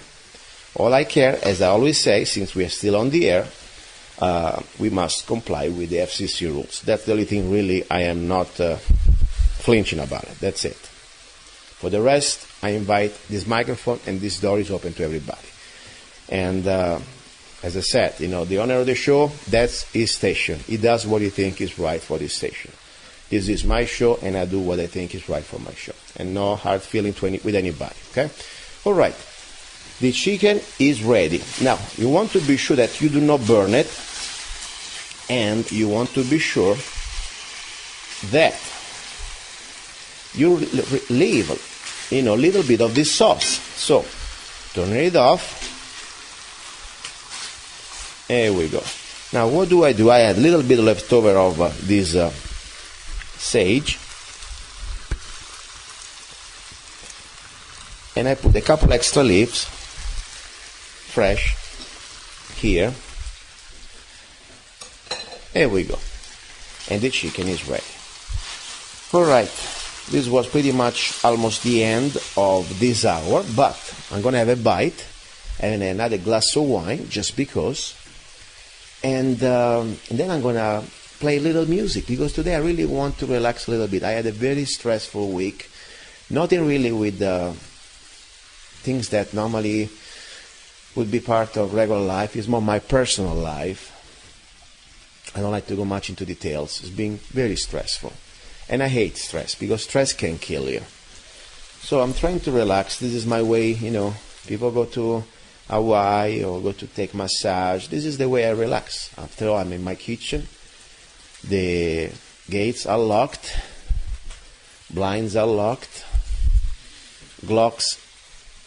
All I care, as I always say, since we are still on the air, we must comply with the FCC rules. That's the only thing really I am not flinching about it. That's it. For the rest, I invite this microphone and this door is open to everybody. And as I said, the owner of the show, that's his station. He does what he thinks is right for this station. This is my show, and I do what I think is right for my show. And no hard feeling with anybody, okay? All right. The chicken is ready. Now, you want to be sure that you do not burn it, and you want to be sure that you leave, a little bit of this sauce. So, turn it off. There we go. Now, what do? I add a little bit left over of this sage, and I put a couple extra leaves, fresh, here. There we go. And the chicken is ready. Alright, this was pretty much almost the end of this hour, but I'm going to have a bite and another glass of wine, just because. And then I'm going to play a little music, because today I really want to relax a little bit. I had a very stressful week. Nothing really with things that normally would be part of regular life. It's more my personal life. I don't like to go much into details. It's been very stressful. And I hate stress, because stress can kill you. So I'm trying to relax. This is my way, people go to Hawaii or go to take massage. This is the way I relax. After all, I'm in my kitchen. The gates are locked. Blinds are locked. Glocks,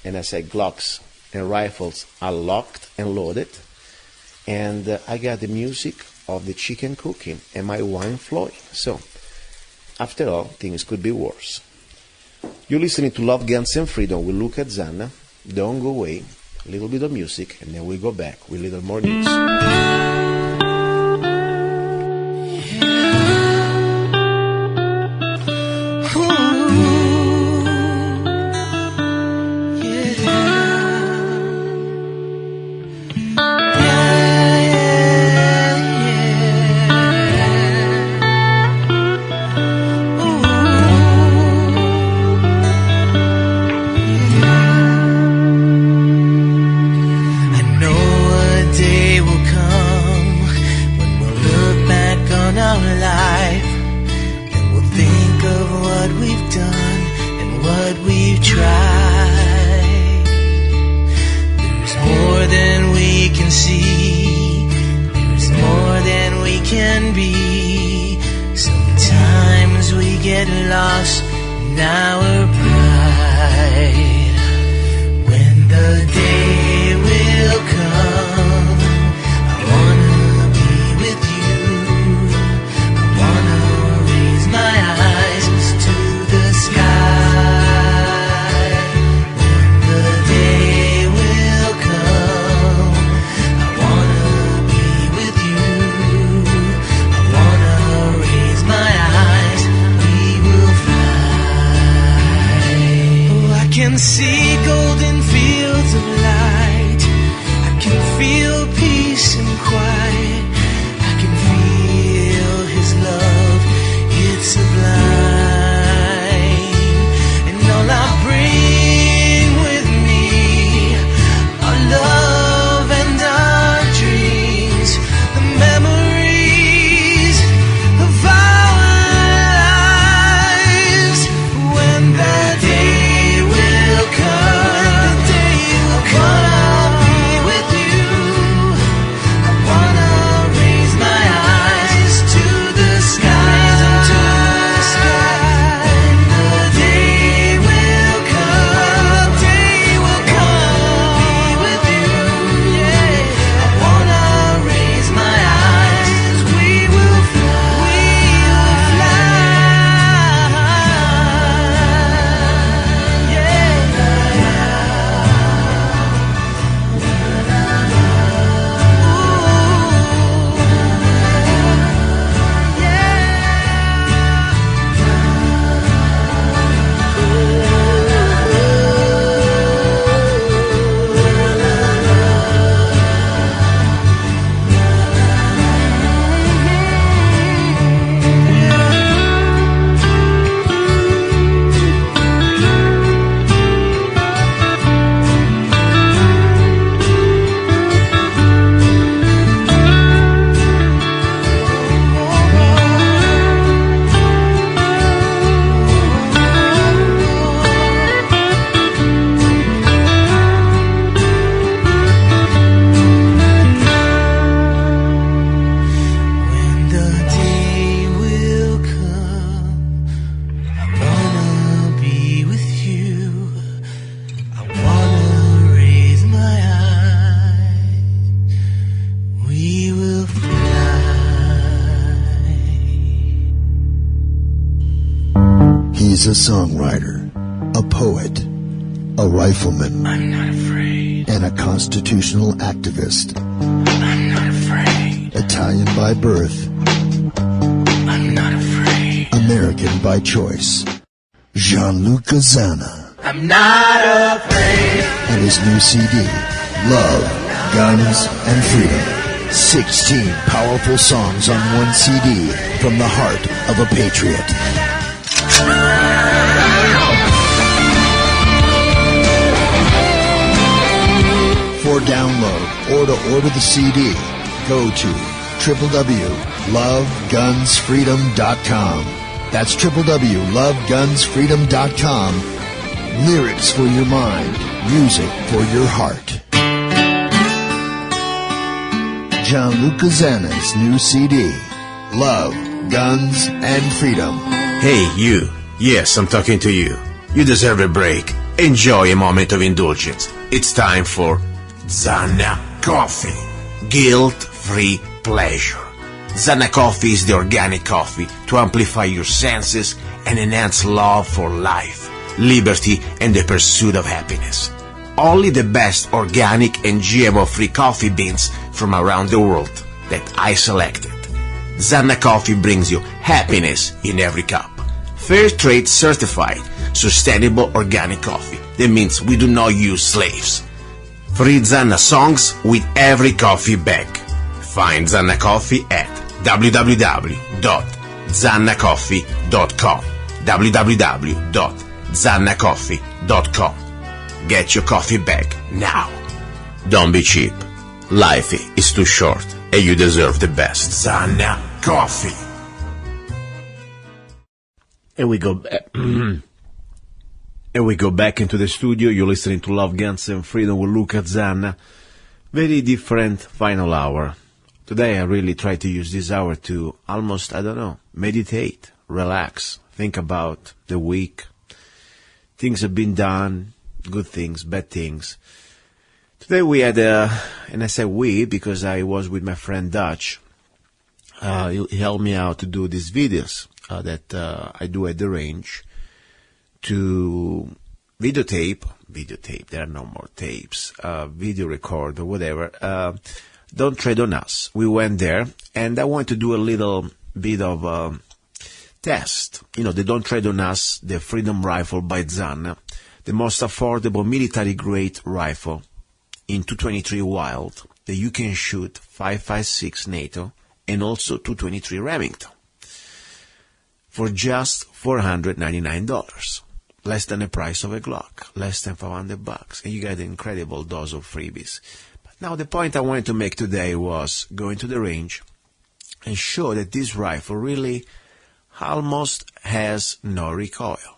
and I say Glocks and rifles are locked and loaded. And I got the music of the chicken cooking and my wine flowing. So, after all, things could be worse. You're listening to Love, Guns and Freedom with luca-zanna. Don't go away. A little bit of music, and then we go back with a little more news. See golden fields of He's a songwriter, a poet, a rifleman. I'm not afraid. And a constitutional activist. I'm not afraid. Italian by birth. I'm not afraid. American by choice. Luca-Zanna. I'm not afraid. And his new CD, Love, Guns, and Freedom. 16 powerful songs on one CD from the heart of a patriot. For download or to order the CD, go to www.lovegunsfreedom.com. That's www.lovegunsfreedom.com. Lyrics for your mind, music for your heart. Luca-Zanna's new CD, Love, Guns, and Freedom. Hey, you. Yes, I'm talking to you. You deserve a break. Enjoy a moment of indulgence. It's time for Zanna Coffee. Guilt-free pleasure. Zanna Coffee is the organic coffee to amplify your senses and enhance love for life, liberty, and the pursuit of happiness. Only the best organic and GMO-free coffee beans from around the world that I selected. Zanna Coffee brings you happiness in every cup. Fair trade certified, sustainable organic coffee. That means we do not use slaves. Free Zanna songs with every coffee bag. Find Zanna Coffee at www.zannacoffee.com. www.zannacoffee.com. Get your coffee bag now. Don't be cheap. Life is too short and you deserve the best. Zanna Coffee. And we go back. And we go back into the studio. You're listening to Love, Guns, and Freedom with luca-zanna. Very different final hour. Today I really try to use this hour to almost, meditate, relax, think about the week. Things have been done, good things, bad things. Today we had and I say we because I was with my friend Dutch. He helped me out to do these videos that I do at the range. To videotape, there are no more tapes, video record or whatever, Don't Tread on Us. We went there, and I want to do a little bit of test. The Don't Tread on Us, the Freedom Rifle by Zanna, the most affordable military-grade rifle in 223 Wild that you can shoot 5.56 NATO and also 223 Remington for just $499. Less than the price of a Glock, less than $500, and you get an incredible dose of freebies. But now the point I wanted to make today was going to the range and show that this rifle really almost has no recoil.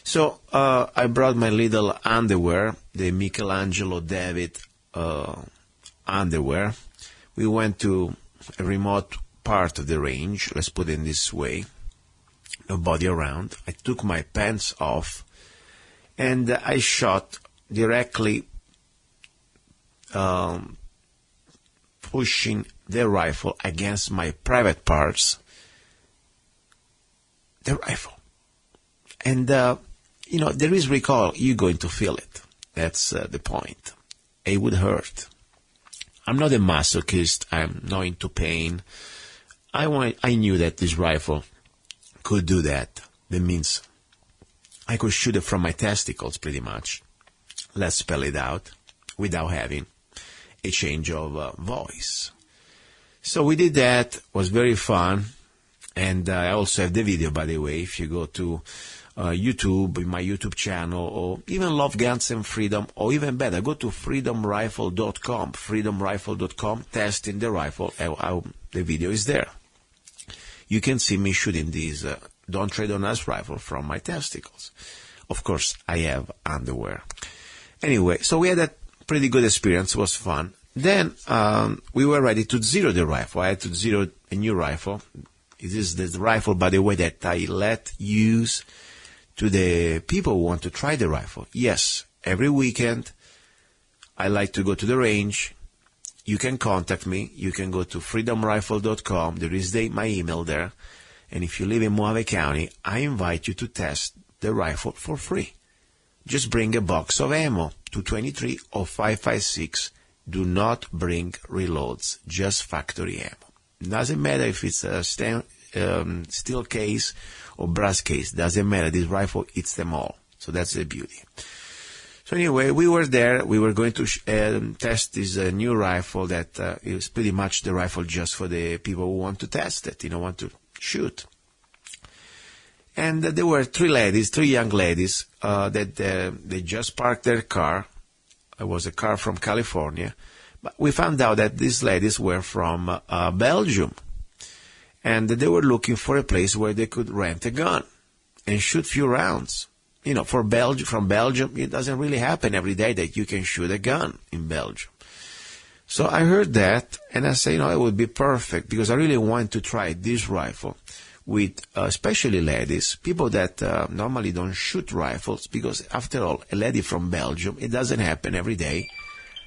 So I brought my little underwear, the Michelangelo David underwear. We went to a remote part of the range, let's put it this way. Nobody around. I took my pants off and I shot directly pushing the rifle against my private parts, the rifle. And, there is recoil. You're going to feel it. That's the point. It would hurt. I'm not a masochist. I'm not into pain. I knew that this rifle could do that. That means I could shoot it from my testicles pretty much. Let's spell it out without having a change of voice. So we did that. It was very fun. And I also have the video, by the way. If you go to YouTube, my YouTube channel, or even Love, Guns, and Freedom, or even better, go to freedomrifle.com, testing the rifle. The video is there. You can see me shooting these Don't Tread on Us rifle from my testicles. Of course, I have underwear. Anyway, so we had a pretty good experience. It was fun. Then we were ready to zero the rifle. I had to zero a new rifle. It is the rifle, by the way, that I let use to the people who want to try the rifle. Yes, every weekend I like to go to the range. You can contact me. You can go to freedomrifle.com. There is my email there. And if you live in Mojave County, I invite you to test the rifle for free. Just bring a box of ammo, 223 or 5.56. Do not bring reloads, just factory ammo. Doesn't matter if it's a steel case or brass case. Doesn't matter. This rifle eats them all. So that's the beauty. So anyway, we were there. We were going to test this new rifle that is pretty much the rifle just for the people who want to test it, want to shoot. And there were three young ladies, that they just parked their car. It was a car from California. But we found out that these ladies were from Belgium. And they were looking for a place where they could rent a gun and shoot few rounds. From Belgium, it doesn't really happen every day that you can shoot a gun in Belgium. So I heard that, and I said, it would be perfect, because I really want to try this rifle with especially ladies, people that normally don't shoot rifles, because after all, a lady from Belgium, it doesn't happen every day.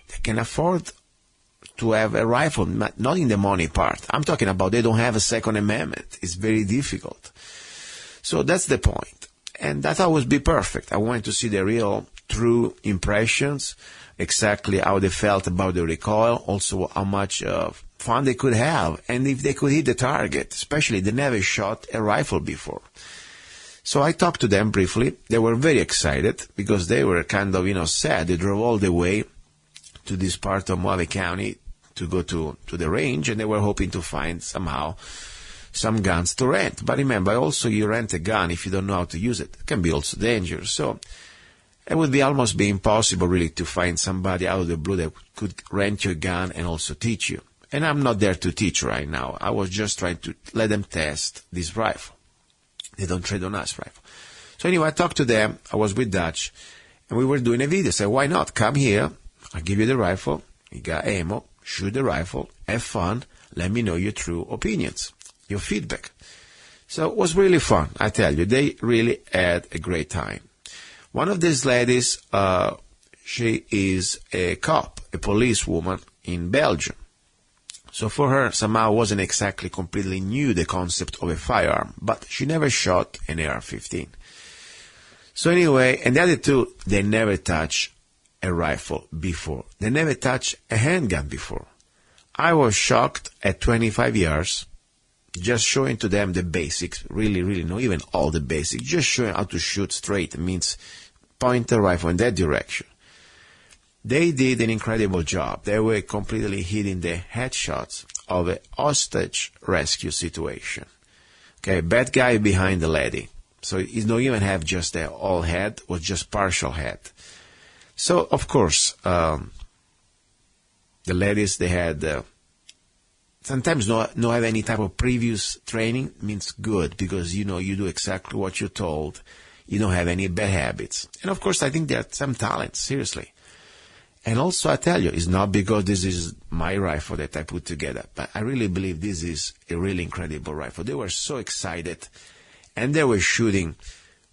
They can afford to have a rifle, not in the money part. I'm talking about they don't have a Second Amendment. It's very difficult. So that's the point. And that would be perfect. I wanted to see the real, true impressions, exactly how they felt about the recoil, also how much fun they could have, and if they could hit the target, especially they never shot a rifle before. So I talked to them briefly. They were very excited because they were kind of, sad. They drove all the way to this part of Mojave County to go to the range, and they were hoping to find somehow some guns to rent. But remember, also you rent a gun if you don't know how to use it. It can be also dangerous. So it would be almost be impossible really to find somebody out of the blue that could rent your gun and also teach you. And I'm not there to teach right now. I was just trying to let them test this rifle. They don't trade on us rifle. So anyway, I talked to them. I was with Dutch, and we were doing a video. I said, why not? Come here. I'll give you the rifle. You got ammo. Shoot the rifle. Have fun. Let me know your true opinions, your feedback. So it was really fun. I tell you, they really had a great time. One of these ladies, she is a cop, a policewoman in Belgium. So for her, somehow wasn't exactly completely new, the concept of a firearm, but she never shot an AR-15. So anyway, and the other two, they never touched a rifle before. They never touched a handgun before. I was shocked at 25 years, just showing to them the basics, really, not even all the basics, just showing how to shoot straight, means point the rifle in that direction. They did an incredible job. They were completely hitting the headshots of a hostage rescue situation. Okay, bad guy behind the lady. So he don't even have just the whole head, was just partial head. So, of course, the ladies, they had sometimes no have any type of previous training, means good, because, you do exactly what you're told. You don't have any bad habits. And, of course, I think there are some talents, seriously. And also, I tell you, it's not because this is my rifle that I put together, but I really believe this is a really incredible rifle. They were so excited, and they were shooting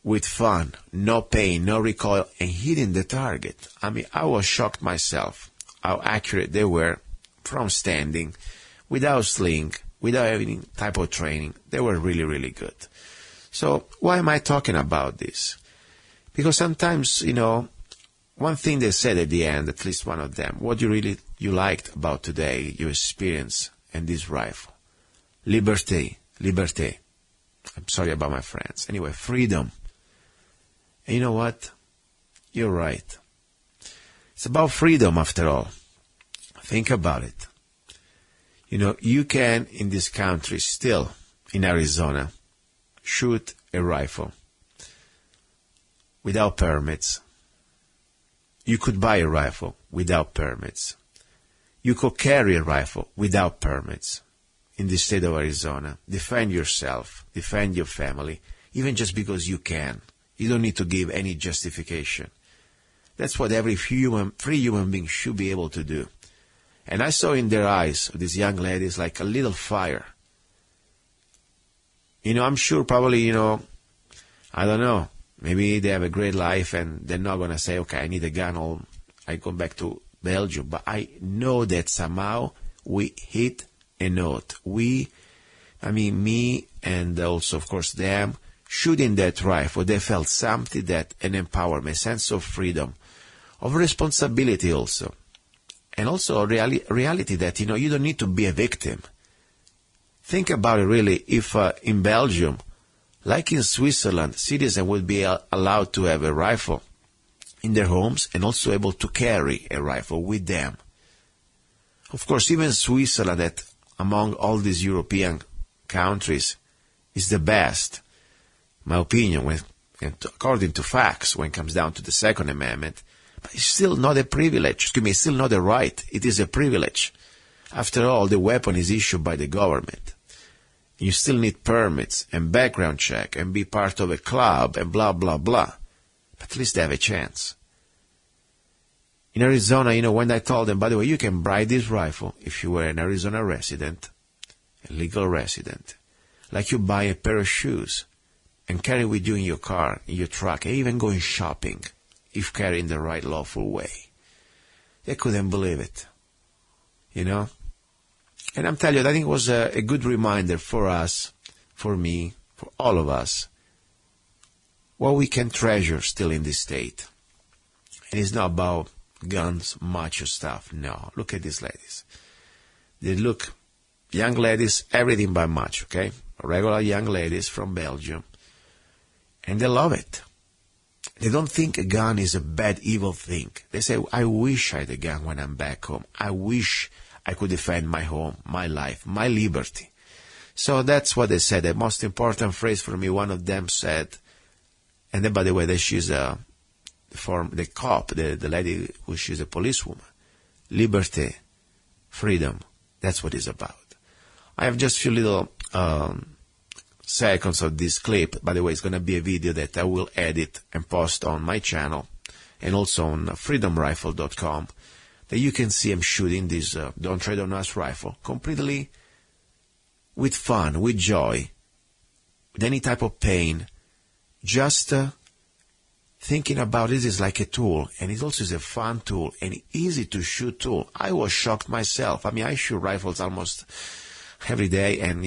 with fun, no pain, no recoil, and hitting the target. I mean, I was shocked myself how accurate they were from standing, without sling, without any type of training. They were really good. So why am I talking about this? Because sometimes, one thing they said at the end, at least one of them, what you liked about today, your experience and this rifle. Liberté. I'm sorry about my friends. Anyway, freedom. And you know what? You're right. It's about freedom after all. Think about it. You can, in this country, still, in Arizona, shoot a rifle without permits. You could buy a rifle without permits. You could carry a rifle without permits in the state of Arizona. Defend yourself, defend your family, even just because you can. You don't need to give any justification. That's what every free human being should be able to do. And I saw in their eyes, these young ladies, like a little fire. I'm sure probably, I don't know, maybe they have a great life and they're not going to say, okay, I need a gun or I go back to Belgium. But I know that somehow we hit a note. We I mean, me and also, of course, them, shooting that rifle, they felt something that an empowerment, sense of freedom, of responsibility also. And also reality that, you don't need to be a victim. Think about it really, if in Belgium, like in Switzerland, citizens would be allowed to have a rifle in their homes and also able to carry a rifle with them. Of course, even Switzerland, that among all these European countries, is the best, in my opinion, according to facts, when it comes down to the Second Amendment. But it's still not a privilege. It's still not a right. It is a privilege. After all, the weapon is issued by the government. You still need permits and background check and be part of a club and blah, blah, blah. But at least they have a chance. In Arizona, when I told them, by the way, you can buy this rifle if you were an Arizona resident, a legal resident, like you buy a pair of shoes and carry with you in your car, in your truck, and even going shopping, if carried in the right lawful way. They couldn't believe it, And I'm telling you, I think it was a good reminder for us, for me, for all of us, what we can treasure still in this state. And it's not about guns, macho stuff. No, look at these ladies. They look, young ladies, everything but macho, okay? Regular young ladies from Belgium. And they love it. They don't think a gun is a bad, evil thing. They say, I wish I had a gun when I'm back home. I wish I could defend my home, my life, my liberty. So that's what they said. The most important phrase for me, one of them said, and then, by the way, she's the cop, the lady who she's a policewoman. Liberty, freedom, that's what it's about. I have just a few little seconds of this clip. By the way, it's going to be a video that I will edit and post on my channel and also on freedomrifle.com, that you can see him shooting this Don't Tread on Us rifle completely with fun, with joy, with any type of pain, just thinking about it is like a tool, and it also is a fun tool, and easy to shoot tool. I was shocked myself. I mean, I shoot rifles almost every day, and,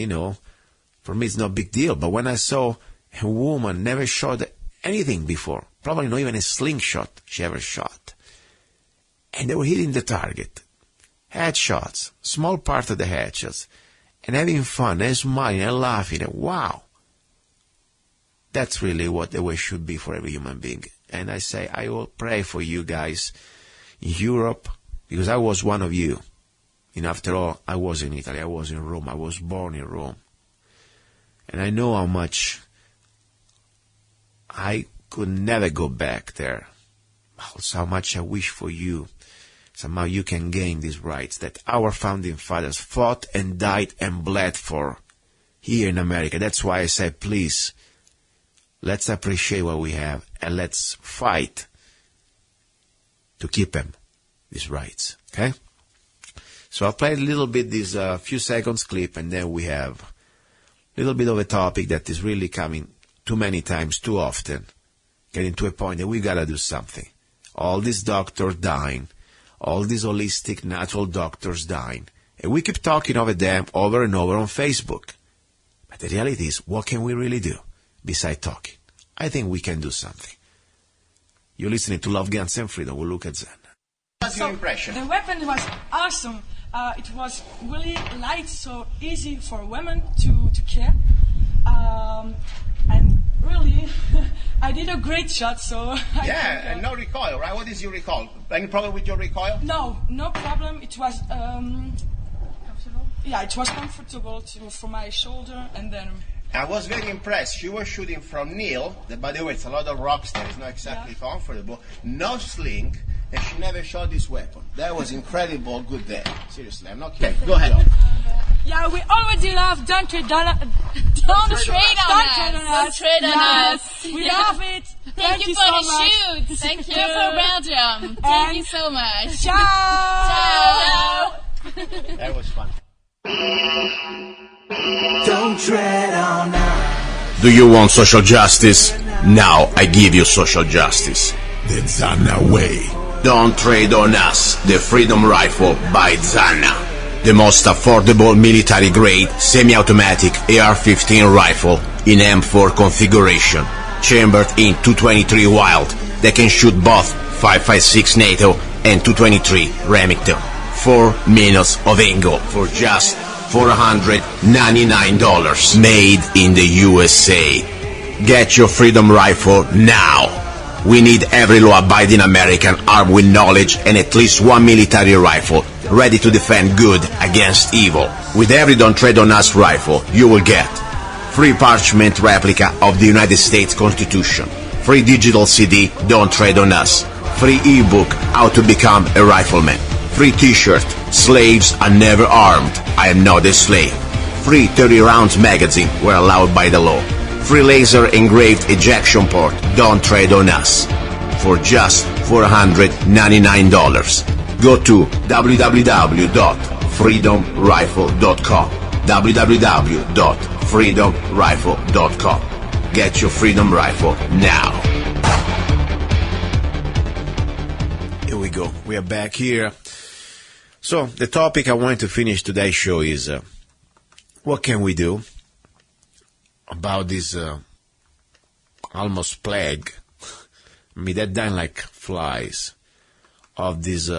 for me it's no big deal. But when I saw a woman never shot anything before, probably not even a slingshot she ever shot, and they were hitting the target, headshots, small part of the headshots, and having fun, and smiling, and laughing, and wow. That's really what the way should be for every human being. And I say, I will pray for you guys in Europe, because I was one of you. After all, I was in Italy, I was in Rome, I was born in Rome. And I know how much I could never go back there. Also how much I wish for you. Somehow you can gain these rights that our founding fathers fought and died and bled for here in America. That's why I say, please, let's appreciate what we have, and let's fight to keep them, these rights, okay? So I'll play a little bit this few seconds clip, and then we have a little bit of a topic that is really coming too many times, too often, getting to a point that we got to do something. All these doctors dying, all these holistic natural doctors dying, and we keep talking over them over and over on Facebook. But the reality is, what can we really do? Besides talking, I think we can do something. You're listening to Love, Guns, and Freedom with luca-zanna. What's your impression? The weapon was awesome. It was really light, so easy for women to carry. And really, I did a great shot, so... and no recoil, right? What is your recoil? Any problem with your recoil? No problem. It was... comfortable? Yeah, it was comfortable for my shoulder, and then... I was very impressed. She was shooting from Neil. By the way, it's a lot of rocks there. It's not exactly comfortable. No sling, and she never shot this weapon. That was incredible. Good there. Seriously, I'm not kidding. Go ahead. Yeah, we already love Don't Tread on Us. We love it. Thank you for the shoot. Thank you for Belgium. Thank you so much. Ciao. That was fun. Don't tread on us. Do you want social justice? Now I give you social justice. The Zanna way. Don't Trade on Us, the Freedom Rifle by Zanna. the most affordable military-grade semi-automatic AR-15 rifle in M4 configuration, chambered in 223 Wild that can shoot both 5.56 NATO and 223 Remington. 4 minutes of angle for just $499, made in the USA. Get your freedom rifle now. We need every law-abiding American armed with knowledge and at least one military rifle ready to defend good against evil. With every Don't Tread on Us rifle, you will get free parchment replica of the United States Constitution, free digital CD Don't Tread on Us, free ebook How to Become a Rifleman, free t-shirt Slaves Are Never Armed, I Am Not a Slave, free 30 rounds magazine where allowed by the law, free laser engraved ejection port Don't Tread on Us for just $499. Go to www.freedomrifle.com, www.freedomrifle.com. Get your freedom rifle now. Here we go. We are back here. So the topic I want to finish today's show is what can we do about this almost plague? I mean, they're dying like flies of these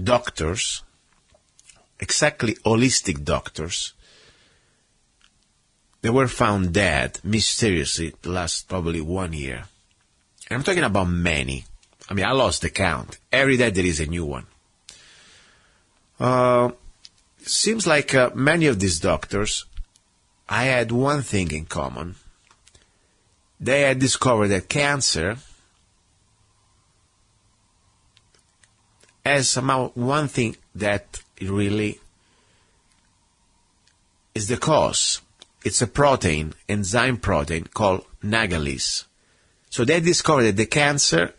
doctors, exactly holistic doctors. They were found dead mysteriously the last probably 1 year. And I'm talking about many. I mean, I lost the count. Every day there is a new one. Seems like many of these doctors, I had one thing in common. They had discovered that cancer has somehow one thing that really is the cause. It's a protein, enzyme protein, called nagalase. So they discovered that the cancer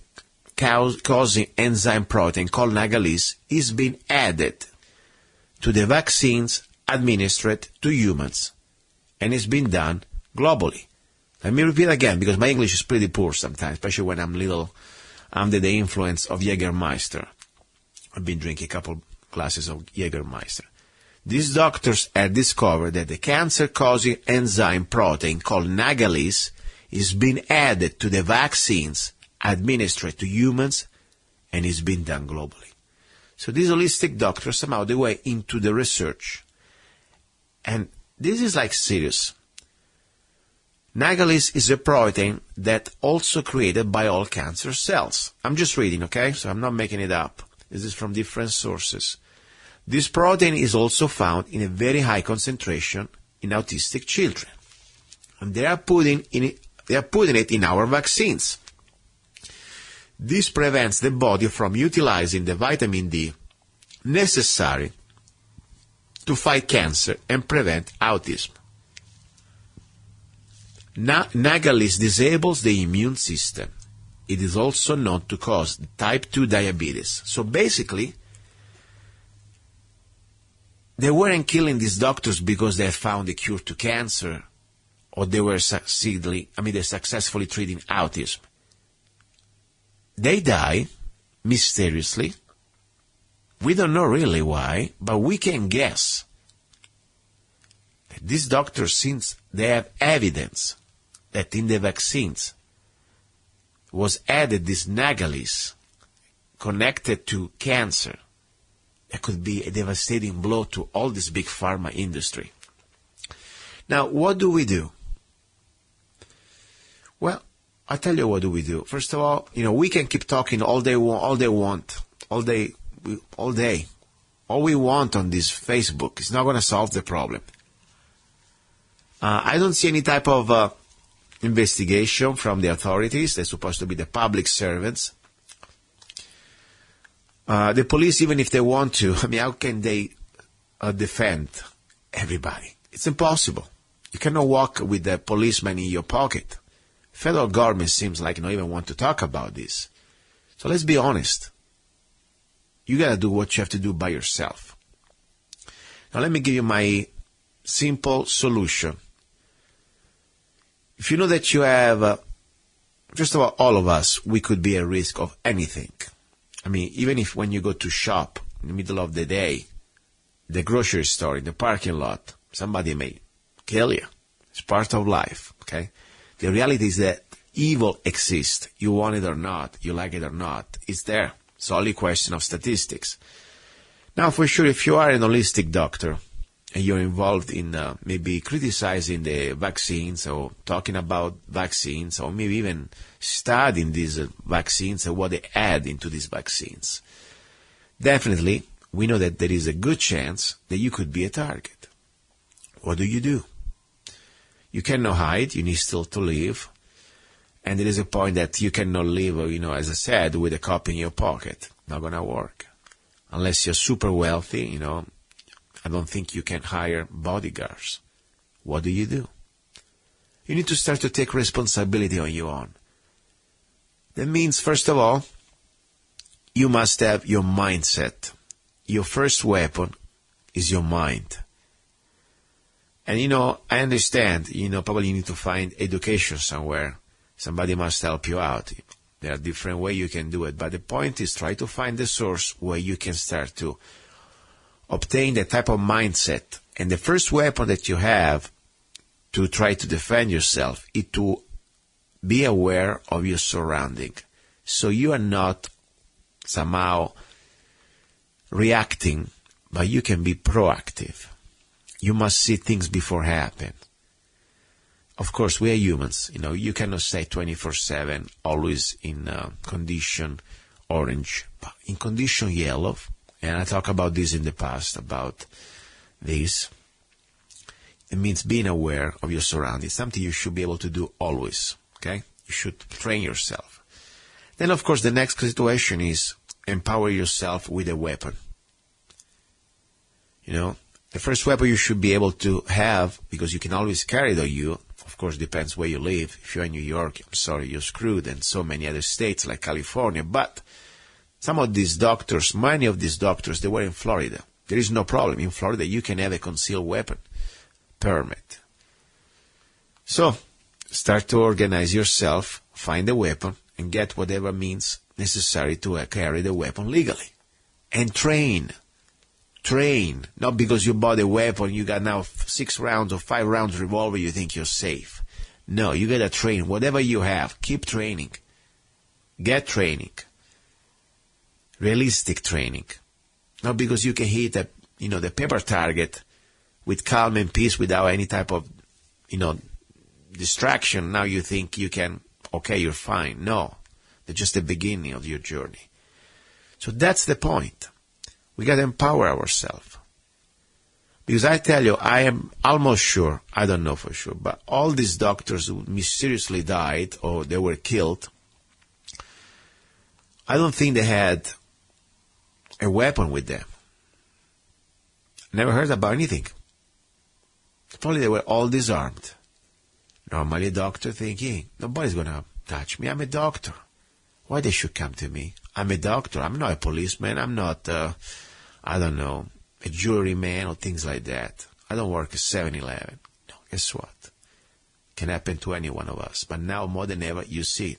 causing enzyme protein called nagalase is being added to the vaccines administered to humans. And it's been done globally. Let me repeat again, because my English is pretty poor sometimes, especially when I'm under the influence of Jägermeister. I've been drinking a couple glasses of Jägermeister. These doctors had discovered that the cancer-causing enzyme protein called nagalase is being added to the vaccines administered to humans, and it's been done globally. So these holistic doctors, somehow they were into the research. And this is like serious. Nagalase is a protein that also created by all cancer cells. I'm just reading, okay? So I'm not making it up. This is from different sources. This protein is also found in a very high concentration in autistic children. And they are putting it in our vaccines. This prevents the body from utilizing the vitamin D necessary to fight cancer and prevent autism. Nagalase disables the immune system. It is also known to cause type 2 diabetes. So basically, they weren't killing these doctors because they had found a cure to cancer or they were they're successfully treating autism. They die mysteriously. We don't know really why, but we can guess. These doctors, since they have evidence that in the vaccines was added this nagalase connected to cancer, that could be a devastating blow to all this big pharma industry. Now, what do we do? Well, I'll tell you what do we do. First of all, we can keep talking all day. All we want on this Facebook is not going to solve the problem. I don't see any type of investigation from the authorities. They're supposed to be the public servants. The police, even if they want to, how can they defend everybody? It's impossible. You cannot walk with the policeman in your pocket. Federal government seems like not even want to talk about this. So let's be honest. You got to do what you have to do by yourself. Now let me give you my simple solution. If you know that you have, first of all of us, we could be at risk of anything. Even if when you go to shop in the middle of the day, the grocery store, in the parking lot. Somebody may kill you. It's part of life, okay? The reality is that evil exists. You want it or not, you like it or not, it's there. It's only a question of statistics. Now, for sure, if you are an holistic doctor and you're involved in maybe criticizing the vaccines or talking about vaccines or maybe even studying these vaccines and what they add into these vaccines, definitely we know that there is a good chance that you could be a target. What do? You cannot hide, you need still to live, and there is a point that you cannot live, as I said, with a copy in your pocket. Not going to work. Unless you're super wealthy, I don't think you can hire bodyguards. What do? You need to start to take responsibility on your own. That means, first of all, you must have your mindset. Your first weapon is your mind. And, I understand, probably you need to find education somewhere. Somebody must help you out. There are different ways you can do it. But the point is try to find the source where you can start to obtain the type of mindset. And the first weapon that you have to try to defend yourself is to be aware of your surrounding. So you are not somehow reacting, but you can be proactive. You must see things before happen. Of course, we are humans. You cannot stay 24/7 always in condition orange, but in condition yellow. And I talked about this in the past, about this. It means being aware of your surroundings, something you should be able to do always, okay? You should train yourself. Then, of course, the next situation is empower yourself with a weapon. The first weapon you should be able to have, because you can always carry it on you, of course, depends where you live. If you're in New York, I'm sorry, you're screwed, and so many other states like California. But some of these doctors, many of these doctors, they were in Florida. There is no problem. In Florida, you can have a concealed weapon permit. So, start to organize yourself, find a weapon, and get whatever means necessary to carry the weapon legally. And train. Train. Not because you bought a weapon, you got now 6 rounds or 5 rounds revolver, you think you're safe. No, you gotta train. Whatever you have, keep training. Get training. Realistic training. Not because you can hit the paper target with calm and peace without any type of, distraction. Now you think you can, okay, you're fine. No. That's just the beginning of your journey. So that's the point. We got to empower ourselves. Because I tell you, I am almost sure, I don't know for sure, but all these doctors who mysteriously died or they were killed, I don't think they had a weapon with them. Never heard about anything. Probably they were all disarmed. Normally a doctor thinking, nobody's going to touch me. I'm a doctor. Why they should come to me? I'm a doctor. I'm not a policeman. I'm not, a juryman or things like that. I don't work at 7-Eleven. No, guess what? Can happen to any one of us. But now more than ever, you see,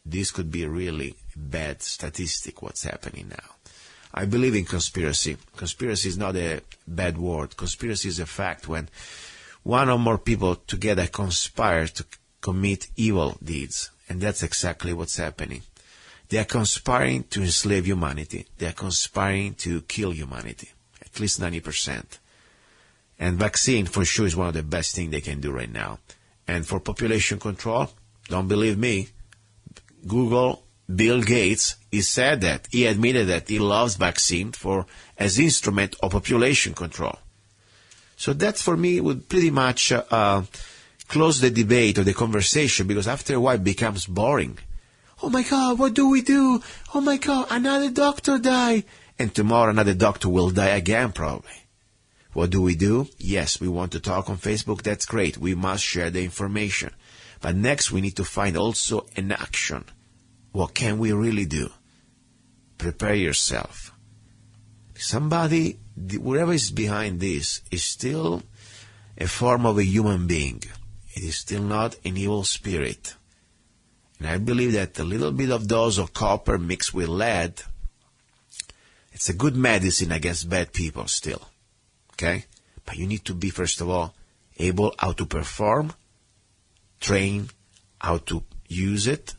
this could be a really bad statistic, what's happening now. I believe in conspiracy. Conspiracy is not a bad word. Conspiracy is a fact when one or more people together conspire to commit evil deeds. And that's exactly what's happening. They are conspiring to enslave humanity. They are conspiring to kill humanity, at least 90%. And vaccine, for sure, is one of the best things they can do right now. And for population control, don't believe me, Google, Bill Gates, he said that. He admitted that he loves vaccine as instrument of population control. So that, for me, would pretty much close the debate or the conversation, because after a while it becomes boring. Oh my God, what do we do? Oh my God, another doctor died. And tomorrow another doctor will die again probably. What do we do? Yes, we want to talk on Facebook. That's great. We must share the information. But next we need to find also an action. What can we really do? Prepare yourself. Somebody, whoever is behind this, is still a form of a human being. It is still not an evil spirit. And I believe that a little bit of dose of copper mixed with lead, It's a good medicine against bad people still. Okay? But you need to be, first of all, able how to perform, train, how to use it,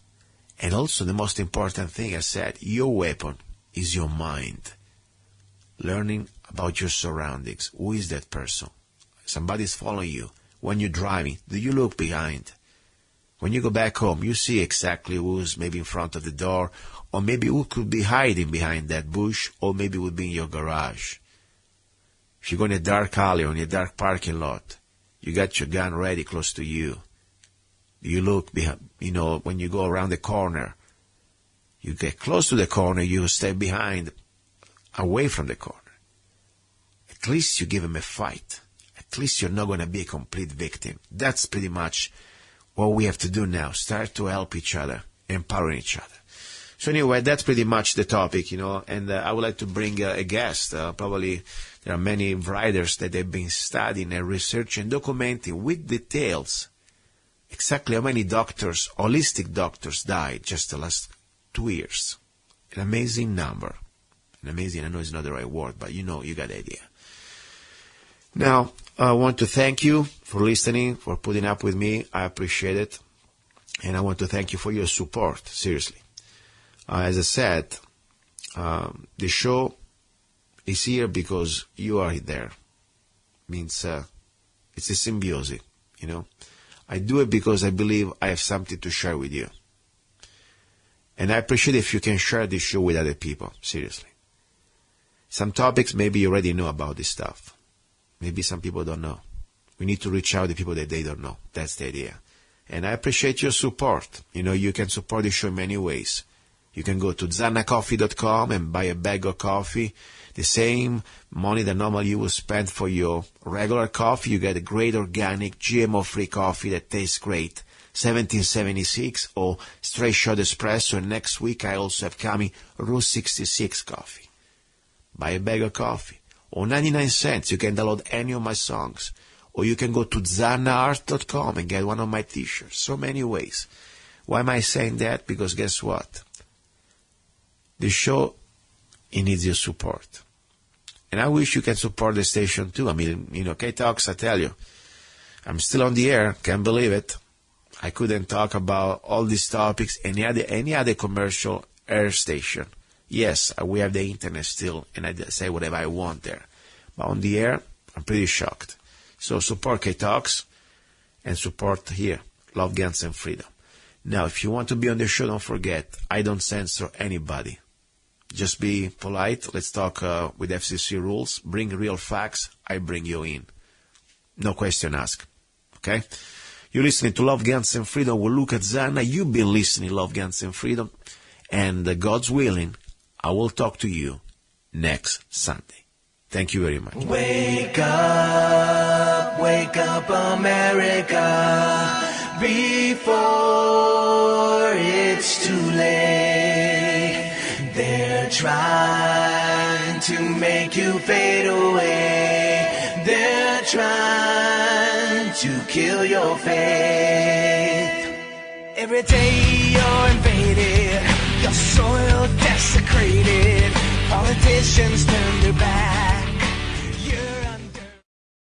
and also the most important thing I said, your weapon is your mind. Learning about your surroundings. Who is that person? Somebody's following you. When you're driving, do you look behind? When you go back home, you see exactly who's maybe in front of the door, or maybe who could be hiding behind that bush, or maybe would be in your garage. If you go in a dark alley or in a dark parking lot, you got your gun ready close to you. You look behind, when you go around the corner, you get close to the corner, you stay behind, away from the corner. At least you give him a fight. At least you're not going to be a complete victim. That's pretty much what we have to do now. Start to help each other, empowering each other. So anyway, that's pretty much the topic, and I would like to bring a guest. Probably there are many writers that have been studying and researching, documenting with details exactly how many doctors, holistic doctors, died just the last 2 years. An amazing number. I know it's not the right word, but you got the idea. Now, I want to thank you for listening, for putting up with me. I appreciate it. And I want to thank you for your support, seriously. As I said, the show is here because you are there. Means it's a symbiosis, I do it because I believe I have something to share with you. And I appreciate if you can share this show with other people, seriously. Some topics, maybe you already know about this stuff. Maybe some people don't know. We need to reach out to people that they don't know. That's the idea. And I appreciate your support. You can support the show in many ways. You can go to zannacoffee.com and buy a bag of coffee. The same money that normally you would spend for your regular coffee, you get a great organic, GMO-free coffee that tastes great. 1776 or straight shot espresso. And next week I also have coming Route 66 coffee. Buy a bag of coffee. Or 99 cents, you can download any of my songs. Or you can go to zannaart.com and get one of my t-shirts. So many ways. Why am I saying that? Because guess what? The show, it needs your support. And I wish you can support the station too. KTOX, I tell you, I'm still on the air. Can't believe it. I couldn't talk about all these topics, any other commercial air station. Yes, we have the internet still, and I say whatever I want there. But on the air, I'm pretty shocked. So support KTOX and support here, Love, Guns, and Freedom. Now, if you want to be on the show, don't forget, I don't censor anybody. Just be polite. Let's talk with FCC rules. Bring real facts. I bring you in. No question asked. Okay? You're listening to Love, Guns, and Freedom with luca-zanna. You've been listening to Love, Guns, and Freedom. And God's willing, I will talk to you next Sunday. Thank you very much. Wake up, America, before it's too late. They're trying to make you fade away. They're trying to kill your faith. Every day you're invaded, your soil desecrated. Politicians turn their back.